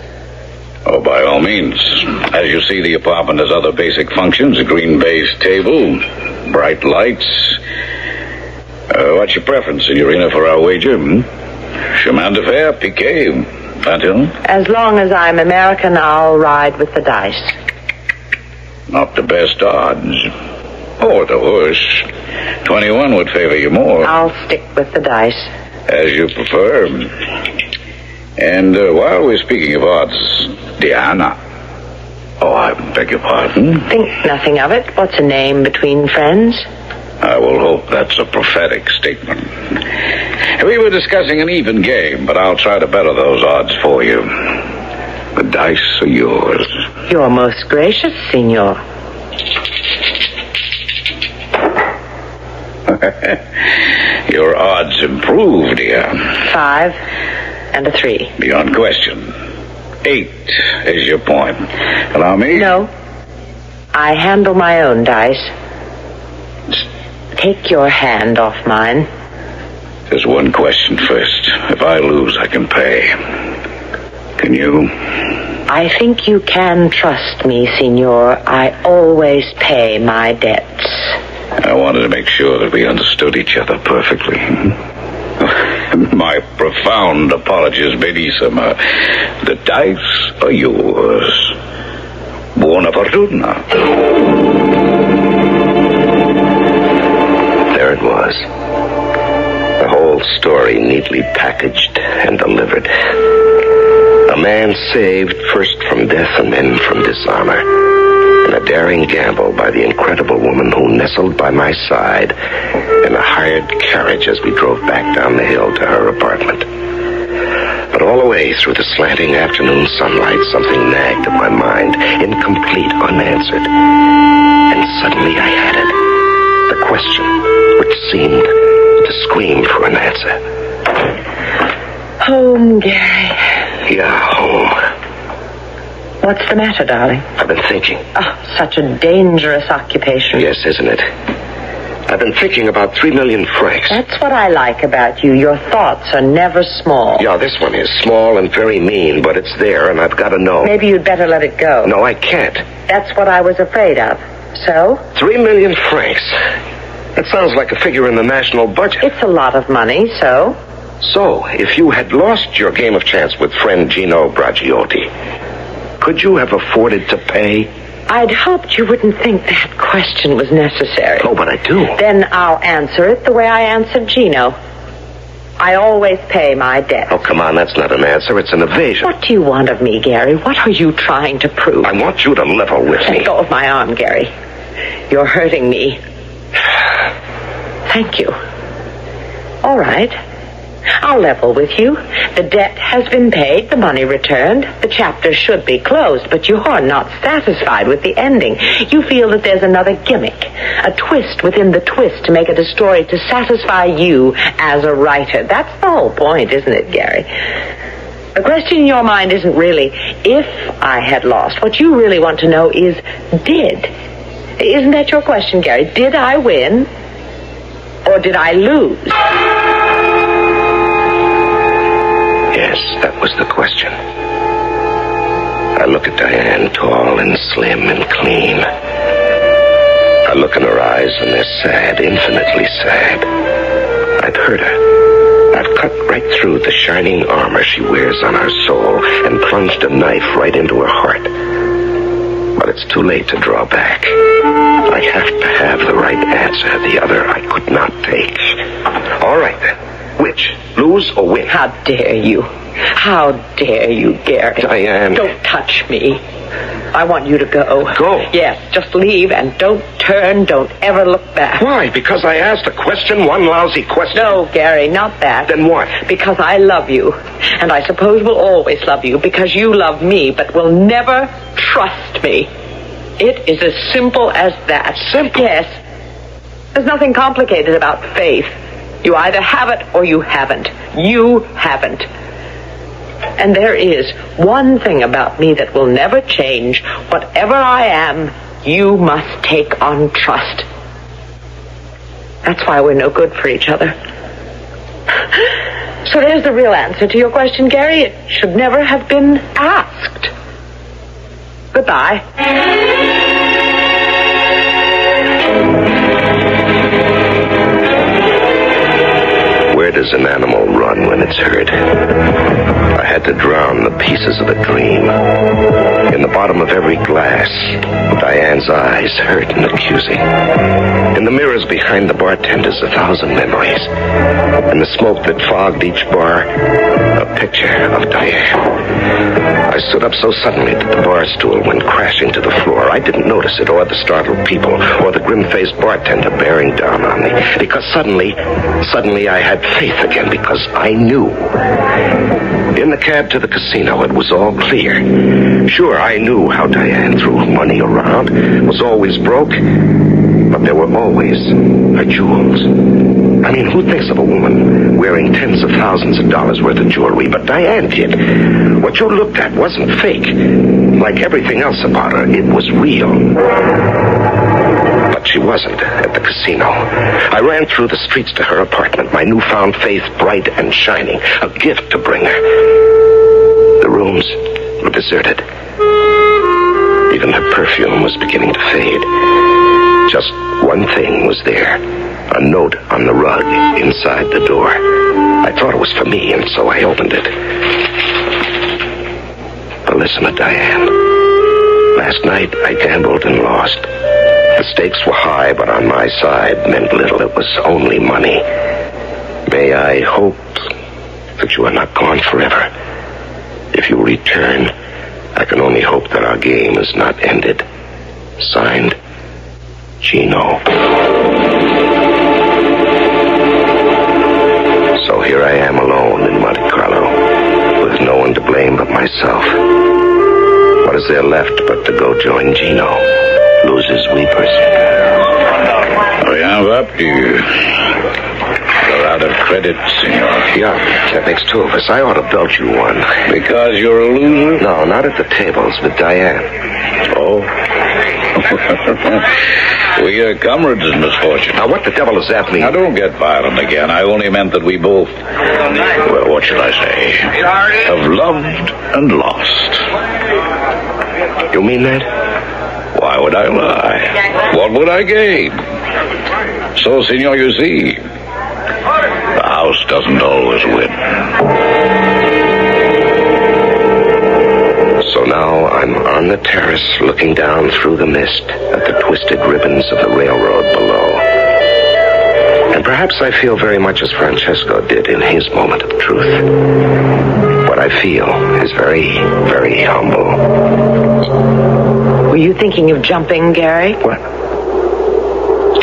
Oh, by all means. As you see, the apartment has other basic functions. A green base table, bright lights. What's your preference, Signorina, for our wager? Chemin de fer, piquet, Pantheon? As long as I'm American, I'll ride with the dice. Not the best odds. Or the horse. 21 would favor you more. I'll stick with the dice. As you prefer. And while we're speaking of odds, Diana. Oh, I beg your pardon? Think nothing of it. What's a name between friends? I will hope that's a prophetic statement. We were discussing an even game, but I'll try to better those odds for you. The dice are yours. You're most gracious, Signor. Your odds improve, dear. 5 and a 3. Beyond question. 8 is your point. Allow me? No. I handle my own dice. Take your hand off mine. There's one question first. If I lose, I can pay. Can you? I think you can trust me, Signor. I always pay my debts. I wanted to make sure that we understood each other perfectly. My profound apologies, Benissima. The dice are yours. Buona fortuna. There it was. old story neatly packaged and delivered. A man saved first from death and then from dishonor. And a daring gamble by the incredible woman who nestled by my side in a hired carriage as we drove back down the hill to her apartment. But all the way through the slanting afternoon sunlight, something nagged at my mind, incomplete, unanswered. And suddenly I had it. The question, which seemed to scream for an answer. Home, Gary. Yeah, home. What's the matter, darling? I've been thinking. Oh, such a dangerous occupation. Yes, isn't it? I've been thinking about 3 million francs. That's what I like about you. Your thoughts are never small. Yeah, this one is small and very mean, but it's there, and I've got to know. Maybe you'd better let it go. No, I can't. That's what I was afraid of. So? 3 million francs. That sounds like a figure in the national budget. It's a lot of money, so? So, if you had lost your game of chance with friend Gino Bragiotti, could you have afforded to pay? I'd hoped you wouldn't think that question was necessary. Oh, but I do. Then I'll answer it the way I answered Gino. I always pay my debt. Oh, come on, that's not an answer. It's an evasion. What do you want of me, Gary? What are you trying to prove? I want you to level with me. Let go of my arm, Gary. You're hurting me. Thank you. All right. I'll level with you. The debt has been paid, the money returned. The chapter should be closed, but you're not satisfied with the ending. You feel that there's another gimmick, a twist within the twist to make it a story to satisfy you as a writer. That's the whole point, isn't it, Gary? The question in your mind isn't really if I had lost. What you really want to know is did. Isn't that your question, Gary? Did I win or did I lose? Yes, that was the question. I look at Diane, tall and slim and clean. I look in her eyes and they're sad, infinitely sad. I've hurt her. I've cut right through the shining armor she wears on her soul and plunged a knife right into her heart. But it's too late to draw back. I have to have the right answer. The other I could not take. All right, then. Which? Lose or win? How dare you? How dare you, Gary? Diane. Don't touch me. I want you to go. Go? Yes, just leave and don't turn. Don't ever look back. Why? Because I asked a question, one lousy question? No, Gary, not that. Then what? Because I love you. And I suppose will always love you because you love me, but will never trust me. It is as simple as that. Simple? Yes. There's nothing complicated about faith. You either have it or you haven't. You haven't. And there is one thing about me that will never change. Whatever I am, you must take on trust. That's why we're no good for each other. So there's the real answer to your question, Gary. It should never have been asked. Goodbye. Where does an animal run when it's hurt? I had to drown the pieces of a dream. In the bottom of every glass, Diane's eyes hurt and accusing. In the mirrors behind the bartenders, 1,000 memories. In the smoke that fogged each bar, a picture of Diane. I stood up so suddenly that the bar stool went crashing to the floor. I didn't notice it, or the startled people, or the grim-faced bartender bearing down on me. Because suddenly I had faith again, because I knew. In the cab to the casino, it was all clear. Sure, I knew how Diane threw money around, was always broke, but there were always her jewels. I mean, who thinks of a woman wearing tens of thousands of dollars worth of jewelry? But Diane did. What you looked at wasn't fake. Like everything else about her, it was real. But she wasn't at the casino. I ran through the streets to her apartment, my newfound faith bright and shining, a gift to bring her. The rooms were deserted. Even her perfume was beginning to fade. Just one thing was there, a note on the rug inside the door. I thought it was for me, and so I opened it. But listen to Diane. Last night I gambled and lost. The stakes were high, but on my side meant little. It was only money. May I hope that you are not gone forever. If you return, I can only hope that our game is not ended. Signed, Gino. So here I am alone in Monte Carlo, with no one to blame but myself. What is there left but to go join Gino, losers weepers? We have up to you. You're out of credit, senor. Yeah, that makes two of us. I ought to belt you one. Because you're a loser? No, not at the tables, with Diane. Oh? We are comrades in misfortune. Now, what the devil does that mean? Now, don't get violent again. I only meant that we both, well, what should I say, have loved and lost. You mean that? Why would I lie? What would I gain? So, senor, you see, the house doesn't always win. So now I'm on the terrace looking down through the mist at the twisted ribbons of the railroad below. And perhaps I feel very much as Francesco did in his moment of truth. What I feel is very, very humble. Were you thinking of jumping, Gary? What?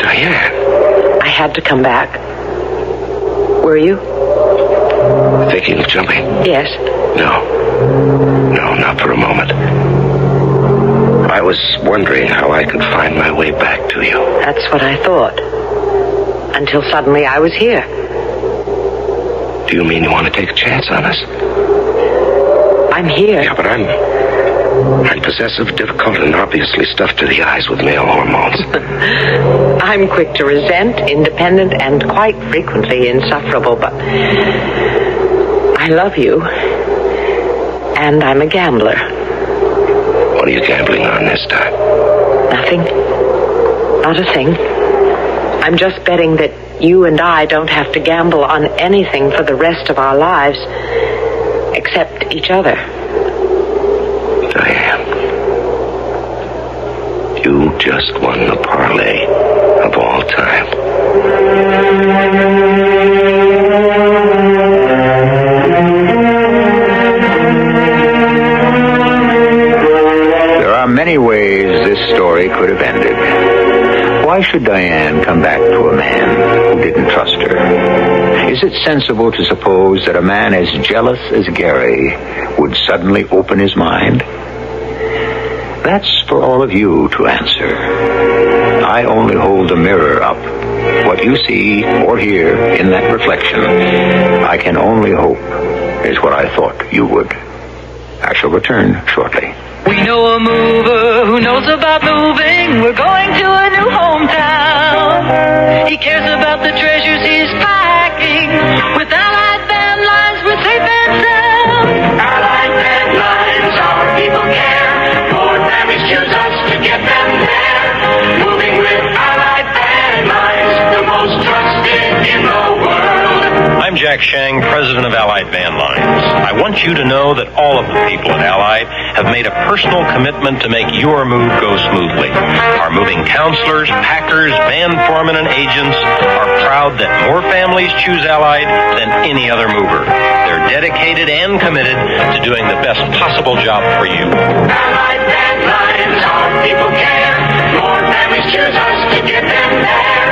Diane. I had to come back. Were you? Thinking of jumping? Yes. No, not for a moment. I was wondering how I could find my way back to you. That's what I thought. Until suddenly I was here. Do you mean you want to take a chance on us? I'm here. Yeah, but I'm possessive, difficult, and obviously stuffed to the eyes with male hormones. I'm quick to resent, independent, and quite frequently insufferable, but I love you. And I'm a gambler. What are you gambling on this time? Nothing. Not a thing. I'm just betting that you and I don't have to gamble on anything for the rest of our lives, except each other. Diane, you just won the parlay of all time. There are many ways this story could have ended. Why should Diane come back to a man who didn't trust her? Is it sensible to suppose that a man as jealous as Gary would suddenly open his mind? That's for all of you to answer. I only hold the mirror up. What you see or hear in that reflection, I can only hope is what I thought you would. I shall return shortly. We know a mover who knows about moving. We're going to a new hometown. He cares about the treasures he's packing. With Allied Van Lines, we're safe and sound. Allied Van Lines, our people care. More families choose us to get them there. Moving with Allied Van Lines, the most trusted in the world. I'm Jack Shang, president of Allied Van Lines. I want you to know that all of the people at Allied have made a personal commitment to make your move go smoothly. Our moving counselors, packers, van foremen, and agents are proud that more families choose Allied than any other mover. They're dedicated and committed to doing the best possible job for you. Allied Van Lines, our people care. More families choose us to get them there.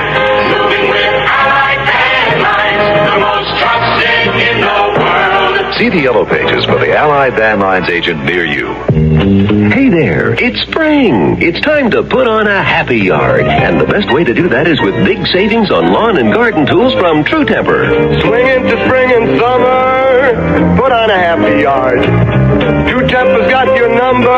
Moving with Allied Van Lines, the most trusted in the world. See the yellow pages for the Allied Van Lines agent near you. Hey there, it's spring. It's time to put on a happy yard. And the best way to do that is with big savings on lawn and garden tools from True Temper. Swing into spring and summer, put on a happy yard. True Temper's got your number.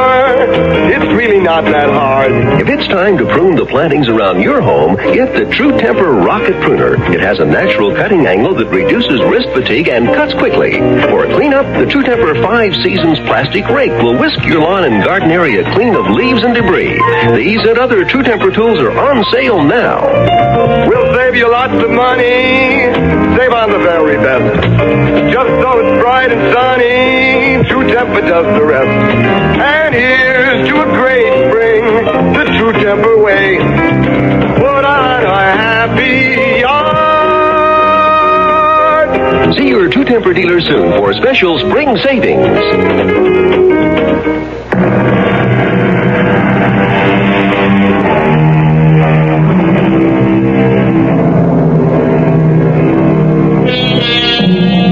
It's really not that hard. If it's time to prune the plantings around your home, get the True Temper Rocket Pruner. It has a natural cutting angle that reduces wrist fatigue and cuts quickly. For a cleanup, the True Temper 5 Seasons plastic rake will whisk your lawn and garden area clean of leaves and debris. These and other True Temper tools are on sale now. We'll save you lots of money. Save on the very best. Just so it's bright and sunny, True Temper does the rest. And here's to a great spring, the True Temper way. Put on a happy yard. your two-temper dealer soon for special spring savings.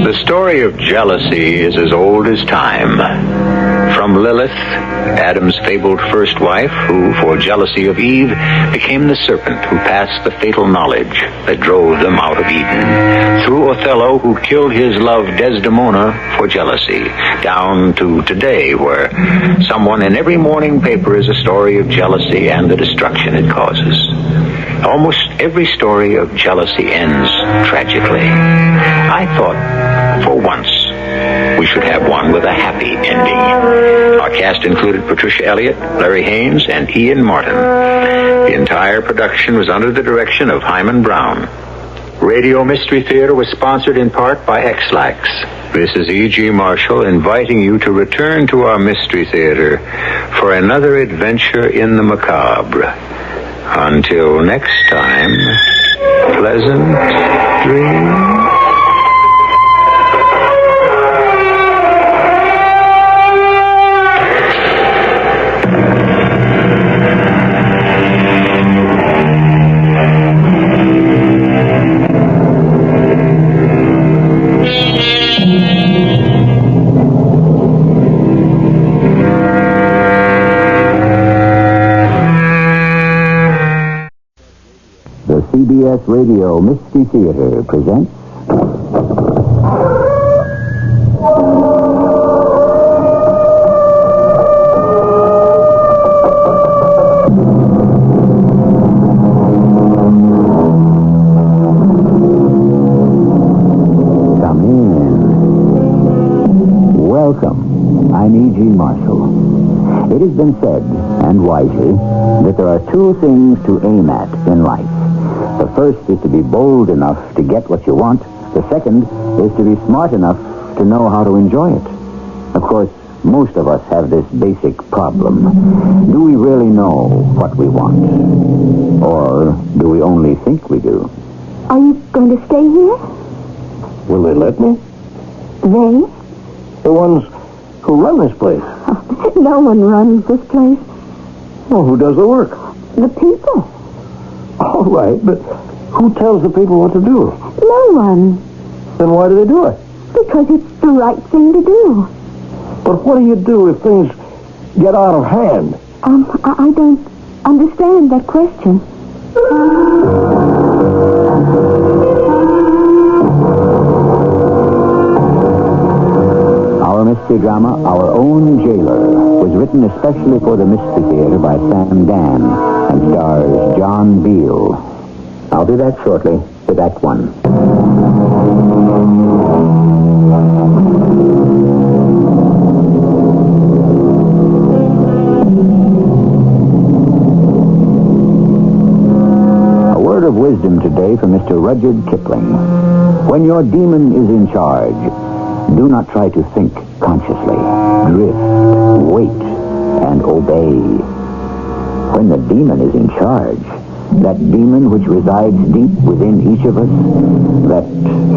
The story of jealousy is as old as time. From Lilith, Adam's fabled first wife, who, for jealousy of Eve, became the serpent who passed the fatal knowledge that drove them out of Eden, through Othello, who killed his love Desdemona for jealousy, down to today, where someone in every morning paper is a story of jealousy and the destruction it causes. Almost every story of jealousy ends tragically. I thought, for once, we should have one with a happy ending. Our cast included Patricia Elliott, Larry Haynes, and Ian Martin. The entire production was under the direction of Hyman Brown. Radio Mystery Theater was sponsored in part by X-Lax. This is E.G. Marshall inviting you to return to our Mystery Theater for another adventure in the macabre. Until next time, pleasant dreams. CBS Radio Mystery Theater presents Come in. Welcome. I'm E.G. Marshall. It has been said, and wisely, that there are two things to aim at in life. The first is to be bold enough to get what you want. The second is to be smart enough to know how to enjoy it. Of course, most of us have this basic problem. Do we really know what we want? Or do we only think we do? Are you going to stay here? Will they let me? They? The ones who run this place. No one runs this place. Well, who does the work? The people. All right, but who tells the people what to do? No one. Then why do they do it? Because it's the right thing to do. But what do you do if things get out of hand? I don't understand that question. Our mystery drama, Our Own Jailer, was written especially for the Mystery Theater by Sam Dan and stars John Beal. I'll do that shortly with Act One. A word of wisdom today from Mr. Rudyard Kipling. When your demon is in charge, do not try to think consciously. Drift, wait, and obey. When the demon is in charge, that demon which resides deep within each of us, that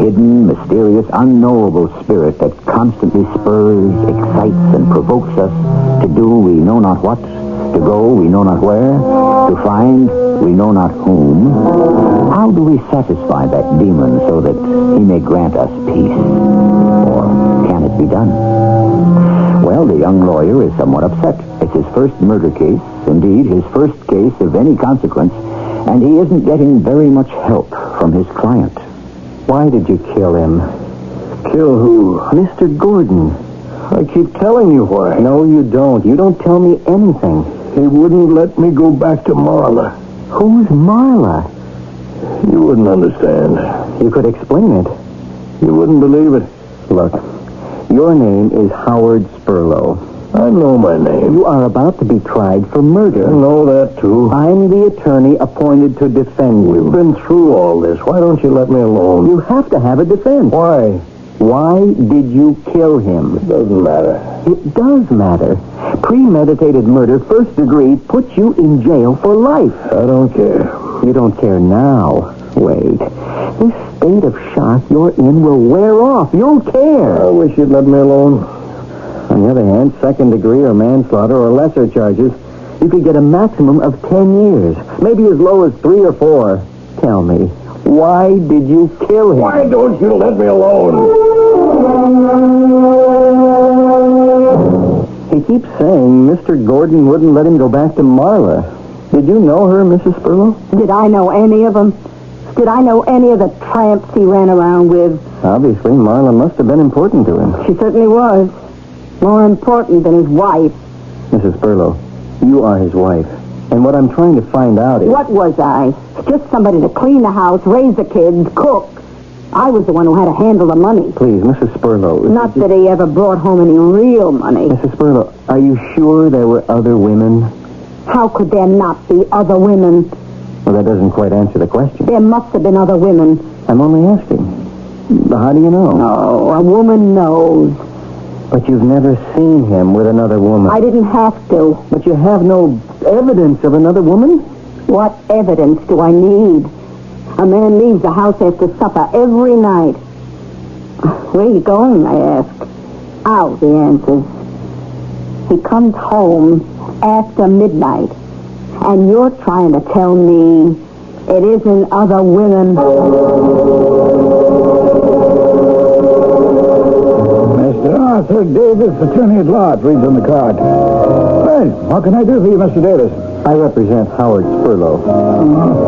hidden, mysterious, unknowable spirit that constantly spurs, excites, and provokes us to do we know not what, to go we know not where, to find we know not whom. How do we satisfy that demon so that he may grant us peace? Or can it be done? Well, the young lawyer is somewhat upset. It's his first murder case, indeed his first case of any consequence, and he isn't getting very much help from his client. Why did you kill him? Kill who? Mr. Gordon. I keep telling you why. No, you don't. You don't tell me anything. He wouldn't let me go back to Marla. Who's Marla? You wouldn't understand. You could explain it. You wouldn't believe it. Look, your name is Howard Spurlow. I know my name. You are about to be tried for murder. I know that, too. I'm the attorney appointed to defend you. We've been through all this. Why don't you let me alone? You have to have a defense. Why? Why did you kill him? It doesn't matter. It does matter. Premeditated murder, first degree, puts you in jail for life. I don't care. You don't care now. Wait. This state of shock you're in will wear off. You'll care. I wish you'd let me alone. On the other hand, second degree or manslaughter or lesser charges, you could get a maximum of 10 years. Maybe as low as 3 or 4. Tell me, why did you kill him? Why don't you let me alone? He keeps saying Mr. Gordon wouldn't let him go back to Marla. Did you know her, Mrs. Spurlow? Did I know any of them? Did I know any of the tramps he ran around with? Obviously, Marla must have been important to him. She certainly was. More important than his wife. Mrs. Spurlow, you are his wife. And what I'm trying to find out is... What was I? Just somebody to clean the house, raise the kids, cook. I was the one who had to handle the money. Please, Mrs. Spurlow... Not that he ever brought home any real money. Mrs. Spurlow, are you sure there were other women? How could there not be other women? Well, that doesn't quite answer the question. There must have been other women. I'm only asking. How do you know? No, a woman knows. But you've never seen him with another woman. I didn't have to. But you have no evidence of another woman? What evidence do I need? A man leaves the house after supper every night. Where are you going, I ask. Out, he answers. He comes home after midnight. And you're trying to tell me it isn't other women. Mr. Arthur Davis, attorney at law, it reads on the card. Hey, what can I do for you, Mr. Davis? I represent Howard Spurlow.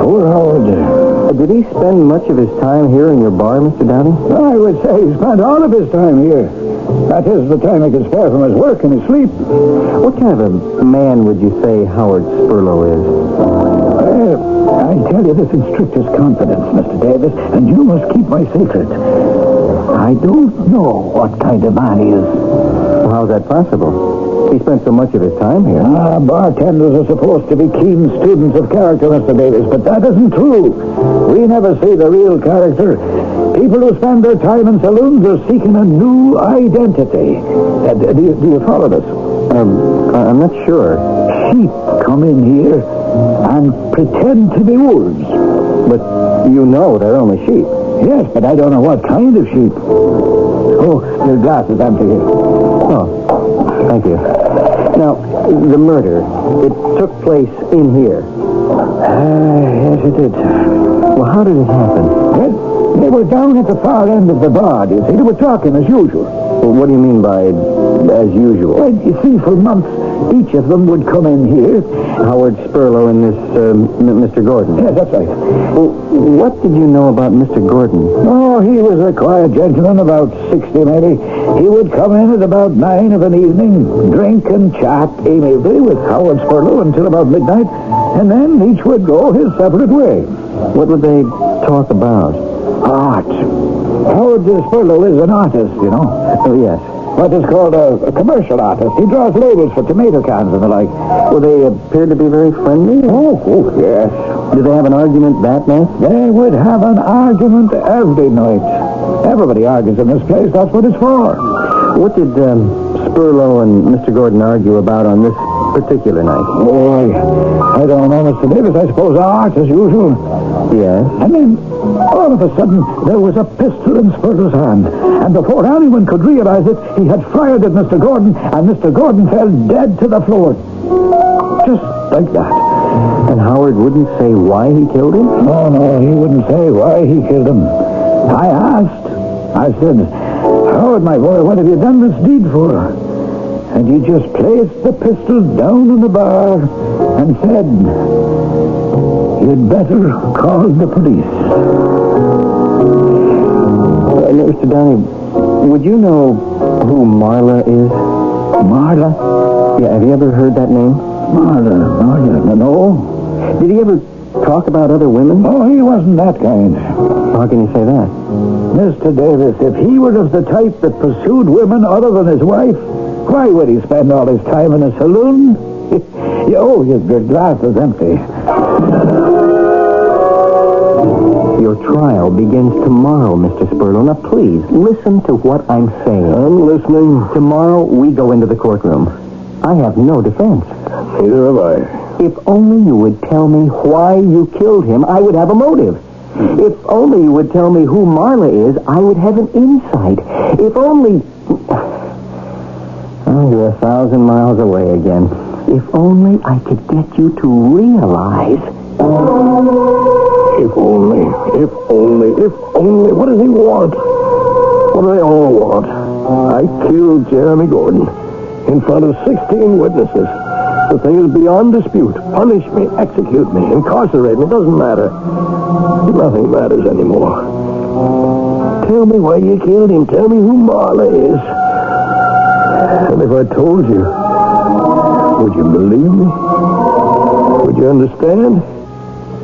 Poor Howard. Did he spend much of his time here in your bar, Mr. Downey? I would say he spent all of his time here. That is the time he can spare from his work and his sleep. What kind of a man would you say Howard Spurlow is? I tell you this in strictest confidence, Mr. Davis, and you must keep my secret. I don't know what kind of man he is. Well, how's that possible? He spent so much of his time here. Bartenders are supposed to be keen students of character, Mr. Davis, but that isn't true. We never see the real character. People who spend their time in saloons are seeking a new identity. Do you follow this? I'm not sure. Sheep come in here and pretend to be wolves. But you know they're only sheep. Yes, but I don't know what kind of sheep. Oh, your glass is empty here. Oh, thank you. Now, the murder, it took place in here. Yes, it did. Well, how did it happen? Well, they were down at the far end of the bar, you see. They were talking as usual. Well, what do you mean by as usual? Well, you see, for months, each of them would come in here. Howard Spurlow and this, Mr. Gordon. Yes, that's right. Well, what did you know about Mr. Gordon? Oh, he was a quiet gentleman, about 60 maybe. He would come in at about 9 of an evening, drink and chat amiably with Howard Spurlow until about midnight, and then each would go his separate way. What would they talk about? Art. Howard Spurlow is an artist, you know. Oh, yes. What is called a commercial artist. He draws labels for tomato cans and the like. Well, they appeared to be very friendly? Oh, yes. Did they have an argument that night? They would have an argument every night. Everybody argues in this place. That's what it's for. What did Spurlow and Mr. Gordon argue about on this particular night? Oh, I don't know, Mr. Davis. I suppose art as usual. Yes. And then, all of a sudden, there was a pistol in Spurlow's hand. And before anyone could realize it, he had fired at Mr. Gordon, and Mr. Gordon fell dead to the floor. Just like that. And Howard wouldn't say why he killed him? No, he wouldn't say why he killed him. I asked. I said, Howard, my boy, what have you done this deed for? And he just placed the pistol down on the bar and said, you'd better call the police. Mr. Downey, would you know who Marla is? Marla? Yeah, have you ever heard that name? Marla, no. Did he ever talk about other women? Oh, he wasn't that kind. How can you say that? Mr. Davis, if he were of the type that pursued women other than his wife, why would he spend all his time in a saloon? Your glass is empty. Your trial begins tomorrow, Mr. Spurlow. Now, please, listen to what I'm saying. I'm listening. Tomorrow, we go into the courtroom. I have no defense. Neither have I. If only you would tell me why you killed him, I would have a motive. If only you would tell me who Marla is, I would have an insight. If only... Oh, you're 1,000 miles away again. If only I could get you to realize... If only. What does he want? What do they all want? I killed Jeremy Gordon in front of 16 witnesses. The thing is beyond dispute. Punish me, execute me, incarcerate me. It doesn't matter. Nothing matters anymore. Tell me why you killed him. Tell me who Marla is. And if I told you, would you believe me? Would you understand?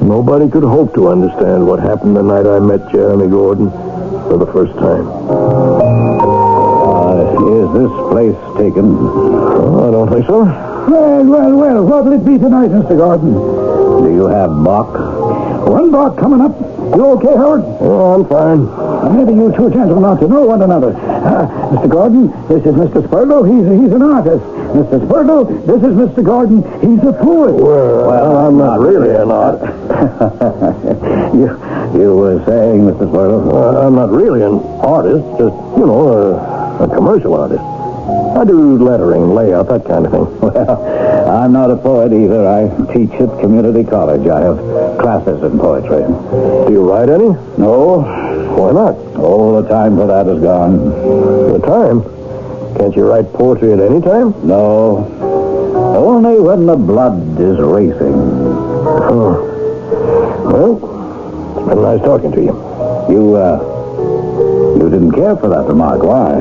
Nobody could hope to understand what happened the night I met Jeremy Gordon for the first time. Is this place taken? Oh, I don't think so. Well, what'll it be tonight, Mr. Gordon? Do you have Bach? One Bach coming up. You okay, Howard? Oh, I'm fine. Maybe you two gentlemen ought to know one another. Mr. Gordon, this is Mr. Spurlow. He's an artist. Mr. Spurlow, this is Mr. Gordon. He's a poet. Well, I'm not really an artist. You were saying, Mr. Spurlow? I'm not really an artist. Just, a commercial artist. I do lettering, layout, that kind of thing. Well, I'm not a poet either. I teach at community college. I have classes in poetry. Do you write any? No. Why not? Oh, the time for that is gone. The time? Can't you write poetry at any time? No. Only when the blood is racing. Oh. Well, it's been nice talking to you. You didn't care for that remark. Why?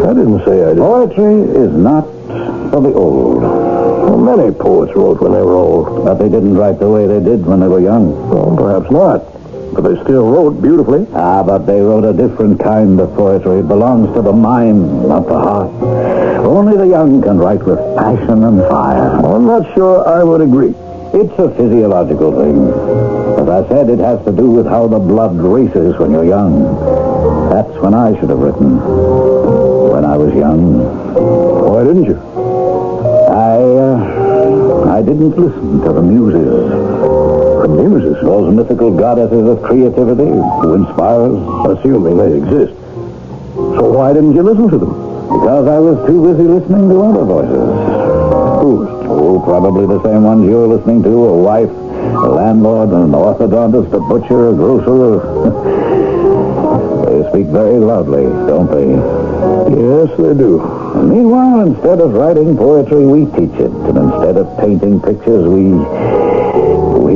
I didn't say I did. Poetry is not for the old. Well, many poets wrote when they were old. But they didn't write the way they did when they were young. Well, perhaps not. But they still wrote beautifully. But they wrote a different kind of poetry. It belongs to the mind, not the heart. Only the young can write with passion and fire. I'm not sure I would agree. It's a physiological thing. As I said, it has to do with how the blood races when you're young. That's when I should have written. When I was young. Why didn't you? I didn't listen to the muses. The muses? Those mythical goddesses of creativity who inspire us. Assuming they exist. So why didn't you listen to them? Because I was too busy listening to other voices. Whose? Oh, probably the same ones you're listening to. A wife, a landlord, an orthodontist, a butcher, a grocer. They speak very loudly, don't they? Yes, they do. And meanwhile, instead of writing poetry, we teach it. And instead of painting pictures, we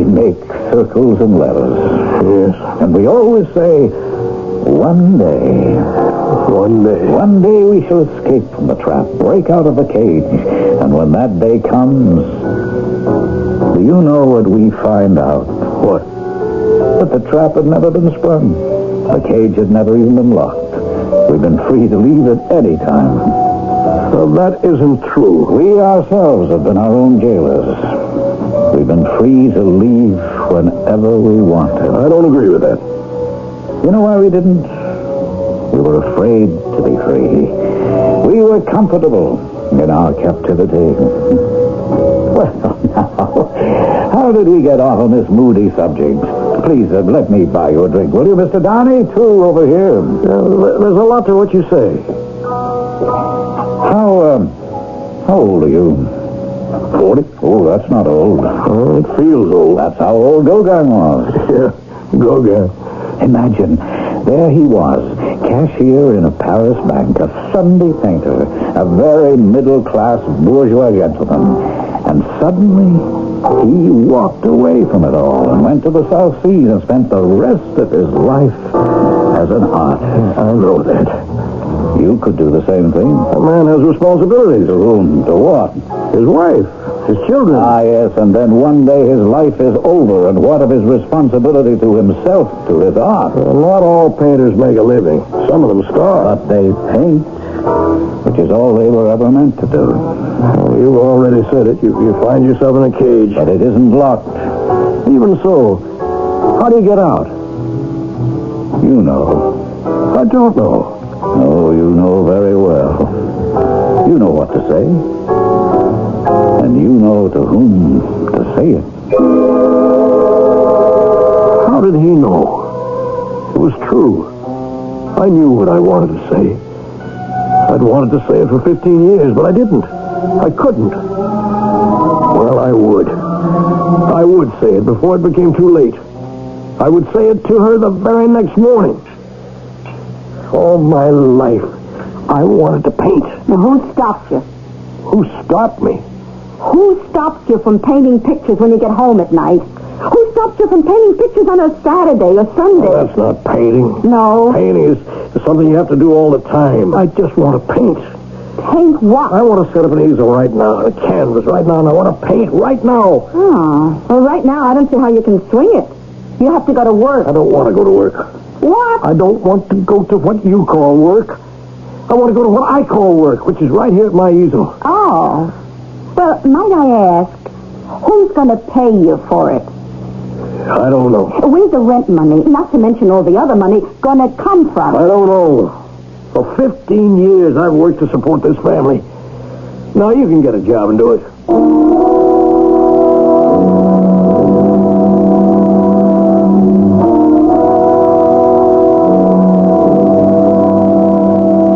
make circles and letters. Yes. And we always say, one day. One day. One day we shall escape from the trap, break out of the cage. And when that day comes, do you know what we find out? What? That the trap had never been sprung. The cage had never even been locked. We've been free to leave at any time. Well, that isn't true. We ourselves have been our own jailers. We've been free to leave whenever we wanted. I don't agree with that. You know why we didn't? We were afraid to be free. We were comfortable in our captivity. Well, now, how did we get off on this moody subject? Please, let me buy you a drink, will you, Mr. Downey? Two over here. There's a lot to what you say. How old are you? 40. Oh, that's not old. Oh, it feels old. That's how old Gauguin was. Yeah, Gauguin. Imagine, there he was, cashier in a Paris bank, a Sunday painter, a very middle-class bourgeois gentleman. And suddenly, he walked away from it all and went to the South Seas and spent the rest of his life as an artist. I know that. You could do the same thing. A man has responsibilities. To whom? To what? His wife. His children. Ah, yes, and then one day his life is over, and what of his responsibility to himself, to his art? Well, not all painters make a living. Some of them starve. But they paint, which is all they were ever meant to do. Well, you've already said it. You find yourself in a cage. But it isn't locked. Even so, how do you get out? You know. I don't know. Oh, you know very well. You know what to say. And you know to whom to say it. How How did he know? It was true. I knew what I wanted to say. I'd wanted to say it for 15 years, but I didn't. I couldn't. Well, I would. I would say it before it became too late. I would say it to her the very next morning. All my life, I wanted to paint. Now, who stopped you? Who stopped me? Who stops you from painting pictures when you get home at night? Who stops you from painting pictures on a Saturday or Sunday? Oh, that's not painting. No. Painting is something you have to do all the time. I just want to paint. Paint what? I want to set up an easel right now, a canvas right now, and I want to paint right now. Oh, well, right now, I don't see how you can swing it. You have to go to work. I don't want to go to work. What? I don't want to go to what you call work. I want to go to what I call work, which is right here at my easel. Oh. Well, might I ask, who's going to pay you for it? I don't know. Where's the rent money, not to mention all the other money, going to come from? I don't know. For 15 years, I've worked to support this family. Now you can get a job and do it.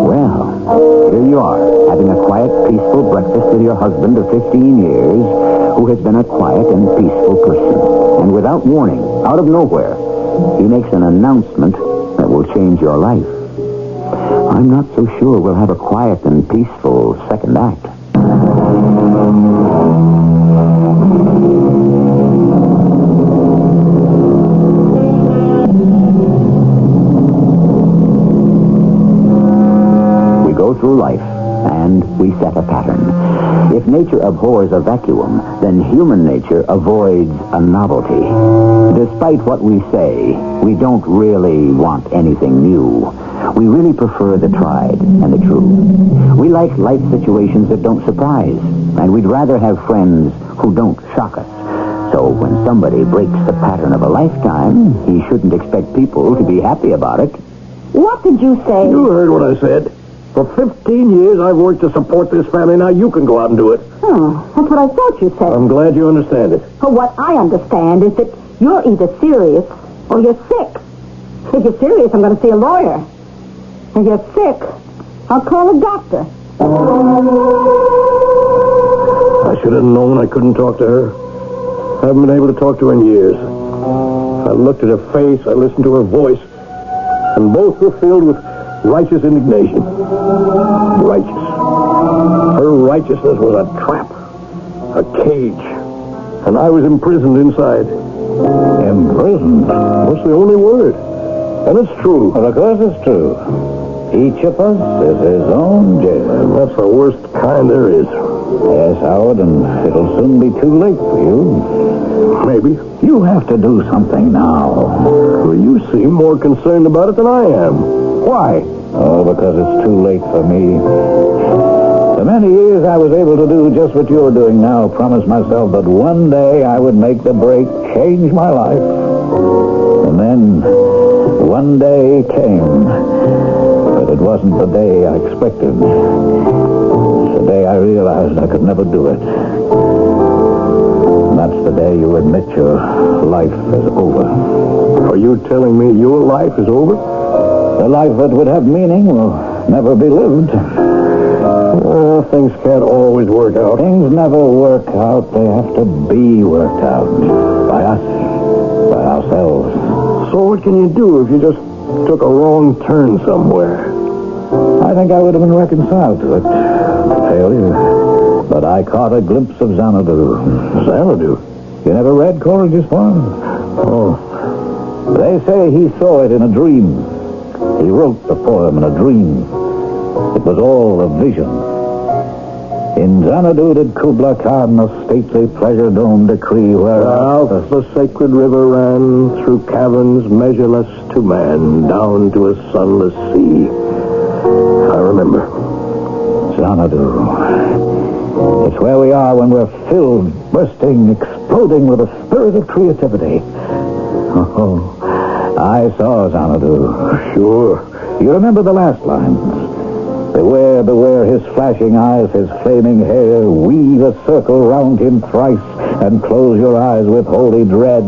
Well, here you are, having a quiet, peaceful breakfast with your husband of 15 years, who has been a quiet and peaceful person. And without warning, out of nowhere, he makes an announcement that will change your life. I'm not so sure we'll have a quiet and peaceful second act. We go through life, and we set a pattern. If nature abhors a vacuum, then human nature avoids a novelty. Despite what we say, we don't really want anything new. We really prefer the tried and the true. We like life situations that don't surprise, and we'd rather have friends who don't shock us. So when somebody breaks the pattern of a lifetime, he shouldn't expect people to be happy about it. What did you say? You heard what I said. For 15 years, I've worked to support this family. Now you can go out and do it. Oh, that's what I thought you said. I'm glad you understand it. Well, what I understand is that you're either serious or you're sick. If you're serious, I'm going to see a lawyer. If you're sick, I'll call a doctor. I should have known I couldn't talk to her. I haven't been able to talk to her in years. I looked at her face, I listened to her voice, and both were filled with righteous indignation. Righteous. Her righteousness was a trap, a cage, and I was imprisoned inside. Imprisoned? That's the only word. And it's true. Well, of course it's true. Each of us is his own jail. And that's the worst kind there is. Yes, Howard, and it'll soon be too late for you. Maybe. You have to do something now. Well, you seem more concerned about it than I am. Why? Oh, because it's too late for me. For many years I was able to do just what you're doing now, promise myself that one day I would make the break, change my life. And then one day came, but it wasn't the day I expected. It's the day I realized I could never do it. And that's the day you admit your life is over. Are you telling me your life is over? The life that would have meaning will never be lived. Things can't always work out. Things never work out. They have to be worked out. By us. By ourselves. So what can you do if you just took a wrong turn somewhere? I think I would have been reconciled to it. Failure. But I caught a glimpse of Xanadu. Xanadu? You never read Coleridge's poem? Oh. They say he saw it in a dream. He wrote the poem in a dream. It was all a vision. In Xanadu did Kubla Khan a stately pleasure-dome decree where South the sacred river ran through caverns measureless to man, down to a sunless sea. I remember. Xanadu. It's where we are when we're filled, bursting, exploding with a spirit of creativity. Oh, I saw Xanadu. Sure. You remember the last lines? Beware, beware, his flashing eyes, his flaming hair, weave a circle round him thrice, and close your eyes with holy dread,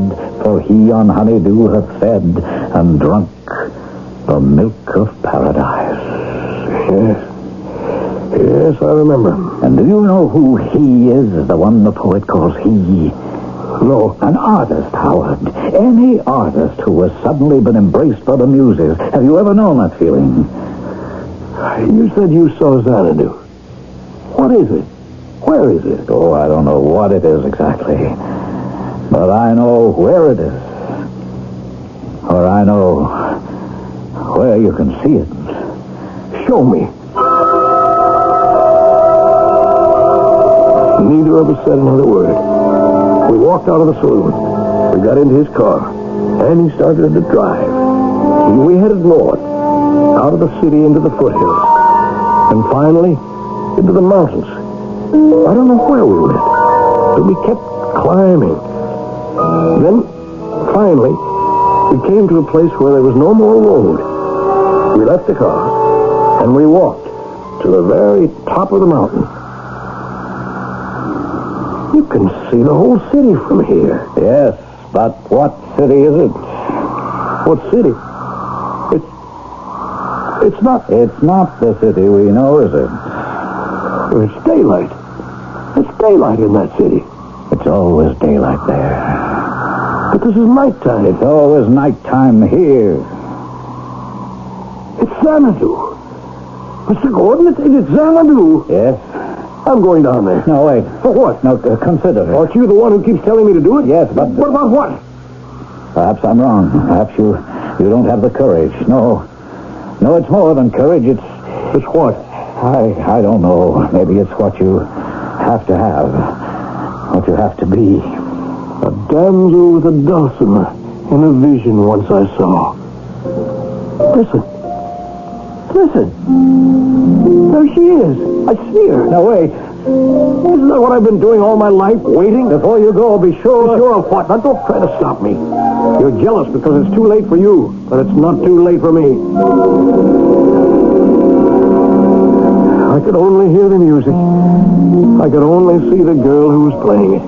for he on honeydew hath fed and drunk the milk of paradise. Yes, I remember. And do you know who he is, the one the poet calls he? No. An artist, Howard. Any artist who has suddenly been embraced by the muses. Have you ever known that feeling? You said you saw Xanadu. What is it? Where is it? Oh, I don't know what it is exactly. But I know where it is. Or I know where you can see it. Show me. Neither of us said another word. We walked out of the saloon. We got into his car, and he started to drive. We headed north, out of the city into the foothills, and finally into the mountains. I don't know where we went, but we kept climbing. Then, finally, we came to a place where there was no more road. We left the car, and we walked to the very top of the mountain. You can see the whole city from here. Yes, but what city is it? What city? It's not... It's not the city we know, is it? It's daylight. It's daylight in that city. It's always daylight there. But this is nighttime. It's always nighttime here. It's Xanadu. Mr. Gordon, it's Xanadu. Yes? I'm going down there. No, wait. For what? No, consider it. Aren't you the one who keeps telling me to do it? Yes, but... What about what? Perhaps I'm wrong. Perhaps you don't have the courage. No, it's more than courage. It's what? I don't know. Maybe it's what you have to have. What you have to be. A damsel with a dulcimer in a vision once I saw. Listen. There she is. I see her. Now, wait. Isn't that what I've been doing all my life, waiting? Before you go, be sure... Be sure of what? Now, don't try to stop me. You're jealous because it's too late for you, but it's not too late for me. I could only hear the music. I could only see the girl who was playing it.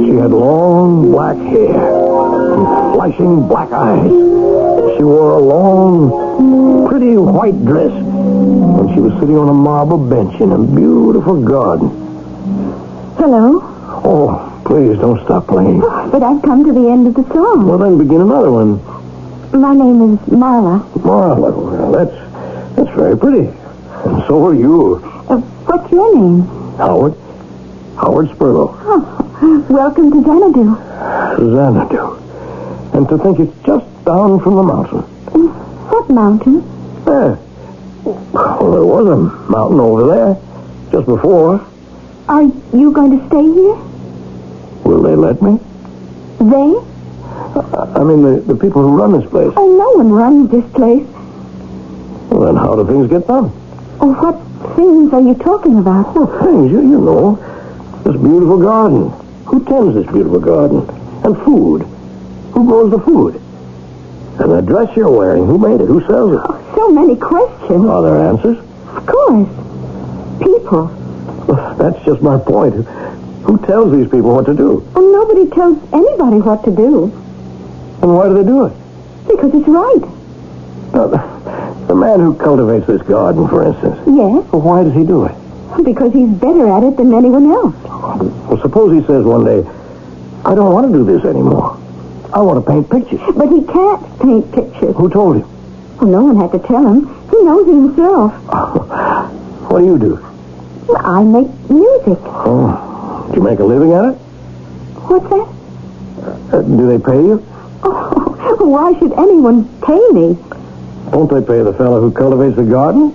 She had long black hair and flashing black eyes. She wore a long, pretty white dress, and she was sitting on a marble bench in a beautiful garden. Hello? Oh, please don't stop playing. But I've come to the end of the song. Well, then begin another one. My name is Marla. Marla, well, that's very pretty. And so are you. What's your name? Howard Spurlow. Oh, welcome to Xanadu. Xanadu. And to think it's just down from the mountain. What mountain? There. Well, there was a mountain over there, just before. Are you going to stay here? Will they let me? They? I mean, the people who run this place. Oh, no one runs this place. Well, then how do things get done? Oh, what things are you talking about? Well, things, you know. This beautiful garden. Who tends this beautiful garden? And food. Who grows the food? And the dress you're wearing, who made it? Who sells it? Oh, so many questions. Are there answers? Of course. People. Well, that's just my point. Who tells these people what to do? Well, nobody tells anybody what to do. And why do they do it? Because it's right. The man who cultivates this garden, for instance. Yes. Well, why does he do it? Because he's better at it than anyone else. Well, suppose he says one day, I don't want to do this anymore. I want to paint pictures. But he can't paint pictures. Who told him? Well, no one had to tell him. He knows it himself. What do you do? I make music. Oh. Do you make a living at it? What's that? Do they pay you? Oh, why should anyone pay me? Don't they pay the fellow who cultivates the garden?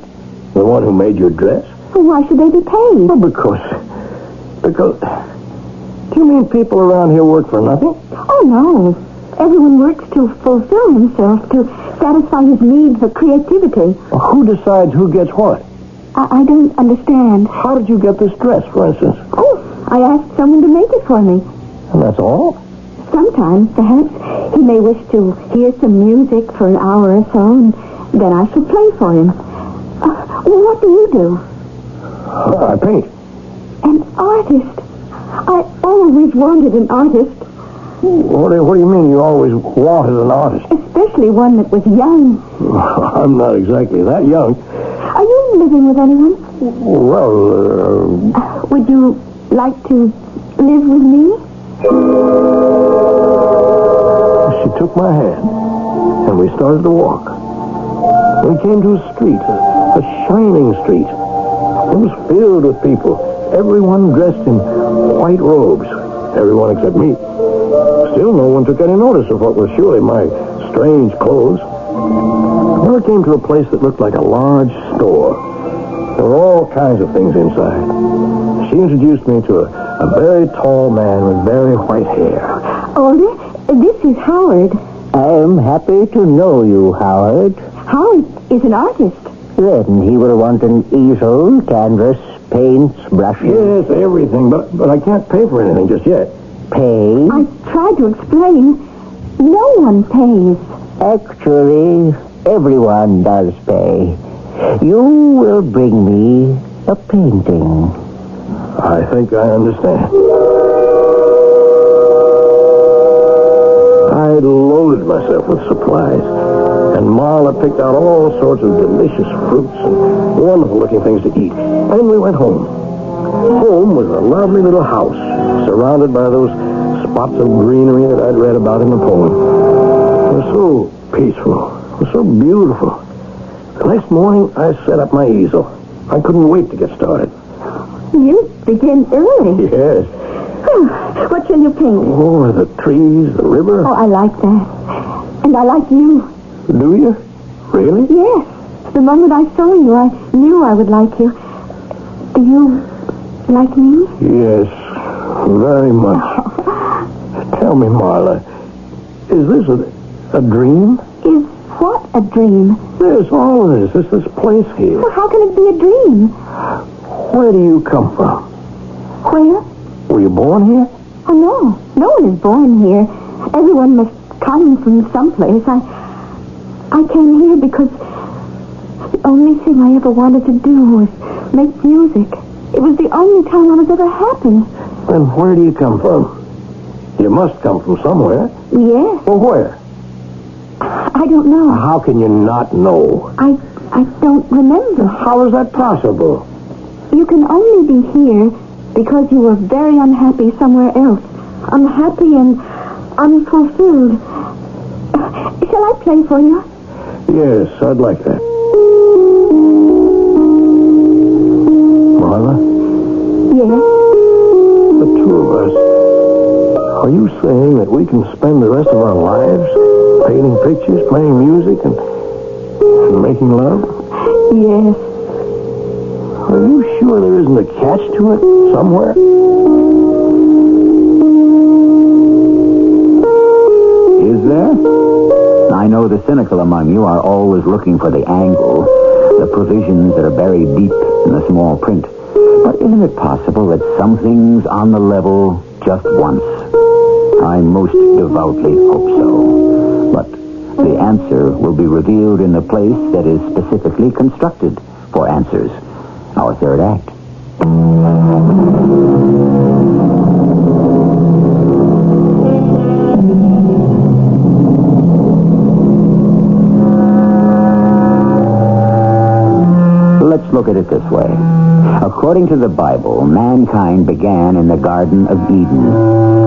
The one who made your dress? Well, why should they be paid? Well, because... Do you mean people around here work for nothing? Oh, no. Everyone works to fulfill himself, to satisfy his need for creativity. Well, who decides who gets what? I don't understand. How did you get this dress, for instance? Oh, I asked someone to make it for me. And that's all? Sometimes, perhaps, he may wish to hear some music for an hour or so, and then I shall play for him. What do you do? I paint. An artist? I always wanted an artist. What do you mean you always wanted an artist? Especially one that was young. I'm not exactly that young. Are you living with anyone? Well, Would you like to live with me? She took my hand, and we started to walk. We came to a street, a shining street. It was filled with people, everyone dressed in white robes. Everyone except me. Still, no one took any notice of what was surely my strange clothes. Then we came to a place that looked like a large store. There were all kinds of things inside. She introduced me to a very tall man with very white hair. Older, this is Howard. I'm happy to know you, Howard. Howard is an artist. Then he will want an easel, canvas, paints, brushes. Yes, everything, but I can't pay for anything just yet. Pay? I tried to explain. No one pays. Actually, everyone does pay. You will bring me a painting. I think I understand. I loaded myself with supplies, and Marla picked out all sorts of delicious fruits and wonderful-looking things to eat. And we went home. Home was a lovely little house, surrounded by those spots of greenery that I'd read about in the poem. It was so peaceful. It was so beautiful. The next morning, I set up my easel. I couldn't wait to get started. You begin early. Yes. What shall you paint? Oh, the trees, the river. Oh, I like that. And I like you. Do you? Really? Yes. The moment I saw you, I knew I would like you. Do you like me? Yes, very much. Tell me, Marla, is this a dream? Is what a dream? Yes, all of this place here. Well, how can it be a dream? Where do you come from? Where? Were you born here? Oh, no. No one is born here. Everyone must come from someplace. I came here because the only thing I ever wanted to do was make music. It was the only time I was ever happy. Then where do you come from? You must come from somewhere. Yes. Well, where? I don't know. How can you not know? I don't remember. How is that possible? You can only be here because you were very unhappy somewhere else. Unhappy and unfulfilled. Shall I play for you? Yes, I'd like that. Marla? Yes? The two of us. Are you saying that we can spend the rest of our lives painting pictures, playing music, and making love? Yes. Are you sure there isn't a catch to it somewhere? Is there? I know the cynical among you are always looking for the angle, the provisions that are buried deep in the small print. But isn't it possible that something's on the level just once? I most devoutly hope so. But the answer will be revealed in the place that is specifically constructed for answers. Our third act. Let's look at it this way. According to the Bible, mankind began in the Garden of Eden,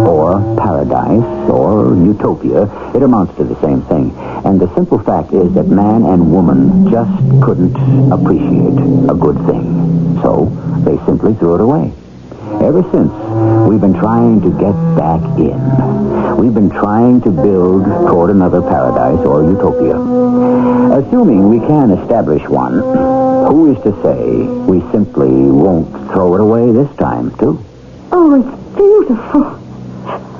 or paradise, or utopia. It amounts to the same thing. And the simple fact is that man and woman just couldn't appreciate a good thing. So they simply threw it away. Ever since, we've been trying to get back in. We've been trying to build toward another paradise or utopia. Assuming we can establish one, who is to say we simply won't throw it away this time, too? Oh, it's beautiful.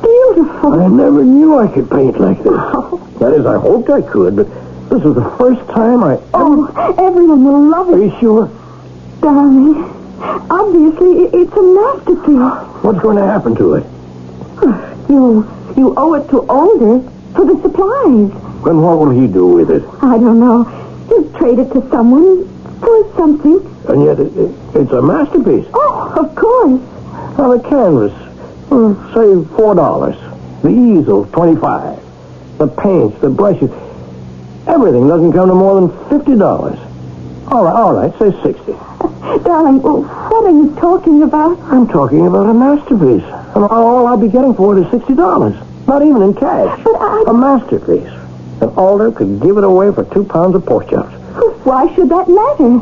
Beautiful. I never knew I could paint like this. That is, I hoped I could, but this is the first time I... Oh, everyone will love it. Are you sure? Darling, obviously it's a masterpiece. What's going to happen to it? You owe it to Older for the supplies. Then what will he do with it? I don't know. He'll trade it to someone for something. And yet it's a masterpiece. Oh, of course. On a canvas, say $4. the easels, 25. The paints, the brushes, everything doesn't come to more than $50. All right, say 60. Darling, what are you talking about? I'm talking about a masterpiece. And all I'll be getting for it is $60. Not even in cash. But A masterpiece. And Alder could give it away for 2 pounds of pork chops. Why should that matter?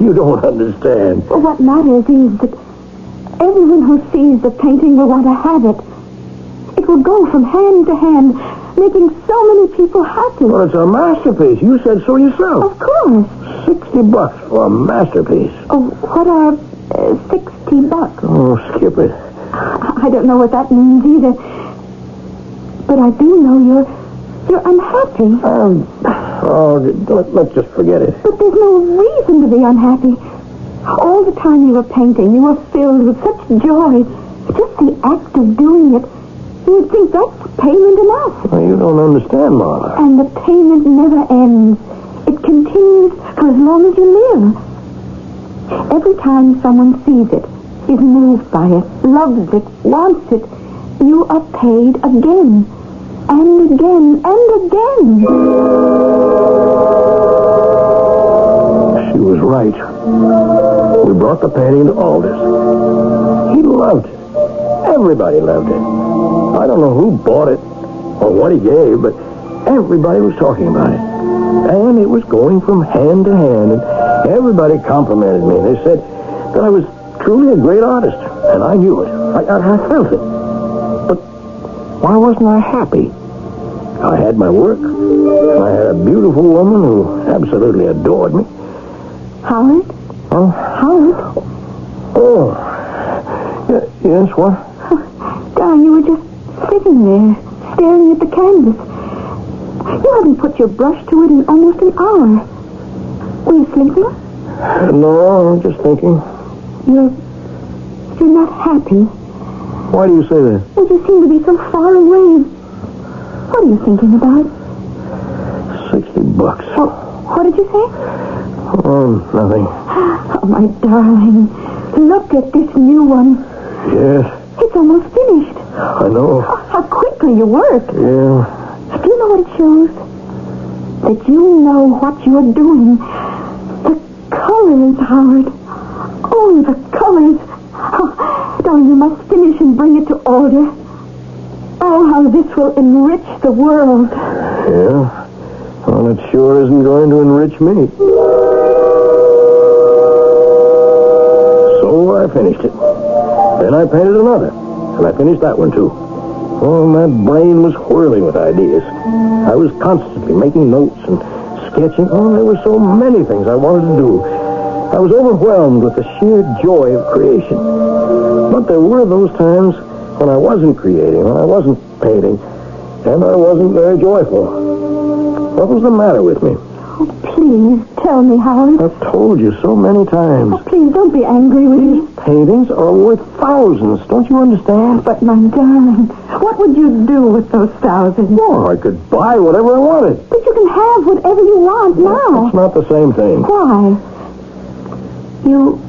You don't understand. Well, what matters is that everyone who sees the painting will want to have it. It will go from hand to hand, making so many people happy. Well, it's a masterpiece. You said so yourself. Of course. $60 for a masterpiece. Oh, what are $60? Oh, skip it. I don't know what that means either. But I do know you're unhappy. Let's just forget it. But there's no reason to be unhappy. All the time you were painting, you were filled with such joy. Just the act of doing it, you'd think that's payment enough. Well, you don't understand, Marla. And the payment never ends. It continues for as long as you live. Every time someone sees it, is moved by it, loves it, wants it, you are paid again. And again, and again. She was right. We brought the painting to Alder's. He loved it. Everybody loved it. I don't know who bought it or what he gave, but everybody was talking about it. And it was going from hand to hand, and everybody complimented me. They said that I was truly a great artist, and I knew it. I felt it. But why wasn't I happy? I had my work. I had a beautiful woman who absolutely adored me. Howard? Oh? Howard? Oh. Yes, what? Darling, you were just sitting there, staring at the canvas. You haven't put your brush to it in almost an hour. Were you sleeping? No, I'm just thinking. You're not happy. Why do you say that? Well, you seem to be so far away. What are you thinking about? $60. Oh, what did you say? Oh, nothing. Oh, my darling. Look at this new one. Yes. It's almost finished. I know. Oh, how quickly you work. Yeah. Do you know what it shows? That you know what you're doing. The colors, Howard. Oh, the colors. Oh, darling, you must finish and bring it to Alder. Oh, how this will enrich the world. Yeah? Well, it sure isn't going to enrich me. So I finished it. Then I painted another. And I finished that one, too. Oh, my brain was whirling with ideas. I was constantly making notes and sketching. Oh, there were so many things I wanted to do. I was overwhelmed with the sheer joy of creation. But there were those times when I wasn't creating, when I wasn't painting, and I wasn't very joyful. What was the matter with me? Oh, please, tell me, Howard. I've told you so many times. Oh, please, don't be angry with me. These paintings are worth thousands, don't you understand? But, my darling, what would you do with those thousands? Oh, I could buy whatever I wanted. But you can have whatever you want now. It's not the same thing. Why? You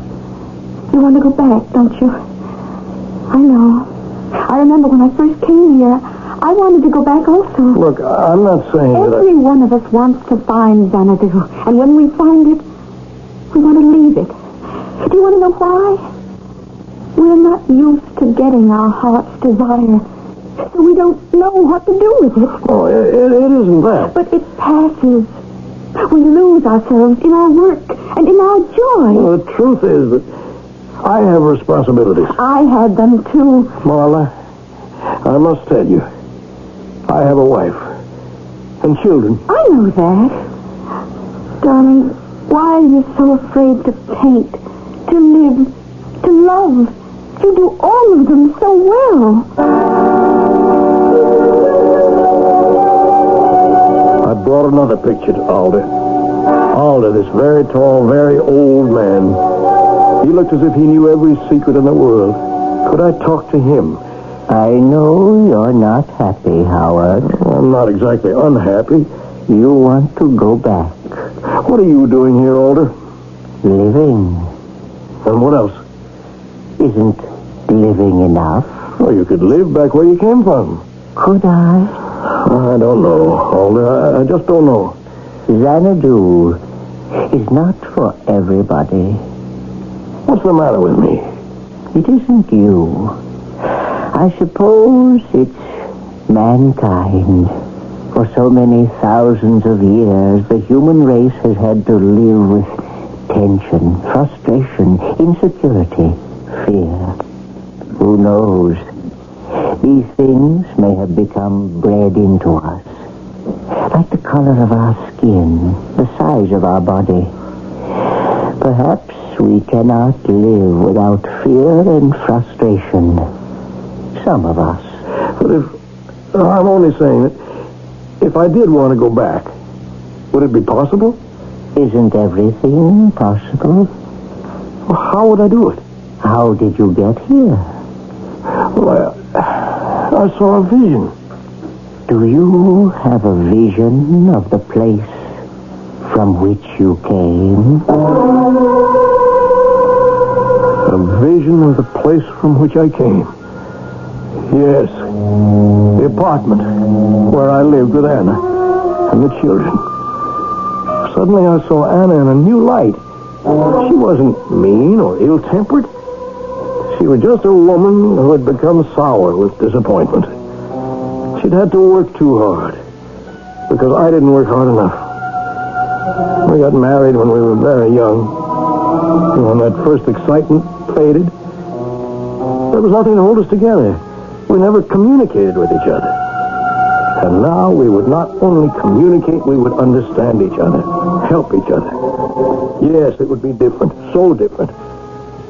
want to go back, don't you? I know. I remember when I first came here, I wanted to go back also. Look, I'm not saying that every one of us wants to find Xanadu. And when we find it, we want to leave it. Do you want to know why? We're not used to getting our heart's desire. So we don't know what to do with it. Oh, it isn't that. But it passes. We lose ourselves in our work and in our joy. Well, the truth is that I have responsibilities. I had them too. Marla, I must tell you, I have a wife and children. I know that. Darling, why are you so afraid to paint, to live, to love? You do all of them so well. I brought another picture to Alder. Alder, this very tall, very old man. He looked as if he knew every secret in the world. Could I talk to him? I know you're not happy, Howard. I'm not exactly unhappy. You want to go back. What are you doing here, Alder? Living. And what else? Isn't living enough? Well, you could live back where you came from. Could I? I don't know, Alder. I just don't know. Xanadu is not for everybody. What's the matter with me? It isn't you. I suppose it's mankind. For so many thousands of years, the human race has had to live with tension, frustration, insecurity, fear. Who knows? These things may have become bred into us. Like the color of our skin, the size of our body. Perhaps we cannot live without fear and frustration. Some of us. But I'm only saying that if I did want to go back, would it be possible? Isn't everything possible? Well, how would I do it? How did you get here? Well, I saw a vision. Do you have a vision of the place from which you came? A vision of the place from which I came. Yes. The apartment where I lived with Anna and the children. Suddenly I saw Anna in a new light. She wasn't mean or ill-tempered. She was just a woman who had become sour with disappointment. She'd had to work too hard because I didn't work hard enough. We got married when we were very young. And when that first excitement faded, there was nothing to hold us together. We never communicated with each other. And now we would not only communicate, we would understand each other, help each other. Yes, it would be different, so different.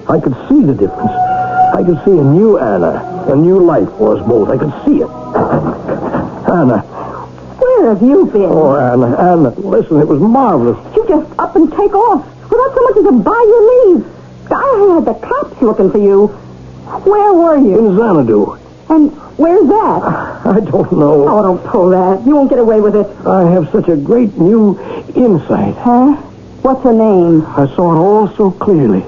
I could see the difference. I could see a new Anna, a new life for us both. I could see it. Anna. Where have you been? Oh, Anna, listen, it was marvelous. You just up and take off without so much as a buy your leave. I had the cops looking for you. Where were you? In Xanadu. And where's that? I don't know. Oh, don't pull that. You won't get away with it. I have such a great new insight. Huh? What's her name? I saw it all so clearly.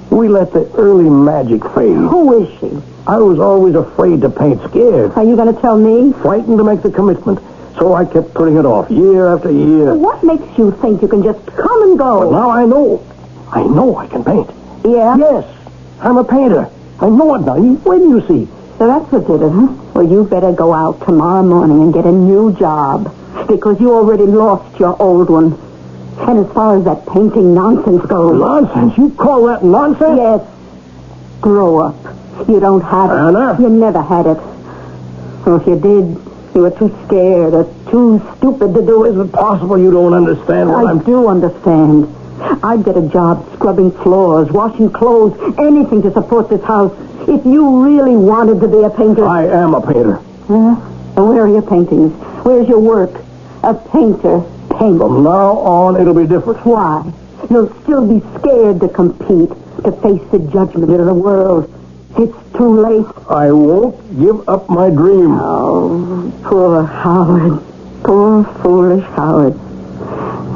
We let the early magic fade. Who is she? I was always afraid to paint scared. Are you going to tell me? Frightened to make the commitment. So I kept putting it off year after year. What makes you think you can just come and go? But now I know. I know I can paint. Yeah? Yes. I'm a painter. I know it now. When do you see? So that's what did it, huh? Well, you better go out tomorrow morning and get a new job. Because you already lost your old one. And as far as that painting nonsense goes... Nonsense? You call that nonsense? Yes. Grow up. You don't have it. Anna? You never had it. Or if you did, you were too scared or too stupid to do it. Is it possible you don't understand what I do understand. I'd get a job scrubbing floors, washing clothes, anything to support this house. If you really wanted to be a painter... I am a painter. And where are your paintings? Where's your work? A painter paints. From now on, it'll be different. Why? You'll still be scared to compete, to face the judgment of the world. It's too late. I won't give up my dream. Oh, poor Howard. Poor, foolish Howard.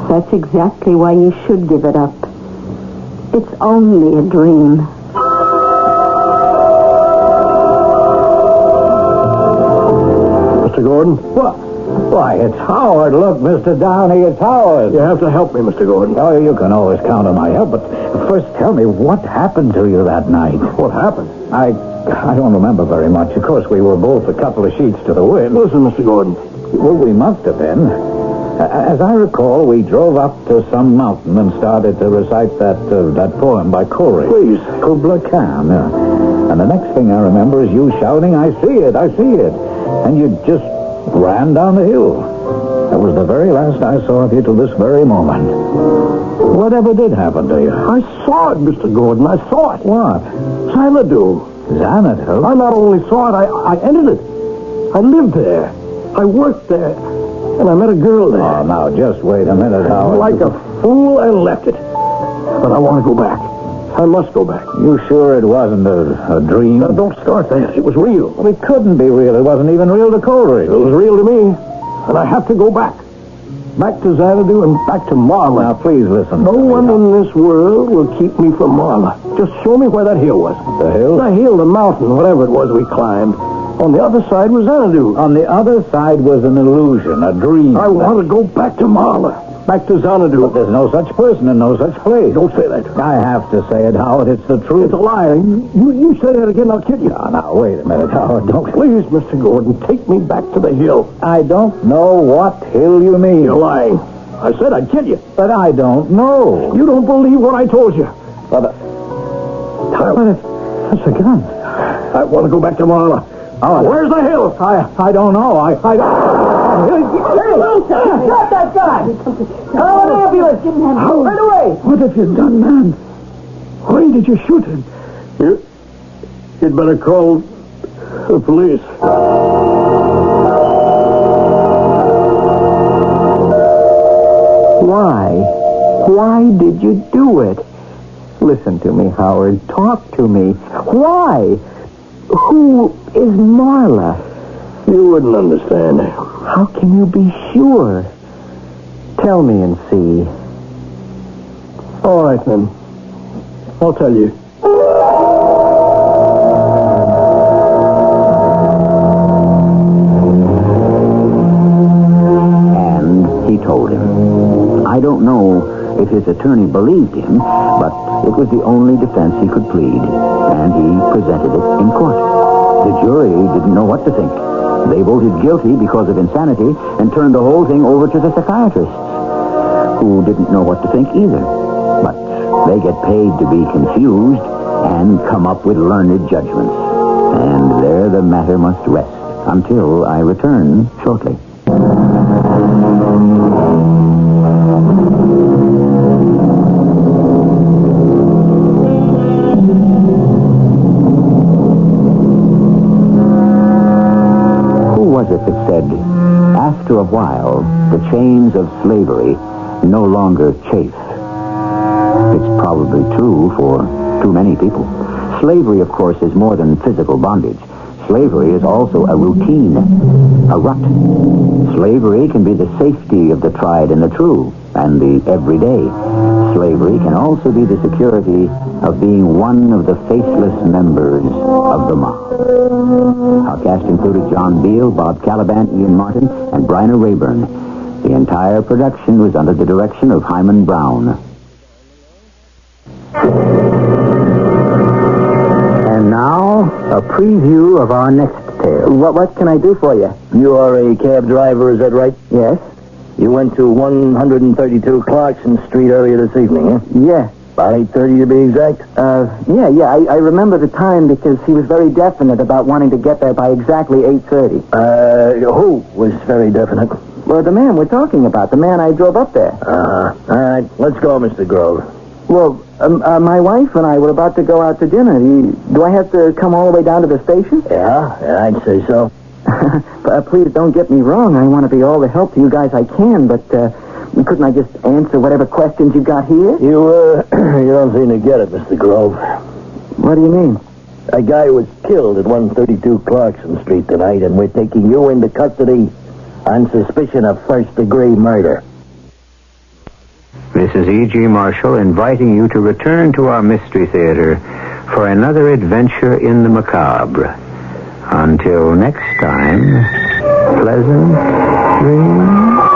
That's exactly why you should give it up. It's only a dream. Mr. Gordon? What? Why, it's Howard. Look, Mr. Downey, it's Howard. You have to help me, Mr. Gordon. Oh, you can always count on my help, but first tell me what happened to you that night. What happened? I don't remember very much. Of course, we were both a couple of sheets to the wind. Listen, Mr. Gordon. Well, we must have been. As I recall, we drove up to some mountain and started to recite that poem by Coleridge. Please. Kubla Khan. And the next thing I remember is you shouting, "I see it, I see it." And you just ran down the hill. That was the very last I saw of you till this very moment. Whatever did happen to you? I saw it, Mr. Gordon. I saw it. What? Xanadu. Xanadu? I not only saw it, I entered it. I lived there. I worked there. And I met a girl there. Oh, now, just wait a minute, Howard. Like a fool, I left it. But I want to go back. I must go back. You sure it wasn't a dream? No, don't start that. It was real. Well, it couldn't be real. It wasn't even real to Coleridge. It was real to me. And I have to go back. Back to Xanadu and back to Marla. Now, please listen. No one in this world will keep me from Marla. Just show me where that hill was. The hill? The hill, the mountain, whatever it was we climbed. On the other side was Xanadu. On the other side was an illusion, a dream. I want to go back to Marla. Back to Xanadu. But there's no such person and no such place. Don't say that. I have to say it, Howard. It's the truth. It's a lie. You say that again, I'll kill you. Now, wait a minute, Howard. Don't... Please, Mr. Gordon, take me back to the hill. I don't know what hill you mean. You're lying. I said I'd kill you. But I don't know. You don't believe what I told you. But... Tyler, that's a gun. I want to go back to Marla. Oh, where's the hill? I don't know. I don't... Hey, drop that guy! Call an ambulance! Right away! What have you done, man? Why did you shoot him? You'd better call the police. Why? Why did you do it? Listen to me, Howard. Talk to me. Why? Who is Marla? You wouldn't understand. How can you be sure? Tell me and see. All right, then. I'll tell you. And he told him. I don't know if his attorney believed him, but it was the only defense he could plead, and he presented it in court. The jury didn't know what to think. They voted guilty because of insanity and turned the whole thing over to the psychiatrists, who didn't know what to think either. But they get paid to be confused and come up with learned judgments. And there the matter must rest until I return shortly. Was it that said, after a while, the chains of slavery no longer chafe? It's probably true for too many people. Slavery, of course, is more than physical bondage. Slavery is also a routine, a rut. Slavery can be the safety of the tried and the true, and the everyday. Slavery can also be the security of being one of the faithless members of the mob. Our cast included John Beal, Bob Caliban, Ian Martin, and Bryna Rayburn. The entire production was under the direction of Hyman Brown. And now, a preview of our next tale. What can I do for you? You are a cab driver, is that right? Yes. You went to 132 Clarkson Street earlier this evening, eh? Yeah. About 8:30 to be exact? Yeah. I remember the time because he was very definite about wanting to get there by exactly 8:30. Who was very definite? Well, the man we're talking about, the man I drove up there. All right, let's go, Mr. Grove. Well, my wife and I were about to go out to dinner. Do I have to come all the way down to the station? Yeah, I'd say so. Please don't get me wrong. I want to be all the help to you guys I can, but couldn't I just answer whatever questions you got here? You don't seem to get it, Mr. Grove. What do you mean? A guy was killed at 132 Clarkson Street tonight, and we're taking you into custody on suspicion of first-degree murder. This is E.G. Marshall inviting you to return to our Mystery Theater for another adventure in the macabre. Until next time, pleasant dreams.